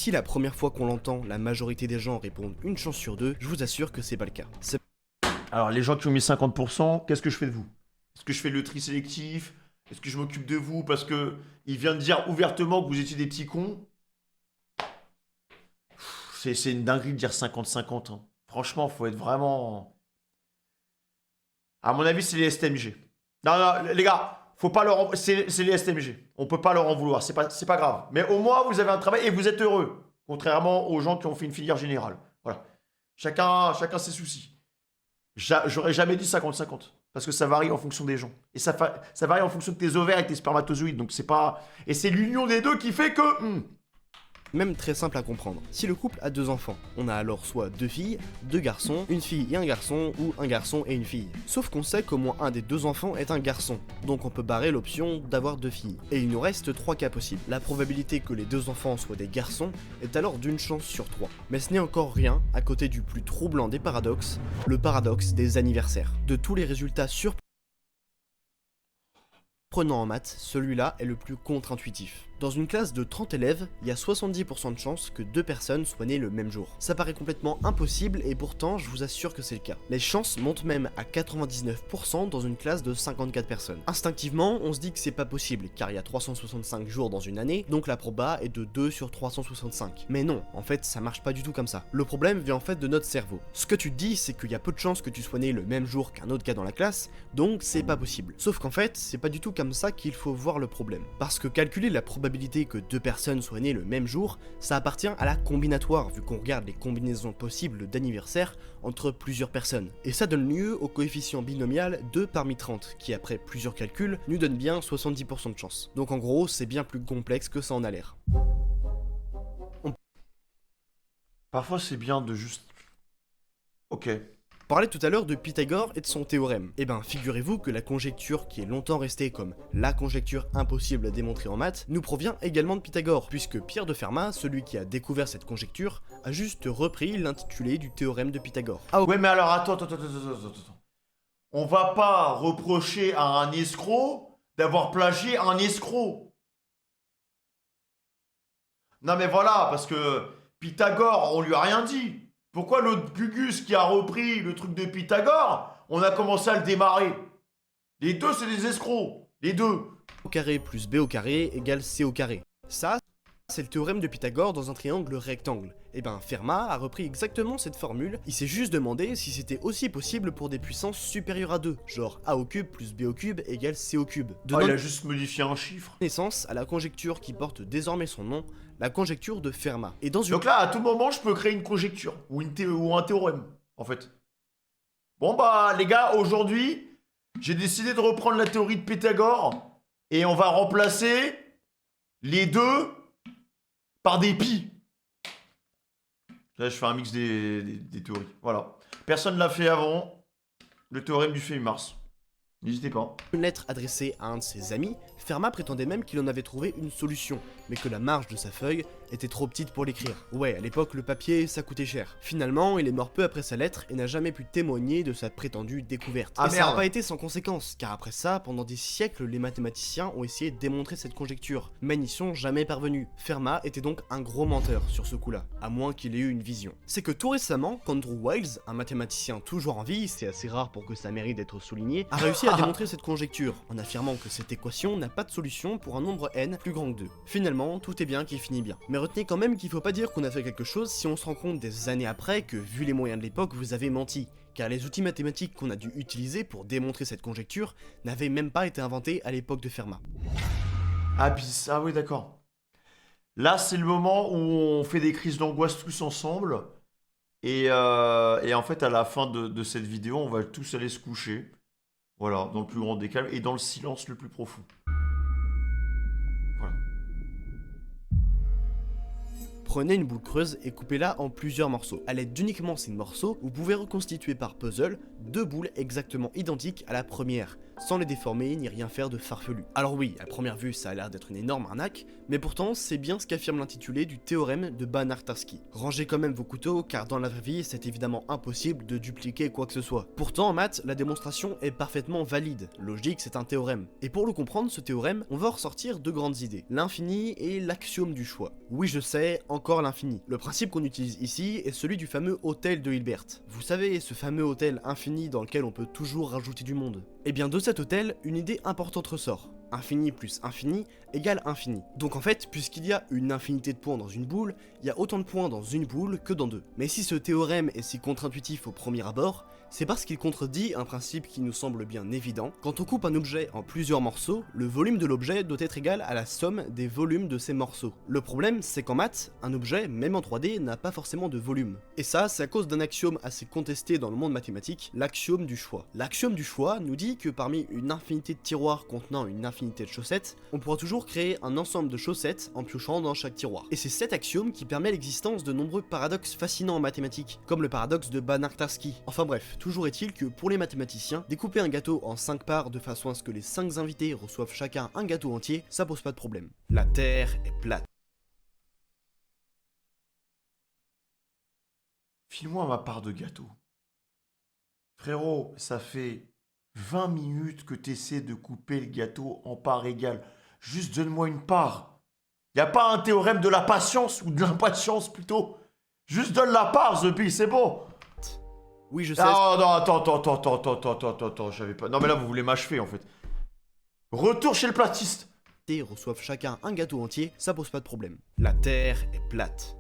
Speaker 2: si la première fois qu'on l'entend, la majorité des gens répondent une chance sur 2, je vous assure que c'est pas le cas.
Speaker 1: Alors les gens qui ont mis 50%, qu'est-ce que je fais de vous? Est-ce que je fais le tri sélectif? Est-ce que je m'occupe de vous parce que il vient de dire ouvertement que vous étiez des petits cons? C'est une dinguerie de dire 50-50. Hein. Franchement, faut être vraiment... À mon avis, c'est les STMG. Non, non, les gars, faut pas leur en... c'est les STMG. On peut pas leur en vouloir, c'est pas grave. Mais au moins, vous avez un travail et vous êtes heureux. Contrairement aux gens qui ont fait une filière générale. Voilà. Chacun ses soucis. J'aurais jamais dit 50-50. Parce que ça varie en fonction des gens. Et ça varie en fonction de tes ovaires et tes spermatozoïdes. Donc c'est pas... Et c'est l'union des deux qui fait que...
Speaker 2: Même très simple à comprendre. Si le couple a 2 enfants, on a alors soit 2 filles, 2 garçons, une fille et un garçon, ou un garçon et une fille. Sauf qu'on sait qu'au moins un des 2 enfants est un garçon, donc on peut barrer l'option d'avoir 2 filles. Et il nous reste 3 cas possibles. La probabilité que les 2 enfants soient des garçons est alors d'une chance sur 3. Mais ce n'est encore rien à côté du plus troublant des paradoxes, le paradoxe des anniversaires. De tous les résultats surprenant en maths, celui-là est le plus contre-intuitif. Dans une classe de 30 élèves, il y a 70% de chances que 2 personnes soient nées le même jour. Ça paraît complètement impossible et pourtant je vous assure que c'est le cas. Les chances montent même à 99% dans une classe de 54 personnes. Instinctivement, on se dit que c'est pas possible car il y a 365 jours dans une année, donc la proba est de 2 sur 365. Mais non, en fait ça marche pas du tout comme ça. Le problème vient en fait de notre cerveau. Ce que tu te dis c'est qu'il y a peu de chances que tu sois né le même jour qu'un autre gars dans la classe, donc c'est pas possible. Sauf qu'en fait, c'est pas du tout comme ça qu'il faut voir le problème. Parce que calculer la probabilité que 2 personnes soient nées le même jour, ça appartient à la combinatoire vu qu'on regarde les combinaisons possibles d'anniversaire entre plusieurs personnes. Et ça donne lieu au coefficient binomial 2 parmi 30, qui après plusieurs calculs nous donne bien 70% de chance. Donc en gros, c'est bien plus complexe que ça en a l'air.
Speaker 1: Parfois c'est bien de juste... Ok.
Speaker 2: On parlait tout à l'heure de Pythagore et de son théorème. Eh ben, figurez-vous que la conjecture qui est longtemps restée comme la conjecture impossible à démontrer en maths, nous provient également de Pythagore, puisque Pierre de Fermat, celui qui a découvert cette conjecture, a juste repris l'intitulé du théorème de Pythagore. Ah
Speaker 1: Ouais mais alors attends. On va pas reprocher à un escroc d'avoir plagié un escroc. Non mais voilà, parce que Pythagore, on lui a rien dit. Pourquoi l'autre Gugus qui a repris le truc de Pythagore, on a commencé à le démarrer? Les deux, c'est des escrocs. Les deux.
Speaker 2: au carré plus b au carré égale c au carré. Ça, c'est le théorème de Pythagore dans un triangle rectangle. Et ben Fermat a repris exactement cette formule, il s'est juste demandé si c'était aussi possible pour des puissances supérieures à 2, genre a au cube plus b au cube égale c au cube.
Speaker 1: Il a juste modifié un chiffre.
Speaker 2: Naissance à la conjecture qui porte désormais son nom, la conjecture de Fermat. Et dans une...
Speaker 1: Donc là, à tout moment, je peux créer une conjecture, ou un théorème, en fait. Bon bah, les gars, aujourd'hui, j'ai décidé de reprendre la théorie de Pythagore, et on va remplacer les deux par des pi. Là, je fais un mix des théories. Voilà. Personne ne l'a fait avant. Le théorème du Fermat. N'hésitez pas.
Speaker 2: Une lettre adressée à un de ses amis, Fermat prétendait même qu'il en avait trouvé une solution, mais que la marge de sa feuille était trop petite pour l'écrire. Ouais, à l'époque, le papier, ça coûtait cher. Finalement, il est mort peu après sa lettre et n'a jamais pu témoigner de sa prétendue découverte.
Speaker 1: Ah,
Speaker 2: et ça n'a
Speaker 1: merde.
Speaker 2: pas été sans conséquence, car après ça, pendant des siècles, les mathématiciens ont essayé de démontrer cette conjecture, mais n'y sont jamais parvenus. Fermat était donc un gros menteur sur ce coup-là, à moins qu'il ait eu une vision. C'est que tout récemment, qu'Andrew Wiles, un mathématicien toujours en vie, c'est assez rare pour que ça mérite d'être souligné, a réussi à démontrer cette conjecture, en affirmant que cette équation n'a pas de solution pour un nombre n plus grand que 2. Finalement, tout est bien qui finit bien. Mais retenez quand même qu'il faut pas dire qu'on a fait quelque chose si on se rend compte des années après que, vu les moyens de l'époque, vous avez menti. Car les outils mathématiques qu'on a dû utiliser pour démontrer cette conjecture n'avaient même pas été inventés à l'époque de Fermat.
Speaker 1: Abyss. Ah oui, d'accord. Là, c'est le moment où on fait des crises d'angoisse tous ensemble. Et en fait, à la fin de cette vidéo, on va tous aller se coucher. Voilà, dans le plus grand des calmes et dans le silence le plus profond. Voilà.
Speaker 2: Prenez une boule creuse et coupez-la en plusieurs morceaux. À l'aide d'uniquement ces morceaux, vous pouvez reconstituer par puzzle deux boules exactement identiques à la première, sans les déformer ni rien faire de farfelu. Alors oui, à première vue ça a l'air d'être une énorme arnaque, mais pourtant c'est bien ce qu'affirme l'intitulé du théorème de Banach-Tarski. Rangez quand même vos couteaux car dans la vraie vie c'est évidemment impossible de dupliquer quoi que ce soit. Pourtant en maths, la démonstration est parfaitement valide, logique c'est un théorème. Et pour le comprendre ce théorème, on va ressortir deux grandes idées, l'infini et l'axiome du choix. Oui je sais, encore l'infini. Le principe qu'on utilise ici est celui du fameux hôtel de Hilbert. Vous savez, ce fameux hôtel infini dans lequel on peut toujours rajouter du monde. Et bien de cet hôtel, une idée importante ressort. Infini plus infini égale infini. Donc en fait, puisqu'il y a une infinité de points dans une boule, il y a autant de points dans une boule que dans deux. Mais si ce théorème est si contre-intuitif au premier abord, c'est parce qu'il contredit un principe qui nous semble bien évident. Quand on coupe un objet en plusieurs morceaux, le volume de l'objet doit être égal à la somme des volumes de ces morceaux. Le problème, c'est qu'en maths, un objet, même en 3D, n'a pas forcément de volume. Et ça, c'est à cause d'un axiome assez contesté dans le monde mathématique, l'axiome du choix. L'axiome du choix nous dit que parmi une infinité de tiroirs contenant une infinité de chaussettes, on pourra toujours créer un ensemble de chaussettes en piochant dans chaque tiroir. Et c'est cet axiome qui permet l'existence de nombreux paradoxes fascinants en mathématiques, comme le paradoxe de Banach-Tarski. Enfin bref, toujours est-il que pour les mathématiciens, découper un gâteau en 5 parts de façon à ce que les 5 invités reçoivent chacun un gâteau entier, ça pose pas de problème. La Terre est plate.
Speaker 1: File-moi ma part de gâteau. Frérot, ça fait 20 minutes que t'essaies de couper le gâteau en parts égales. Juste donne-moi une part. Y a pas un théorème de la patience ou de l'impatience plutôt. Juste donne la part, The Bee, c'est bon.
Speaker 2: Oui, je sais.
Speaker 1: Ah non, attends, j'avais pas. Non mais là vous voulez m'achever en fait. Retour chez le platiste.
Speaker 2: Reçoivent chacun un gâteau entier, ça pose pas de problème. La Terre est plate.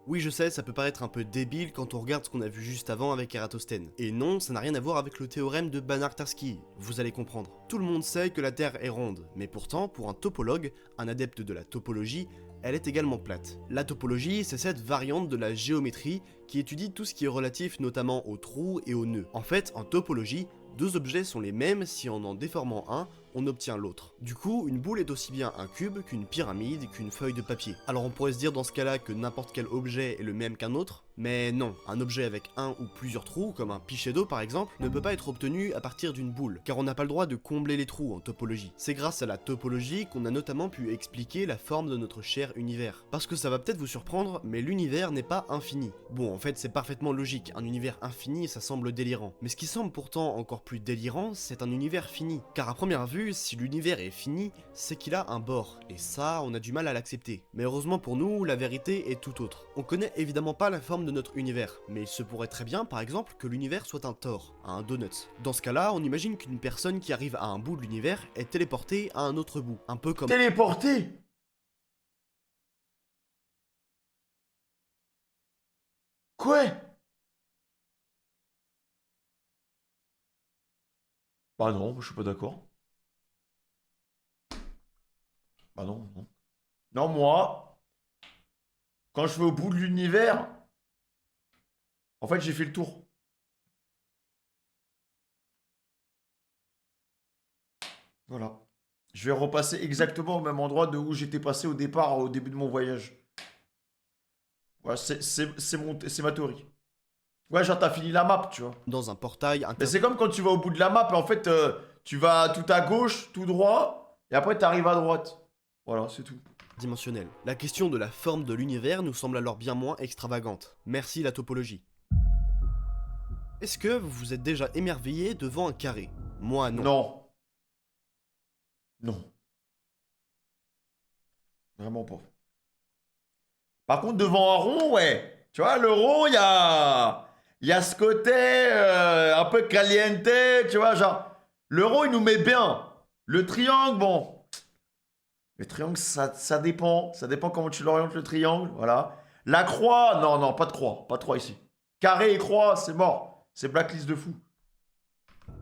Speaker 2: Oui, je sais, ça peut paraître un peu débile quand on regarde ce qu'on a vu juste avant avec Eratosthène. Et non, ça n'a rien à voir avec le théorème de Banach-Tarski, vous allez comprendre. Tout le monde sait que la Terre est ronde, mais pourtant, pour un topologue, un adepte de la topologie, elle est également plate. La topologie, c'est cette variante de la géométrie qui étudie tout ce qui est relatif notamment aux trous et aux nœuds. En fait, en topologie, deux objets sont les mêmes si en déformant un, on obtient l'autre. Du coup, une boule est aussi bien un cube qu'une pyramide qu'une feuille de papier. Alors on pourrait se dire dans ce cas-là que n'importe quel objet est le même qu'un autre, mais non, un objet avec un ou plusieurs trous, comme un pichet d'eau par exemple, ne peut pas être obtenu à partir d'une boule, car on n'a pas le droit de combler les trous en topologie. C'est grâce à la topologie qu'on a notamment pu expliquer la forme de notre cher univers. Parce que ça va peut-être vous surprendre, mais l'univers n'est pas infini. Bon, en fait c'est parfaitement logique, un univers infini ça semble délirant. Mais ce qui semble pourtant encore plus délirant, c'est un univers fini. Car à première vue, si l'univers est fini, c'est qu'il a un bord, et ça, on a du mal à l'accepter. Mais heureusement pour nous, la vérité est tout autre. On connaît évidemment pas la forme de notre univers, mais il se pourrait très bien, par exemple, que l'univers soit un tore, un donut. Dans ce cas-là, on imagine qu'une personne qui arrive à un bout de l'univers est téléportée à un autre bout, un peu comme...
Speaker 1: Téléporté. Quoi? Bah non, je suis pas d'accord. Bah non, non. Non, moi, quand je vais au bout de l'univers, en fait, j'ai fait le tour. Voilà. Je vais repasser exactement au même endroit de où j'étais passé au départ, au début de mon voyage. Voilà, c'est ma théorie. Ouais, genre, t'as fini la map, tu vois.
Speaker 2: dans un portail
Speaker 1: Mais c'est comme quand tu vas au bout de la map, et en fait, tu vas tout à gauche, tout droit, et après, t'arrives à droite. Voilà, c'est tout.
Speaker 2: dimensionnel. La question de la forme de l'univers nous semble alors bien moins extravagante. Merci la topologie. Est-ce que vous vous êtes déjà émerveillé devant un carré? Moi non.
Speaker 1: Non. Non. Vraiment pas. Par contre, devant un rond, ouais. Tu vois, le rond, il y a ce côté un peu caliente, tu vois, genre. Le rond, il nous met bien. Le triangle, bon. Le triangle, ça dépend. Ça dépend comment tu l'orientes, le triangle, voilà. La croix, non, non, pas de croix. Pas de croix ici. Carré et croix, c'est mort. C'est blacklist de fou.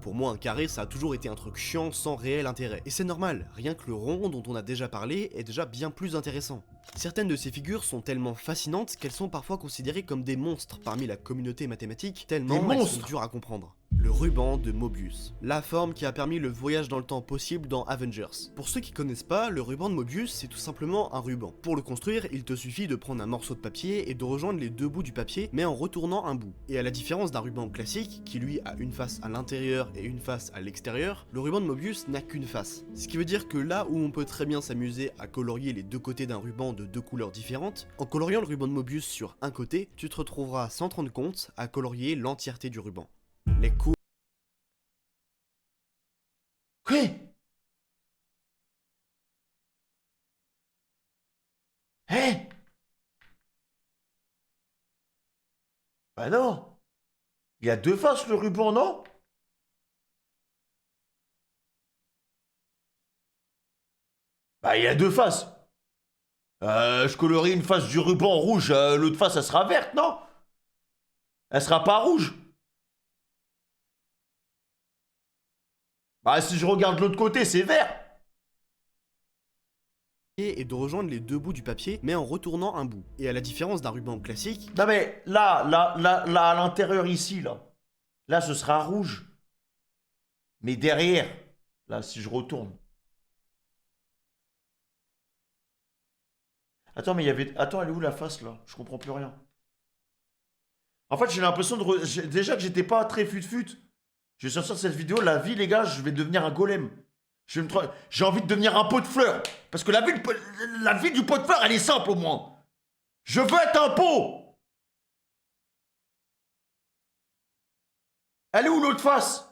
Speaker 2: Pour moi, un carré, ça a toujours été un truc chiant sans réel intérêt. Et c'est normal, rien que le rond dont on a déjà parlé est déjà bien plus intéressant. Certaines de ces figures sont tellement fascinantes qu'elles sont parfois considérées comme des monstres parmi la communauté mathématique, tellement elles sont dures à comprendre. Le ruban de Mobius, la forme qui a permis le voyage dans le temps possible dans Avengers. Pour ceux qui connaissent pas, le ruban de Mobius c'est tout simplement un ruban. Pour le construire, il te suffit de prendre un morceau de papier et de rejoindre les deux bouts du papier, mais en retournant un bout. Et à la différence d'un ruban classique, qui lui a une face à l'intérieur et une face à l'extérieur, le ruban de Mobius n'a qu'une face. Ce qui veut dire que là où on peut très bien s'amuser à colorier les deux côtés d'un ruban de deux couleurs différentes, en coloriant le ruban de Mobius sur un côté, tu te retrouveras sans te rendre compte à colorier l'entièreté du ruban. Les coups.
Speaker 1: Quoi? Hein? Bah non. Il y a deux faces le ruban, non? Bah il y a deux faces. Je colorie une face du ruban rouge, l'autre face elle sera verte, non? Elle sera pas rouge. Bah si je regarde l'autre côté, c'est vert.
Speaker 2: Et de rejoindre les deux bouts du papier, mais en retournant un bout. Et à la différence d'un ruban classique,
Speaker 1: Non mais là, à l'intérieur ici, là ce sera rouge. Mais derrière, là si je retourne. Attends, mais il y avait... Attends, elle est où la face là? Je comprends plus rien. En fait, j'ai l'impression de... Déjà que j'étais pas très fut-fut. Je vais sortir cette vidéo, la vie les gars, je vais devenir un golem. J'ai envie de devenir un pot de fleurs. Parce que la vie du pot de fleurs, elle est simple au moins. Je veux être un pot. Elle est où l'autre face?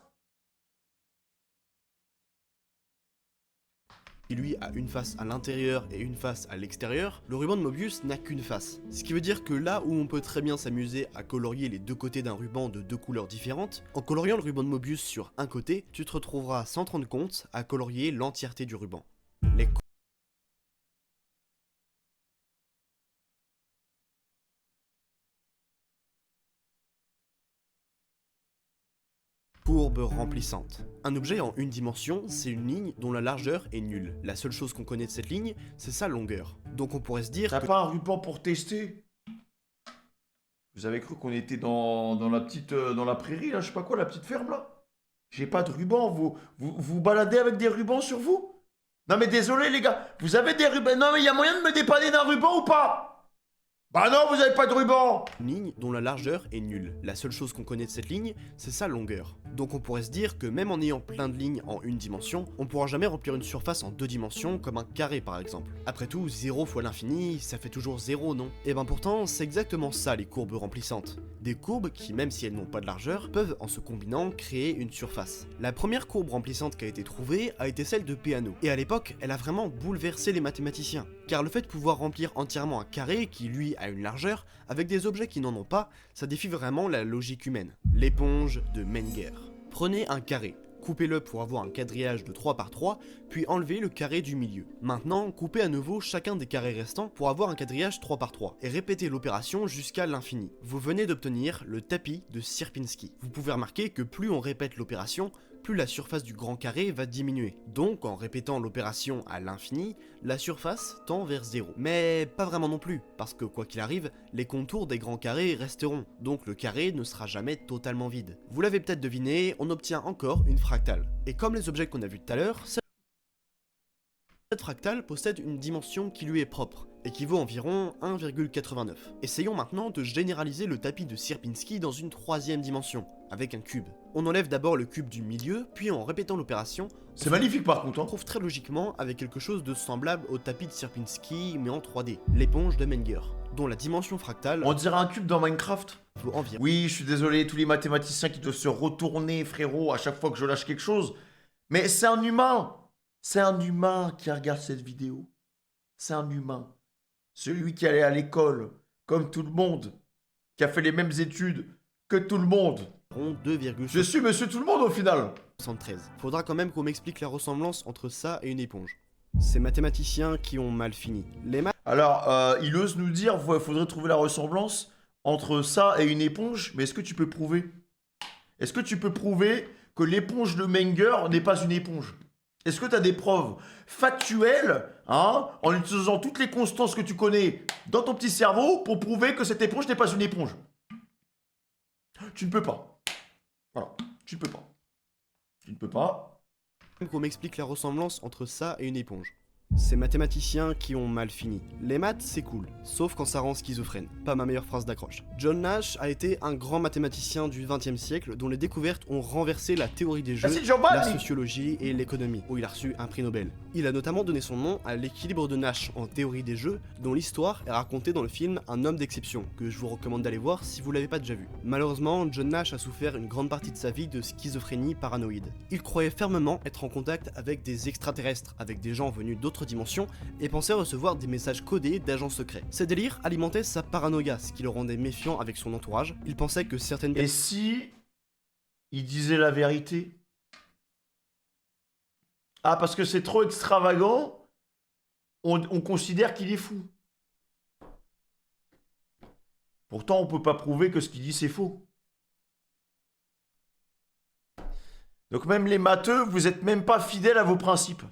Speaker 2: qui lui a une face à l'intérieur et une face à l'extérieur, le ruban de Mobius n'a qu'une face. Ce qui veut dire que là où on peut très bien s'amuser à colorier les deux côtés d'un ruban de deux couleurs différentes, en coloriant le ruban de Mobius sur un côté, tu te retrouveras sans te rendre compte à colorier l'entièreté du ruban. Les courbe remplissante. Un objet en une dimension, c'est une ligne dont la largeur est nulle. La seule chose qu'on connaît de cette ligne, c'est sa longueur. Donc on pourrait se dire
Speaker 1: T'as
Speaker 2: que...
Speaker 1: pas un ruban pour tester? Vous avez cru qu'on était dans la petite... dans la prairie, là, je sais pas quoi, la petite ferme, là? J'ai pas de ruban, vous baladez avec des rubans sur vous? Non mais désolé, les gars, vous avez des rubans... Non mais il y a moyen de me dépanner d'un ruban ou pas? Bah non, vous avez pas de ruban!
Speaker 2: une ligne dont la largeur est nulle. La seule chose qu'on connaît de cette ligne, c'est sa longueur. Donc on pourrait se dire que même en ayant plein de lignes en une dimension, on pourra jamais remplir une surface en deux dimensions comme un carré par exemple. Après tout, 0 fois l'infini, ça fait toujours 0, non? Et ben pourtant, c'est exactement ça les courbes remplissantes. Des courbes qui, même si elles n'ont pas de largeur, peuvent en se combinant créer une surface. La première courbe remplissante qui a été trouvée a été celle de Peano. Et à l'époque, elle a vraiment bouleversé les mathématiciens. Car le fait de pouvoir remplir entièrement un carré qui lui a une largeur, avec des objets qui n'en ont pas, ça défie vraiment la logique humaine. L'éponge de Menger. Prenez un carré, coupez-le pour avoir un quadrillage de 3 par 3, puis enlevez le carré du milieu. Maintenant, coupez à nouveau chacun des carrés restants pour avoir un quadrillage 3 par 3, et répétez l'opération jusqu'à l'infini. Vous venez d'obtenir le tapis de Sierpinski. Vous pouvez remarquer que plus on répète l'opération, plus la surface du grand carré va diminuer. Donc, en répétant l'opération à l'infini, la surface tend vers 0. Mais pas vraiment non plus, parce que quoi qu'il arrive, les contours des grands carrés resteront, donc le carré ne sera jamais totalement vide. Vous l'avez peut-être deviné, on obtient encore une fractale. Et comme les objets qu'on a vus tout à l'heure, cette fractale possède une dimension qui lui est propre, équivaut à environ 1,89. Essayons maintenant de généraliser le tapis de Sierpinski dans une troisième dimension, avec un cube. On enlève d'abord le cube du milieu, puis en répétant l'opération,
Speaker 1: C'est magnifique par contre,
Speaker 2: on
Speaker 1: hein.
Speaker 2: trouve très logiquement avec quelque chose de semblable au tapis de Sierpinski mais en 3D, l'éponge de Menger, dont la dimension fractale
Speaker 1: On dirait un cube dans Minecraft.
Speaker 2: vaut environ
Speaker 1: Oui, je suis désolé, tous les mathématiciens qui doivent se retourner, frérot, à chaque fois que je lâche quelque chose. Mais c'est un humain. C'est un humain qui regarde cette vidéo. C'est un humain. Celui qui allait à l'école, comme tout le monde. Qui a fait les mêmes études que tout le monde.
Speaker 2: 2,73.
Speaker 1: Je suis monsieur tout le monde au final.
Speaker 2: Faudra quand même qu'on m'explique la ressemblance entre ça et une éponge. Ces mathématiciens qui ont mal fini. Les maths
Speaker 1: Alors, il ose nous dire, faudrait trouver la ressemblance entre ça et une éponge. Mais est-ce que tu peux prouver? Est-ce que tu peux prouver que l'éponge de Menger n'est pas une éponge? Est-ce que tu as des preuves factuelles, hein, en utilisant toutes les constances que tu connais dans ton petit cerveau pour prouver que cette éponge n'est pas une éponge? Tu ne peux pas. Voilà, tu ne peux pas. Tu ne peux pas.
Speaker 2: qu'on m'explique la ressemblance entre ça et une éponge. Ces mathématiciens qui ont mal fini. Les maths, c'est cool, sauf quand ça rend schizophrène. Pas ma meilleure phrase d'accroche. John Nash a été un grand mathématicien du XXe siècle dont les découvertes ont renversé la théorie des jeux,
Speaker 1: Merci, Jean-Paul.
Speaker 2: la sociologie et l'économie, où il a reçu un prix Nobel. Il a notamment donné son nom à l'équilibre de Nash en théorie des jeux, dont l'histoire est racontée dans le film Un homme d'exception, que je vous recommande d'aller voir si vous l'avez pas déjà vu. Malheureusement, John Nash a souffert une grande partie de sa vie de schizophrénie paranoïde. Il croyait fermement être en contact avec des extraterrestres, avec des gens venus d'autres dimensions, et pensait recevoir des messages codés d'agents secrets. Ces délires alimentaient sa paranoïa, ce qui le rendait méfiant avec son entourage. Il pensait que certaines
Speaker 1: Et si il disait la vérité? Ah, parce que c'est trop extravagant, on considère qu'il est fou. Pourtant, on peut pas prouver que ce qu'il dit, c'est faux. Donc même les matheux, vous êtes même pas fidèles à vos principes.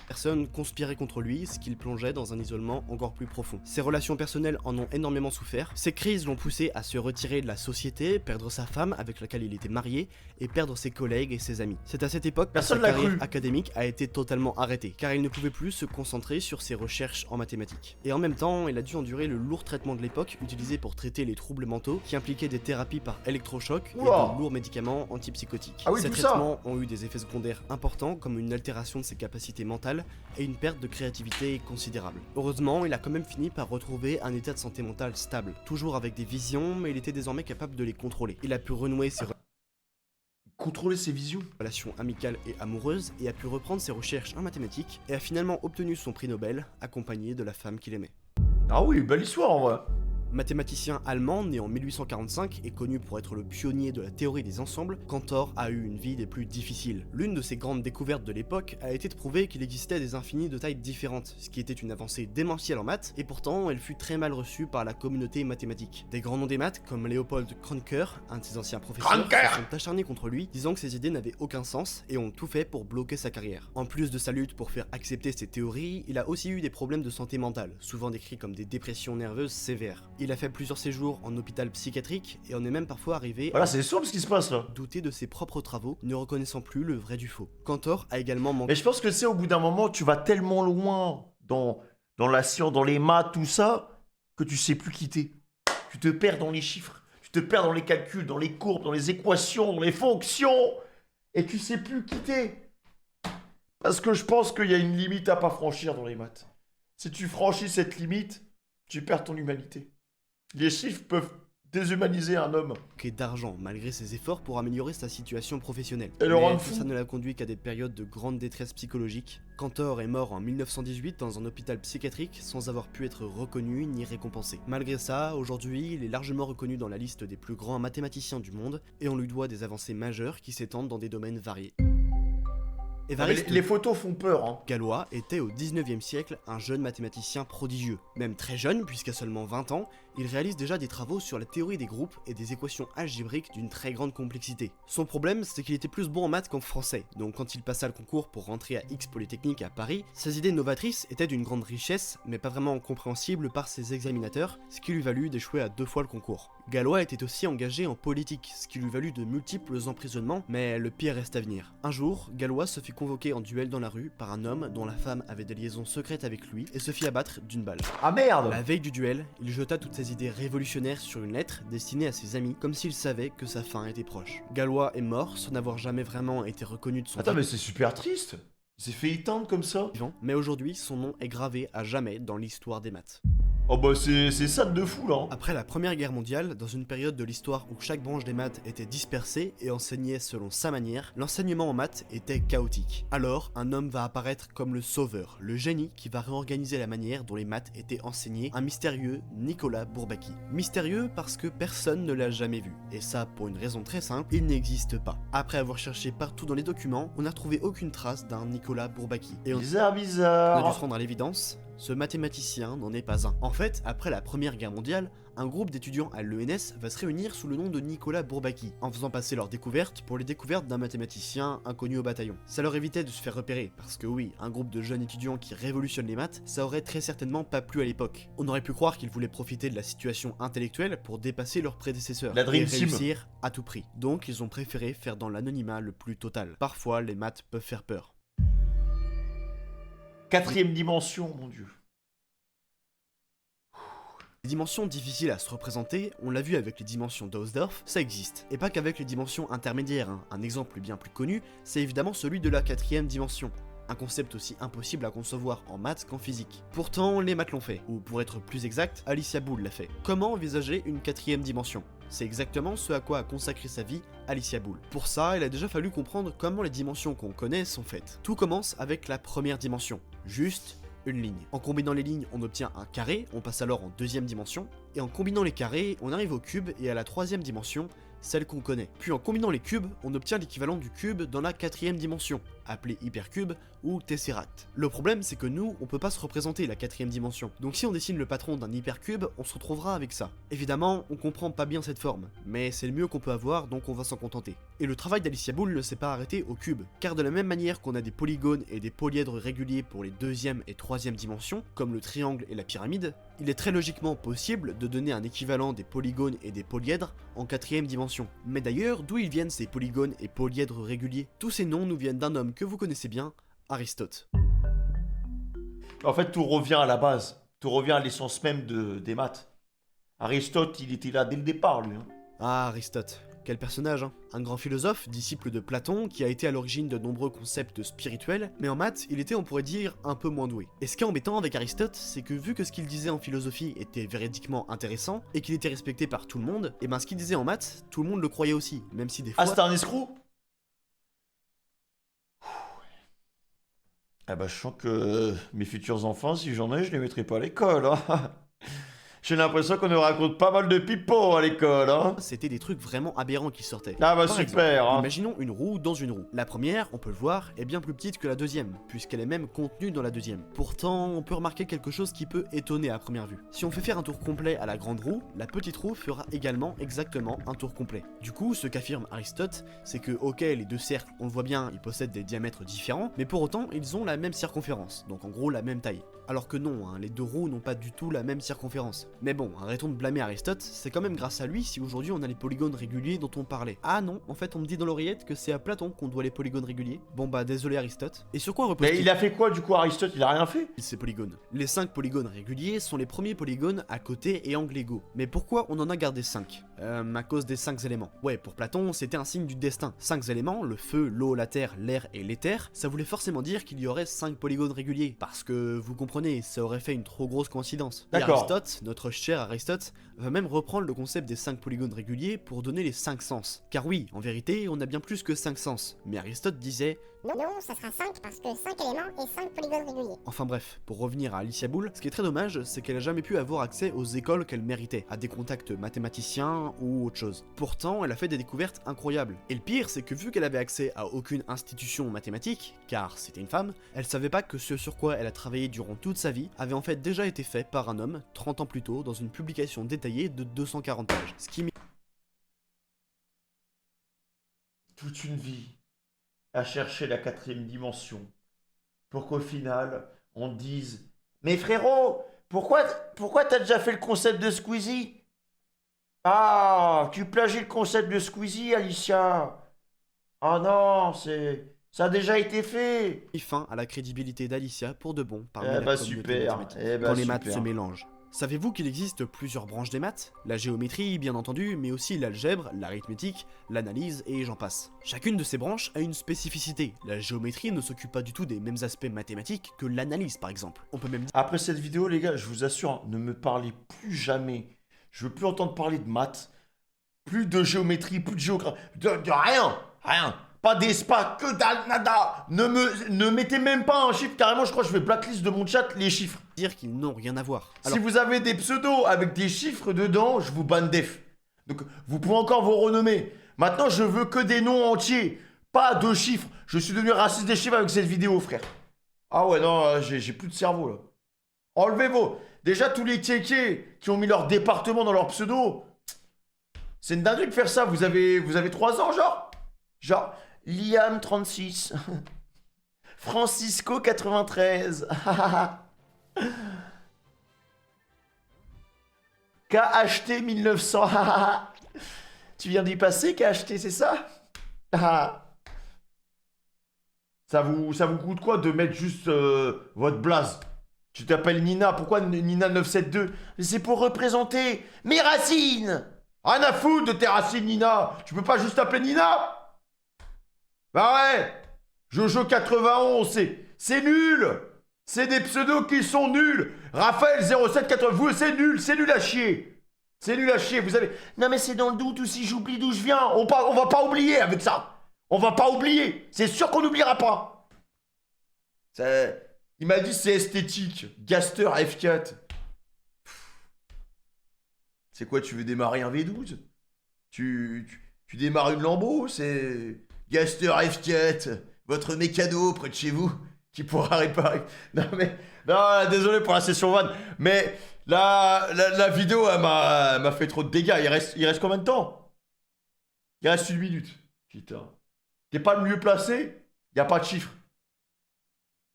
Speaker 2: personnes conspiraient contre lui, ce qui le plongeait dans un isolement encore plus profond. Ses relations personnelles en ont énormément souffert. Ces crises l'ont poussé à se retirer de la société, perdre sa femme avec laquelle il était marié, et perdre ses collègues et ses amis. C'est à cette époque que
Speaker 1: Personne
Speaker 2: sa
Speaker 1: l'a
Speaker 2: carrière
Speaker 1: cru.
Speaker 2: académique a été totalement arrêtée, car il ne pouvait plus se concentrer sur ses recherches en mathématiques. Et en même temps, il a dû endurer le lourd traitement de l'époque utilisé pour traiter les troubles mentaux, qui impliquaient des thérapies par électrochoc et
Speaker 1: Oula.
Speaker 2: de lourds médicaments antipsychotiques.
Speaker 1: Ah oui,
Speaker 2: Ces
Speaker 1: tout ça.
Speaker 2: traitements ont eu des effets secondaires importants, comme une altération de ses capacités mentales et une perte de créativité considérable. Heureusement, il a quand même fini par retrouver un état de santé mentale stable, toujours avec des visions, mais il était désormais capable de les contrôler. Il a pu renouer ses
Speaker 1: Contrôler ses visions.
Speaker 2: relations amicales et amoureuses et a pu reprendre ses recherches en mathématiques et a finalement obtenu son prix Nobel, accompagné de la femme qu'il aimait.
Speaker 1: Ah oui, belle histoire en vrai.
Speaker 2: Mathématicien allemand né en 1845 et connu pour être le pionnier de la théorie des ensembles, Cantor a eu une vie des plus difficiles. L'une de ses grandes découvertes de l'époque a été de prouver qu'il existait des infinis de tailles différentes, ce qui était une avancée démentielle en maths, et pourtant elle fut très mal reçue par la communauté mathématique. Des grands noms des maths comme Leopold Kronecker, un de ses anciens professeurs,
Speaker 1: Kronecker
Speaker 2: se sont acharnés contre lui, disant que ses idées n'avaient aucun sens et ont tout fait pour bloquer sa carrière. En plus de sa lutte pour faire accepter ses théories, il a aussi eu des problèmes de santé mentale, souvent décrits comme des dépressions nerveuses sévères. Il a fait plusieurs séjours en hôpital psychiatrique et en est même parfois arrivé
Speaker 1: Voilà, c'est sombre ce qui se passe là.
Speaker 2: à douter de ses propres travaux, ne reconnaissant plus le vrai du faux. Cantor a également manqué
Speaker 1: Mais je pense que c'est au bout d'un moment, tu vas tellement loin dans la science, dans les maths, tout ça, que tu sais plus quitter. Tu te perds dans les chiffres, tu te perds dans les calculs, dans les courbes, dans les équations, dans les fonctions, et tu sais plus quitter. Parce que je pense qu'il y a une limite à pas franchir dans les maths. Si tu franchis cette limite, tu perds ton humanité. Les chiffres peuvent déshumaniser un homme.
Speaker 2: d'argent malgré ses efforts pour améliorer sa situation professionnelle.
Speaker 1: Et le
Speaker 2: Mais
Speaker 1: rendre
Speaker 2: tout
Speaker 1: fou.
Speaker 2: ça ne l'a conduit qu'à des périodes de grande détresse psychologique. Cantor est mort en 1918 dans un hôpital psychiatrique sans avoir pu être reconnu ni récompensé. Malgré ça, aujourd'hui, il est largement reconnu dans la liste des plus grands mathématiciens du monde et on lui doit des avancées majeures qui s'étendent dans des domaines variés.
Speaker 1: Ah, mais
Speaker 2: Évariste
Speaker 1: les photos font peur, hein.
Speaker 2: Galois était au 19e siècle un jeune mathématicien prodigieux. Même très jeune, puisqu'à seulement 20 ans, il réalise déjà des travaux sur la théorie des groupes et des équations algébriques d'une très grande complexité. Son problème, c'est qu'il était plus bon en maths qu'en français, donc quand il passa le concours pour rentrer à X Polytechnique à Paris, ses idées novatrices étaient d'une grande richesse, mais pas vraiment compréhensibles par ses examinateurs, ce qui lui valut d'échouer à 2 fois le concours. Galois était aussi engagé en politique, ce qui lui valut de multiples emprisonnements, mais le pire reste à venir. Un jour, Galois se fit convoqué en duel dans la rue par un homme dont la femme avait des liaisons secrètes avec lui et se fit abattre d'une balle.
Speaker 1: Ah merde!
Speaker 2: La veille du duel, il jeta toutes ses idées révolutionnaires sur une lettre destinée à ses amis, comme s'il savait que sa fin était proche. Gallois est mort sans n'avoir jamais vraiment été reconnu de son
Speaker 1: Attends, mais c'est super triste. Il s'est fait éteindre comme ça.
Speaker 2: vivant, mais aujourd'hui son nom est gravé à jamais dans l'histoire des maths.
Speaker 1: Oh bah c'est ça de fou là.
Speaker 2: Après la Première Guerre mondiale, dans une période de l'histoire où chaque branche des maths était dispersée et enseignait selon sa manière, l'enseignement en maths était chaotique. Alors, un homme va apparaître comme le sauveur, le génie qui va réorganiser la manière dont les maths étaient enseignées, un mystérieux Nicolas Bourbaki. Mystérieux parce que personne ne l'a jamais vu, et ça pour une raison très simple, il n'existe pas. Après avoir cherché partout dans les documents, on n'a trouvé aucune trace d'un Nicolas Bourbaki. Et on
Speaker 1: Bizarre,
Speaker 2: a dû
Speaker 1: bizarre.
Speaker 2: se rendre à l'évidence, ce mathématicien n'en est pas un. En fait, après la Première Guerre mondiale, un groupe d'étudiants à l'ENS va se réunir sous le nom de Nicolas Bourbaki, en faisant passer leurs découvertes pour les découvertes d'un mathématicien inconnu au bataillon. Ça leur évitait de se faire repérer, parce que oui, un groupe de jeunes étudiants qui révolutionnent les maths, ça aurait très certainement pas plu à l'époque. On aurait pu croire qu'ils voulaient profiter de la situation intellectuelle pour dépasser leurs prédécesseurs,
Speaker 1: La Dream
Speaker 2: et
Speaker 1: Team.
Speaker 2: réussir à tout prix. Donc ils ont préféré faire dans l'anonymat le plus total. Parfois, les maths peuvent faire peur.
Speaker 1: 4ème dimension, mon dieu.
Speaker 2: Les dimensions difficiles à se représenter, on l'a vu avec les dimensions d'Hausdorff, ça existe. Et pas qu'avec les dimensions intermédiaires, hein. Un exemple bien plus connu, c'est évidemment celui de la 4ème dimension. Un concept aussi impossible à concevoir en maths qu'en physique. Pourtant, les maths l'ont fait, ou pour être plus exact, Alicia Boole l'a fait. Comment envisager une 4ème dimension ? C'est exactement ce à quoi a consacré sa vie Alicia Boole. Pour ça, il a déjà fallu comprendre comment les dimensions qu'on connaît sont faites. Tout commence avec la première dimension, juste une ligne. En combinant les lignes, on obtient un carré, on passe alors en 2ème dimension, et en combinant les carrés, on arrive au cube et à la 3ème dimension, celle qu'on connaît. Puis en combinant les cubes, on obtient l'équivalent du cube dans la 4ème dimension, appelé hypercube ou tesseract. Le problème, c'est que nous, on peut pas se représenter la 4ème dimension. Donc si on dessine le patron d'un hypercube, on se retrouvera avec ça. Évidemment, on comprend pas bien cette forme, mais c'est le mieux qu'on peut avoir, donc on va s'en contenter. Et le travail d'Alicia Boole ne s'est pas arrêté au cube, car de la même manière qu'on a des polygones et des polyèdres réguliers pour les 2ème et 3ème dimensions, comme le triangle et la pyramide, il est très logiquement possible de donner un équivalent des polygones et des polyèdres en 4ème dimension. Mais d'ailleurs, d'où ils viennent ces polygones et polyèdres réguliers? Tous ces noms nous viennent d'un homme que vous connaissez bien, Aristote.
Speaker 1: En fait, tout revient à la base. Tout revient à l'essence même des maths. Aristote, il était là dès le départ, lui. Hein.
Speaker 2: Ah, Aristote. Quel personnage, hein. Un grand philosophe, disciple de Platon, qui a été à l'origine de nombreux concepts spirituels, mais en maths, il était, on pourrait dire, un peu moins doué. Et ce qui est embêtant avec Aristote, c'est que vu que ce qu'il disait en philosophie était véridiquement intéressant, et qu'il était respecté par tout le monde, et ben ce qu'il disait en maths, tout le monde le croyait aussi, même si des fois...
Speaker 1: Ah, c'était un escroc? Ah bah, je sens que mes futurs enfants, si j'en ai, je les mettrai pas à l'école, hein. J'ai l'impression qu'on nous raconte pas mal de pipeaux à l'école, hein.
Speaker 2: C'était des trucs vraiment aberrants qui sortaient.
Speaker 1: Ah bah
Speaker 2: Par
Speaker 1: super,
Speaker 2: exemple,
Speaker 1: hein.
Speaker 2: imaginons une roue dans une roue. La première, on peut le voir, est bien plus petite que la deuxième, puisqu'elle est même contenue dans la deuxième. Pourtant, on peut remarquer quelque chose qui peut étonner à première vue. Si on fait faire un tour complet à la grande roue, la petite roue fera également exactement un tour complet. Du coup, ce qu'affirme Aristote, c'est que ok, les deux cercles, on le voit bien, ils possèdent des diamètres différents, mais pour autant, ils ont la même circonférence, donc en gros la même taille. Alors que non, hein, les deux roues n'ont pas du tout la même circonférence. Mais bon, arrêtons de blâmer Aristote, c'est quand même grâce à lui si aujourd'hui on a les polygones réguliers dont on parlait. Ah non, en fait on me dit dans l'oreillette que c'est à Platon qu'on doit les polygones réguliers. Bon bah désolé Aristote. Et sur quoi repose
Speaker 1: Mais il a fait quoi du coup, Aristote? Il a rien fait?
Speaker 2: ces polygones? Les 5 polygones réguliers sont les premiers polygones à côté et angles égaux. Mais pourquoi on en a gardé 5? À cause des 5 éléments. Ouais, pour Platon, c'était un signe du destin. 5 éléments, le feu, l'eau, la terre, l'air et l'éther, ça voulait forcément dire qu'il y aurait 5 polygones réguliers. Parce que, vous comprenez, ça aurait fait une trop grosse coïncidence. Et
Speaker 1: D'accord.
Speaker 2: Aristote, notre cher Aristote, va même reprendre le concept des 5 polygones réguliers pour donner les 5 sens. Car oui, en vérité, on a bien plus que 5 sens. Mais Aristote disait...
Speaker 5: Non, ça sera 5 parce que 5 éléments et 5 polygones réguliers.
Speaker 2: Enfin bref, pour revenir à Alicia Boole, ce qui est très dommage, c'est qu'elle a jamais pu avoir accès aux écoles qu'elle méritait, à des contacts mathématiciens ou autre chose. Pourtant, elle a fait des découvertes incroyables. Et le pire, c'est que vu qu'elle avait accès à aucune institution mathématique, car c'était une femme, elle savait pas que ce sur quoi elle a travaillé durant toute sa vie avait en fait déjà été fait par un homme, 30 ans plus tôt, dans une publication détaillée de 240 pages. Ce qui
Speaker 1: Toute une vie à chercher la 4ème dimension pour qu'au final on dise mais frérot, pourquoi t'as déjà fait le concept de Squeezie? Ah, tu plagies le concept de Squeezie, Alicia. Ah non, Ça a déjà été fait.
Speaker 2: mis fin à la crédibilité d'Alicia pour de bon parmi
Speaker 1: Eh
Speaker 2: la
Speaker 1: bah
Speaker 2: communauté
Speaker 1: super,
Speaker 2: mathématique.
Speaker 1: eh bah
Speaker 2: Quand les maths
Speaker 1: super.
Speaker 2: se mélangent. Savez-vous qu'il existe plusieurs branches des maths? La géométrie, bien entendu, mais aussi l'algèbre, l'arithmétique, l'analyse et j'en passe. Chacune de ces branches a une spécificité. La géométrie ne s'occupe pas du tout des mêmes aspects mathématiques que l'analyse par exemple. On peut même dire
Speaker 1: Après cette vidéo, les gars, je vous assure, hein, ne me parlez plus jamais. Je veux plus entendre parler de maths, plus de géométrie, plus de géographie, de rien, rien. Pas d'espace, que dalle, nada. Ne mettez même pas un chiffre, carrément, je crois que je vais blacklist de mon chat les chiffres.
Speaker 2: qu'ils n'ont rien à voir. Alors,
Speaker 1: Si vous avez des pseudos avec des chiffres dedans, je vous banne def. Donc, vous pouvez encore vous renommer. Maintenant, je veux que des noms entiers, pas de chiffres. Je suis devenu raciste des chiffres avec cette vidéo, frère. Ah ouais, non, j'ai plus de cerveau, là. Enlevez vos... Déjà, tous les kékés qui ont mis leur département dans leur pseudo, c'est une dinguerie de faire ça. Vous avez 3 ans, genre? Genre, Liam 36. Francisco 93. KHT 1900. Tu viens d'y passer, KHT, c'est ça? Ça vous coûte quoi de mettre juste votre blaze? Tu t'appelles Nina, pourquoi Nina 972? C'est pour représenter mes racines. Rien à foutre de tes racines, Nina. Tu peux pas juste t'appeler Nina? Bah ouais. Jojo 91, c'est nul. C'est des pseudos qui sont nuls. Raphaël 0780, vous, c'est nul à chier. C'est nul à chier, vous avez... Non mais c'est dans le doute ou si j'oublie d'où je viens. On va pas oublier avec ça. On va pas oublier. C'est sûr qu'on n'oubliera pas. Il m'a dit c'est esthétique. Gaster F4. C'est quoi, tu veux démarrer un V12? Tu démarres une Lambo? C'est Gaster F4. Votre mécano près de chez vous qui pourra réparer. Non mais... Non, désolé pour la session van. Mais la vidéo, elle m'a fait trop de dégâts. Il reste combien de temps? Il reste 1 minute. Putain. T'es pas le mieux placé? Y a pas de chiffre.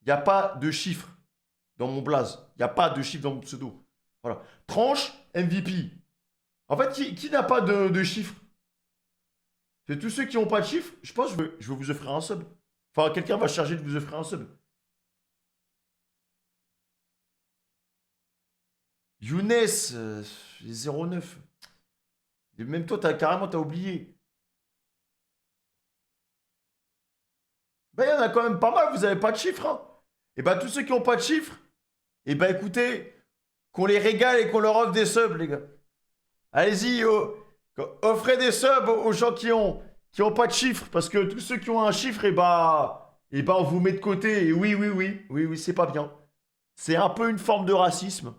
Speaker 1: Y a pas de chiffre dans mon blaze. Y a pas de chiffre dans mon pseudo. Voilà. Tranche MVP. En fait, qui n'a pas de chiffre? C'est tous ceux qui n'ont pas de chiffre. Je pense que je vais vous offrir un sub. Enfin, quelqu'un va charger de vous offrir un sub. Younes, 09. Et même toi, carrément, t'as oublié. Ben, il y en a quand même pas mal, vous avez pas de chiffres, hein. Et ben, tous ceux qui ont pas de chiffres, et ben, écoutez, qu'on les régale et qu'on leur offre des subs, les gars. Allez-y, offrez des subs aux gens qui ont pas de chiffres, parce que tous ceux qui ont un chiffre, et ben, on vous met de côté. Et oui, c'est pas bien. C'est un peu une forme de racisme.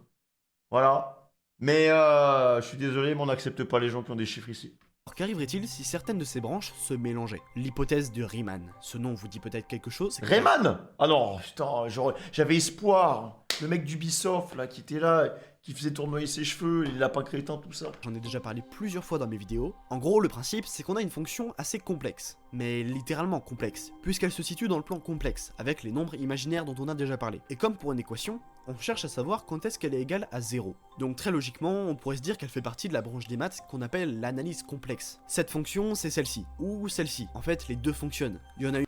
Speaker 1: Voilà. Mais je suis désolé, mais on n'accepte pas les gens qui ont des chiffres ici.
Speaker 2: alors qu'arriverait-il si certaines de ces branches se mélangeaient? L'hypothèse de Riemann. Ce nom vous dit peut-être quelque chose?
Speaker 1: Rayman. Ah non, putain, j'avais espoir. Le mec d'Ubisoft, là, qui était là, qui faisait tournoyer ses cheveux, les lapins crétins, tout ça.
Speaker 2: J'en ai déjà parlé plusieurs fois dans mes vidéos. En gros, le principe, c'est qu'on a une fonction assez complexe, mais littéralement complexe, puisqu'elle se situe dans le plan complexe, avec les nombres imaginaires dont on a déjà parlé. Et comme pour une équation, on cherche à savoir quand est-ce qu'elle est égale à 0. Donc très logiquement, on pourrait se dire qu'elle fait partie de la branche des maths qu'on appelle l'analyse complexe. Cette fonction, c'est celle-ci, ou celle-ci. En fait, les deux fonctionnent. Il y en a une...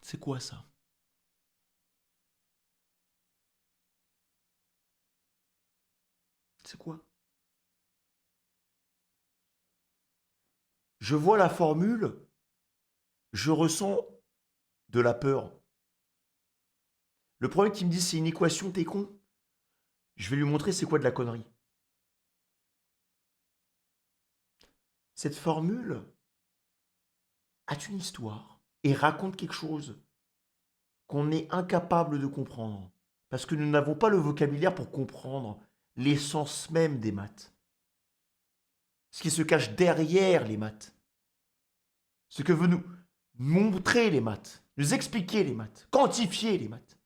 Speaker 1: C'est quoi ça? C'est quoi? Je vois la formule, je ressens de la peur. Le problème qui me dit c'est une équation, t'es con. Je vais lui montrer c'est quoi de la connerie. Cette formule a une histoire et raconte quelque chose qu'on est incapable de comprendre. Parce que nous n'avons pas le vocabulaire pour comprendre l'essence même des maths. Ce qui se cache derrière les maths. Ce que veut nous montrer les maths, nous expliquer les maths, quantifier les maths.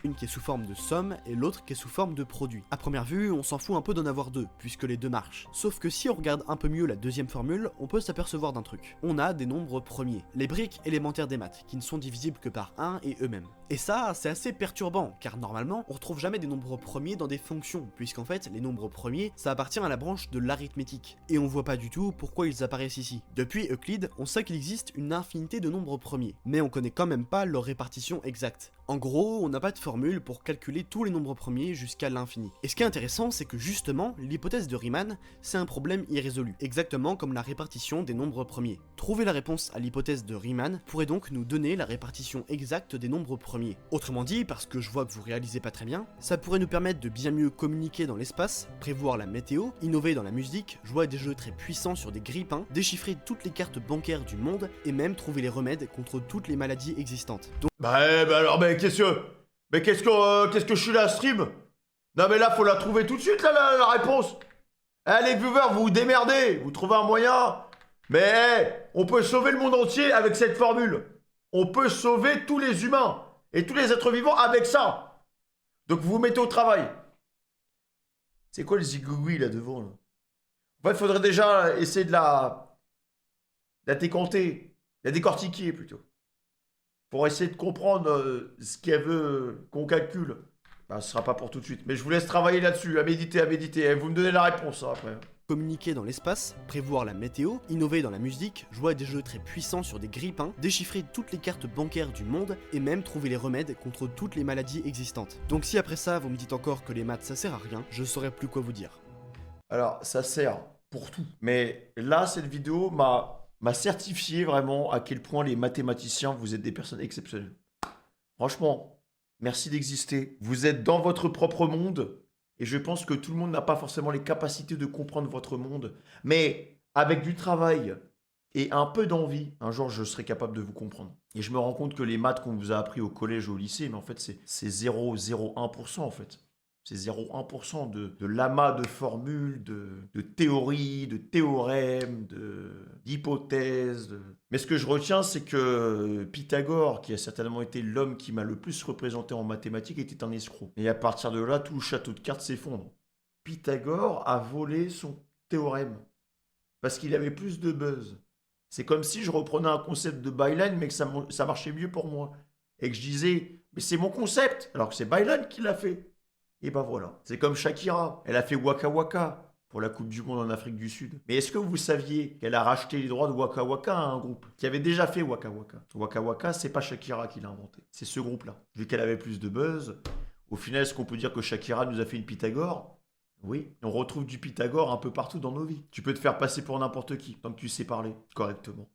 Speaker 2: Une qui est sous forme de somme et l'autre qui est sous forme de produit. À première vue, on s'en fout un peu d'en avoir deux, puisque les deux marchent. Sauf que si on regarde un peu mieux la deuxième formule, on peut s'apercevoir d'un truc. On a des nombres premiers, les briques élémentaires des maths, qui ne sont divisibles que par 1 et eux-mêmes. Et ça, c'est assez perturbant, car normalement, on retrouve jamais des nombres premiers dans des fonctions, puisqu'en fait, les nombres premiers, ça appartient à la branche de l'arithmétique. Et on voit pas du tout pourquoi ils apparaissent ici. Depuis Euclide, on sait qu'il existe une infinité de nombres premiers, mais on connaît quand même pas leur répartition exacte. En gros, on n'a pas de formule pour calculer tous les nombres premiers jusqu'à l'infini. Et ce qui est intéressant, c'est que justement, l'hypothèse de Riemann, c'est un problème irrésolu, exactement comme la répartition des nombres premiers. Trouver la réponse à l'hypothèse de Riemann pourrait donc nous donner la répartition exacte des nombres premiers. Autrement dit, parce que je vois que vous réalisez pas très bien, ça pourrait nous permettre de bien mieux communiquer dans l'espace, prévoir la météo, innover dans la musique, jouer à des jeux très puissants sur des grippins, déchiffrer toutes les cartes bancaires du monde, et même trouver les remèdes contre toutes les maladies existantes. Donc,
Speaker 1: qu'est-ce que je suis là, stream? Non mais là, faut la trouver tout de suite, là, la réponse. Les viewers, vous vous démerdez, vous trouvez un moyen. Mais on peut sauver le monde entier avec cette formule. On peut sauver tous les humains et tous les êtres vivants avec ça. Donc vous vous mettez au travail. C'est quoi le zigouigoui là devant là? En fait, il faudrait déjà essayer de la décanter, la décortiquer plutôt. Pour essayer de comprendre ce qu'elle veut qu'on calcule. Bah, ce sera pas pour tout de suite. Mais je vous laisse travailler là-dessus, à méditer, à méditer. Et vous me donnez la réponse hein, après.
Speaker 2: communiquer dans l'espace, prévoir la météo, innover dans la musique, jouer à des jeux très puissants sur des grippins, déchiffrer toutes les cartes bancaires du monde et même trouver les remèdes contre toutes les maladies existantes. Donc si après ça vous me dites encore que les maths ça sert à rien, je saurais plus quoi vous dire.
Speaker 1: Alors, ça sert pour tout. Mais là, cette vidéo m'a certifié vraiment à quel point les mathématiciens, vous êtes des personnes exceptionnelles. Franchement, merci d'exister. Vous êtes dans votre propre monde. Et je pense que tout le monde n'a pas forcément les capacités de comprendre votre monde. Mais avec du travail et un peu d'envie, un jour, je serai capable de vous comprendre. Et je me rends compte que les maths qu'on vous a appris au collège ou au lycée, mais en fait, c'est 0,01% en fait. C'est 0,1% de l'amas de formules, de théories, de théorèmes, d'hypothèses. Mais ce que je retiens, c'est que Pythagore, qui a certainement été l'homme qui m'a le plus représenté en mathématiques, était un escroc. Et à partir de là, tout le château de cartes s'effondre. Pythagore a volé son théorème parce qu'il avait plus de buzz. C'est comme si je reprenais un concept de Byline, mais que ça marchait mieux pour moi. Et que je disais, mais c'est mon concept, alors que c'est Byline qui l'a fait. Et ben voilà, c'est comme Shakira, elle a fait Waka Waka pour la Coupe du Monde en Afrique du Sud. Mais est-ce que vous saviez qu'elle a racheté les droits de Waka Waka à un groupe qui avait déjà fait Waka Waka? Waka Waka, c'est pas Shakira qui l'a inventé, c'est ce groupe-là. Vu qu'elle avait plus de buzz, au final, est-ce qu'on peut dire que Shakira nous a fait une Pythagore? Oui, on retrouve du Pythagore un peu partout dans nos vies. Tu peux te faire passer pour n'importe qui, tant que tu sais parler correctement.